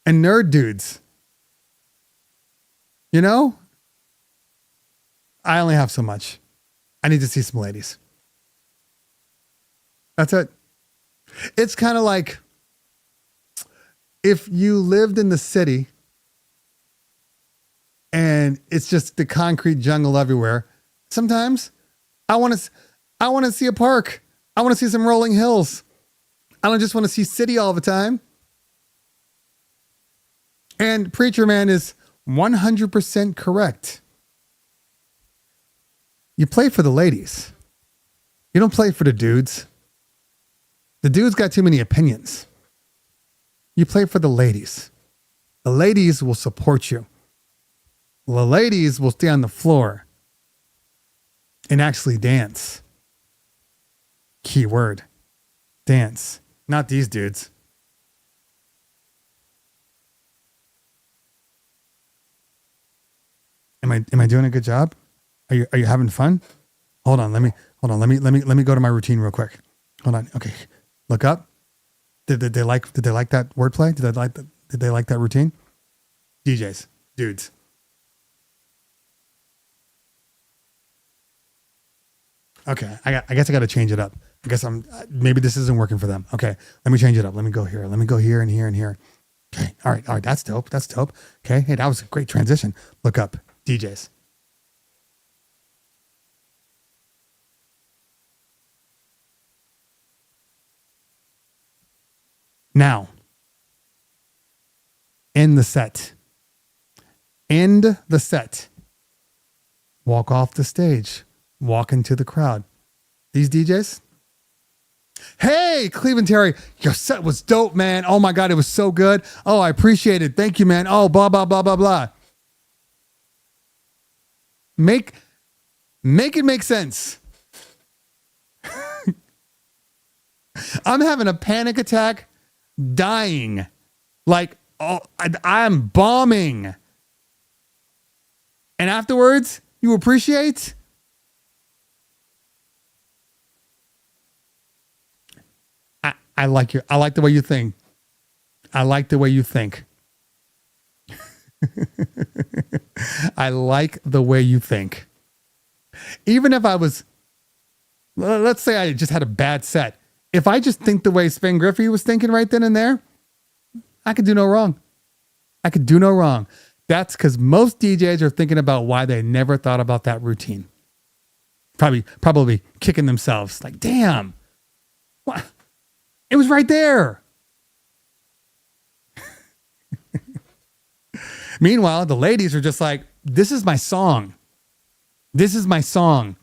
Speaker 1: And nerd dudes. You know? I only have so much. I need to see some ladies. That's it. It's kind of like if you lived in the city and it's just the concrete jungle everywhere. Sometimes I want to see a park. I want to see some rolling hills. I don't just want to see city all the time. And Preacher Man is 100% correct. You play for the ladies. You don't play for the dudes. The dudes got too many opinions. You play for the ladies. The ladies will support you. The ladies will stay on the floor and actually dance. Key word. Dance. Not these dudes. Am I doing a good job? Are you having fun? Hold on. Let me go to my routine real quick. Hold on. Okay. Look up. Did they like that wordplay? Did they like that routine? DJs, dudes. Okay, I guess I got to change it up. I guess maybe this isn't working for them. Okay, let me change it up. Let me go here. Let me go here and here and here. Okay, all right. That's dope. Okay, hey, that was a great transition. Look up DJs. Now, end the set. End the set. Walk off the stage. Walk into the crowd. These DJs. Hey, Cleveland Terry, your set was dope, man. Oh my God, it was so good. Oh, I appreciate it. Thank you, man. Oh, blah, blah, blah, blah, blah. Make it make sense. I'm having a panic attack, dying. Like, oh, I'm bombing. And afterwards, you appreciate? I like you. I like the way you think. I like the way you think. I like the way you think. Even if I was, let's say I just had a bad set. If I just think the way Sven Griffey was thinking right then and there, I could do no wrong. I could do no wrong. That's because most DJs are thinking about why they never thought about that routine. Probably kicking themselves. Like, damn. What? It was right there. Meanwhile, the ladies are just like, this is my song. This is my song.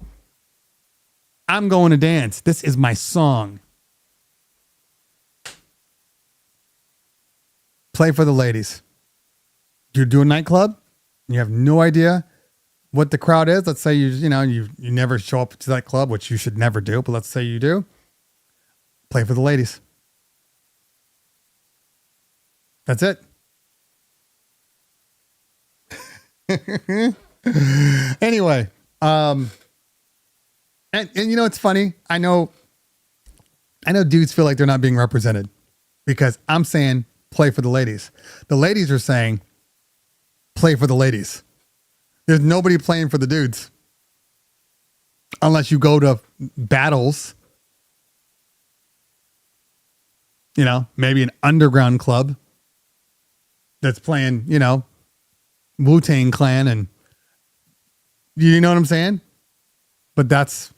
Speaker 1: I'm going to dance. This is my song. Play for the ladies. You do a nightclub, and you have no idea what the crowd is. Let's say you never show up to that club, which you should never do, but let's say you do. Play for the ladies. That's it. Anyway, and you know, it's funny. I know dudes feel like they're not being represented because I'm saying play for the ladies. The ladies are saying play for the ladies. There's nobody playing for the dudes. Unless you go to battles. You know, maybe an underground club that's playing, Wu-Tang Clan, and you know what I'm saying? But that's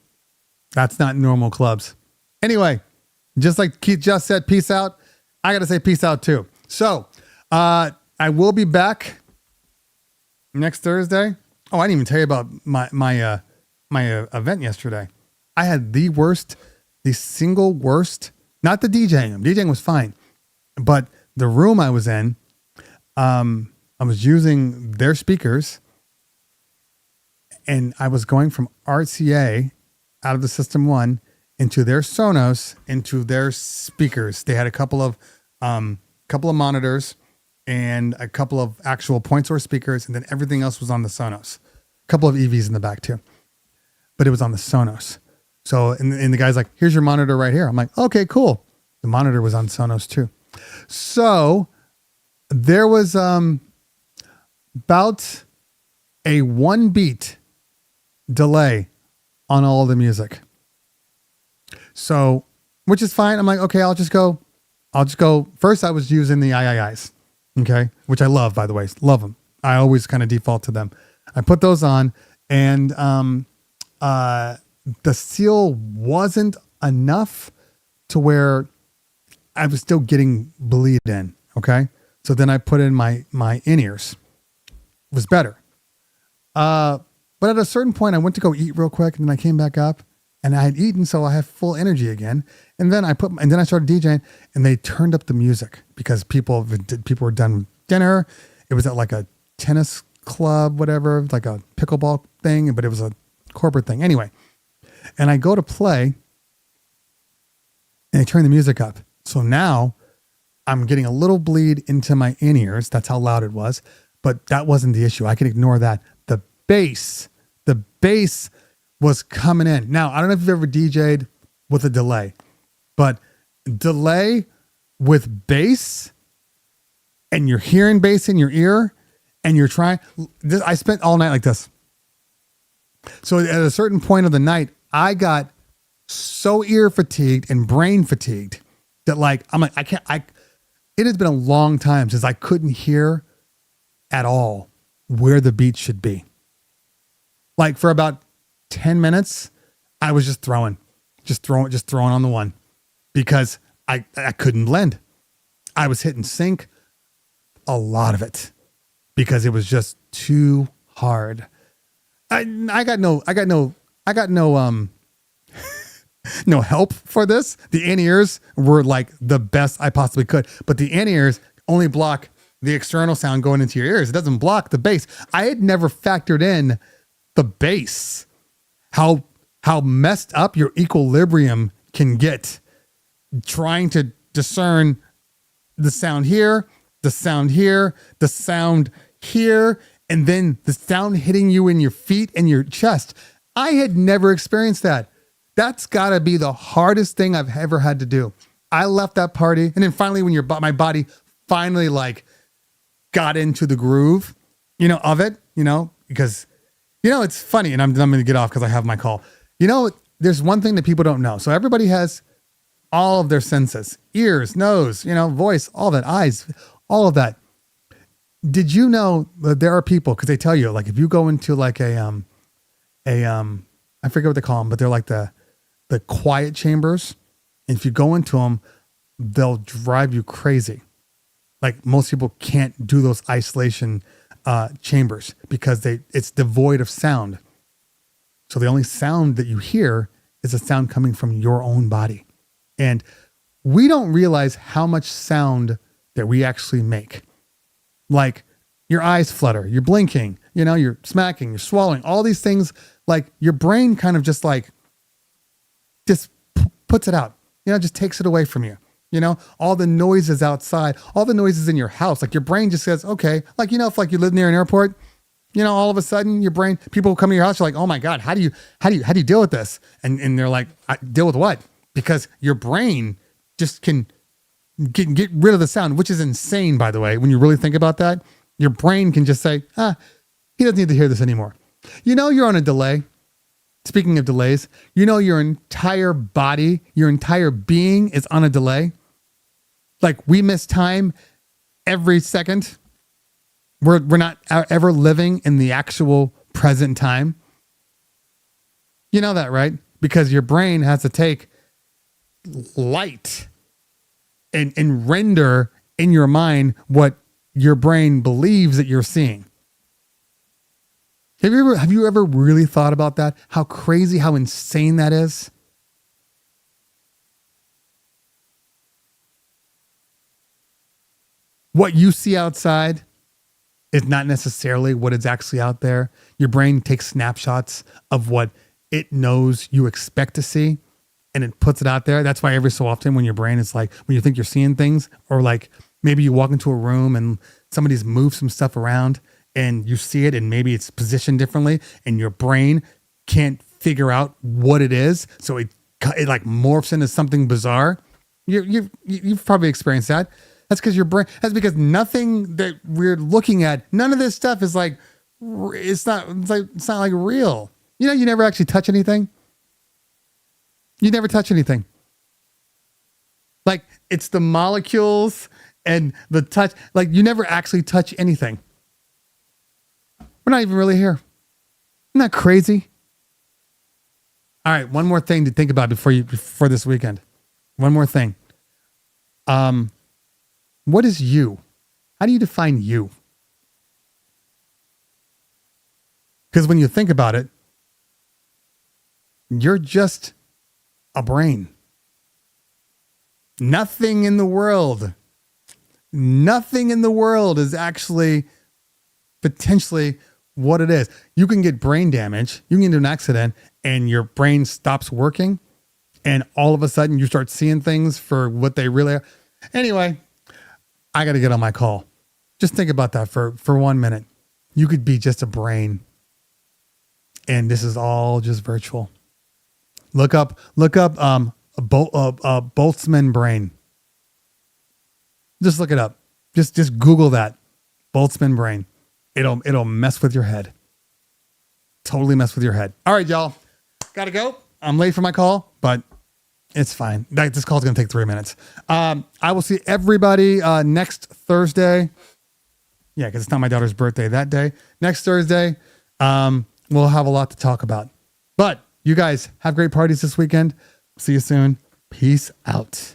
Speaker 1: not normal clubs. Anyway, just like Keith just said, peace out. I got to say peace out too. So, I will be back next Thursday. Oh, I didn't even tell you about my event yesterday. I had the single worst, not the DJing. DJing was fine, but the room I was in, I was using their speakers, and I was going from RCA out of the System 1 into their Sonos, into their speakers. They had a couple of monitors and a couple of actual point source speakers, and then everything else was on the Sonos. A couple of EVs in the back too, but it was on the Sonos. So, and the guy's like, here's your monitor right here. I'm like, okay, cool. The monitor was on Sonos too. So there was about a 1 beat delay on all the music. So, which is fine. I'm like, okay, I'll just go. First, I was using the IIIs, okay, which I love, by the way. Love them. I always kind of default to them. I put those on, and the seal wasn't enough to where I was still getting bleed in, okay? So then I put in my in-ears. It was better. But at a certain point, I went to go eat real quick, and then I came back up, and I had eaten, so I have full energy again. And then I started DJing, and they turned up the music because people were done with dinner. It was at like a tennis club, whatever, like a pickleball thing, but it was a corporate thing. Anyway, and I go to play, and I turn the music up. So now I'm getting a little bleed into my in-ears. That's how loud it was. But that wasn't the issue. I can ignore that. The bass was coming in. Now, I don't know if you've ever DJ'd with a delay, but delay with bass, and you're hearing bass in your ear, and you're trying. I spent all night like this. So at a certain point of the night, I got so ear fatigued and brain fatigued that I'm like, it has been a long time since I couldn't hear at all where the beat should be. Like for about 10 minutes, I was just throwing on the one because I couldn't blend. I was hitting sync a lot of it because it was just too hard. I got no no help for this. The in-ears were like the best I possibly could, but the in-ears only block the external sound going into your ears. It doesn't block the bass. I had never factored in the bass, how messed up your equilibrium can get trying to discern the sound here, the sound here, the sound here, and then the sound hitting you in your feet and your chest. I had never experienced that. That's got to be the hardest thing I've ever had to do. I left that party, and then finally when my body finally got into the groove, of it, because, it's funny, and I'm going to get off because I have my call. There's one thing that people don't know. So everybody has all of their senses, ears, nose, voice, all that, eyes, all of that. Did you know that there are people, because they tell you, if you go into I forget what they call them, but they're like the quiet chambers. And if you go into them, they'll drive you crazy. Like most people can't do those isolation chambers because it's devoid of sound. So the only sound that you hear is a sound coming from your own body. And we don't realize how much sound that we actually make. Like your eyes flutter, you're blinking, you're smacking, you're swallowing, all these things, your brain kind of just puts it out, just takes it away from you. All the noises outside, all the noises in your house, your brain just says, okay, if you live near an airport, all of a sudden your brain, people come to your house, you're like, oh my God, how do you deal with this? And they're like, deal with what? Because your brain just can get rid of the sound, which is insane, by the way. When you really think about that, your brain can just say, he doesn't need to hear this anymore. You're on a delay. Speaking of delays, your entire body, your entire being is on a delay. We miss time every second, We're not ever living in the actual present time. You know that, right? Because your brain has to take light and render in your mind what your brain believes that you're seeing. Have you ever really thought about that? How crazy, how insane that is? What you see outside is not necessarily what is actually out there. Your brain takes snapshots of what it knows you expect to see, and it puts it out there. That's why every so often when your brain is like, when you think you're seeing things, or like maybe you walk into a room and somebody's moved some stuff around and you see it and maybe it's positioned differently and your brain can't figure out what it is. So it like morphs into something bizarre. You've probably experienced that. That's because your brain, that's because nothing that we're looking at, none of this stuff is like, it's not like real. You know, you never actually touch anything. You never touch anything. Like it's the molecules and the touch, like you never actually touch anything. We're not even really here. Isn't that crazy? All right. One more thing to think about before this weekend. One more thing. What is you? How do you define you? Because when you think about it, you're just a brain. Nothing in the world is actually potentially what it is. You can get brain damage. You can get into an accident and your brain stops working. And all of a sudden you start seeing things for what they really are. Anyway, I got to get on my call. Just think about that for 1 minute. You could be just a brain. And this is all just virtual. Look up Boltzmann brain. Just look it up. Just Google that. Boltzmann brain. It'll mess with your head. Totally mess with your head. All right, y'all. Gotta go. I'm late for my call, but it's fine. This call's gonna take 3 minutes. I will see everybody next Thursday. Yeah, because it's not my daughter's birthday that day. Next Thursday, we'll have a lot to talk about. But you guys have great parties this weekend. See you soon. Peace out.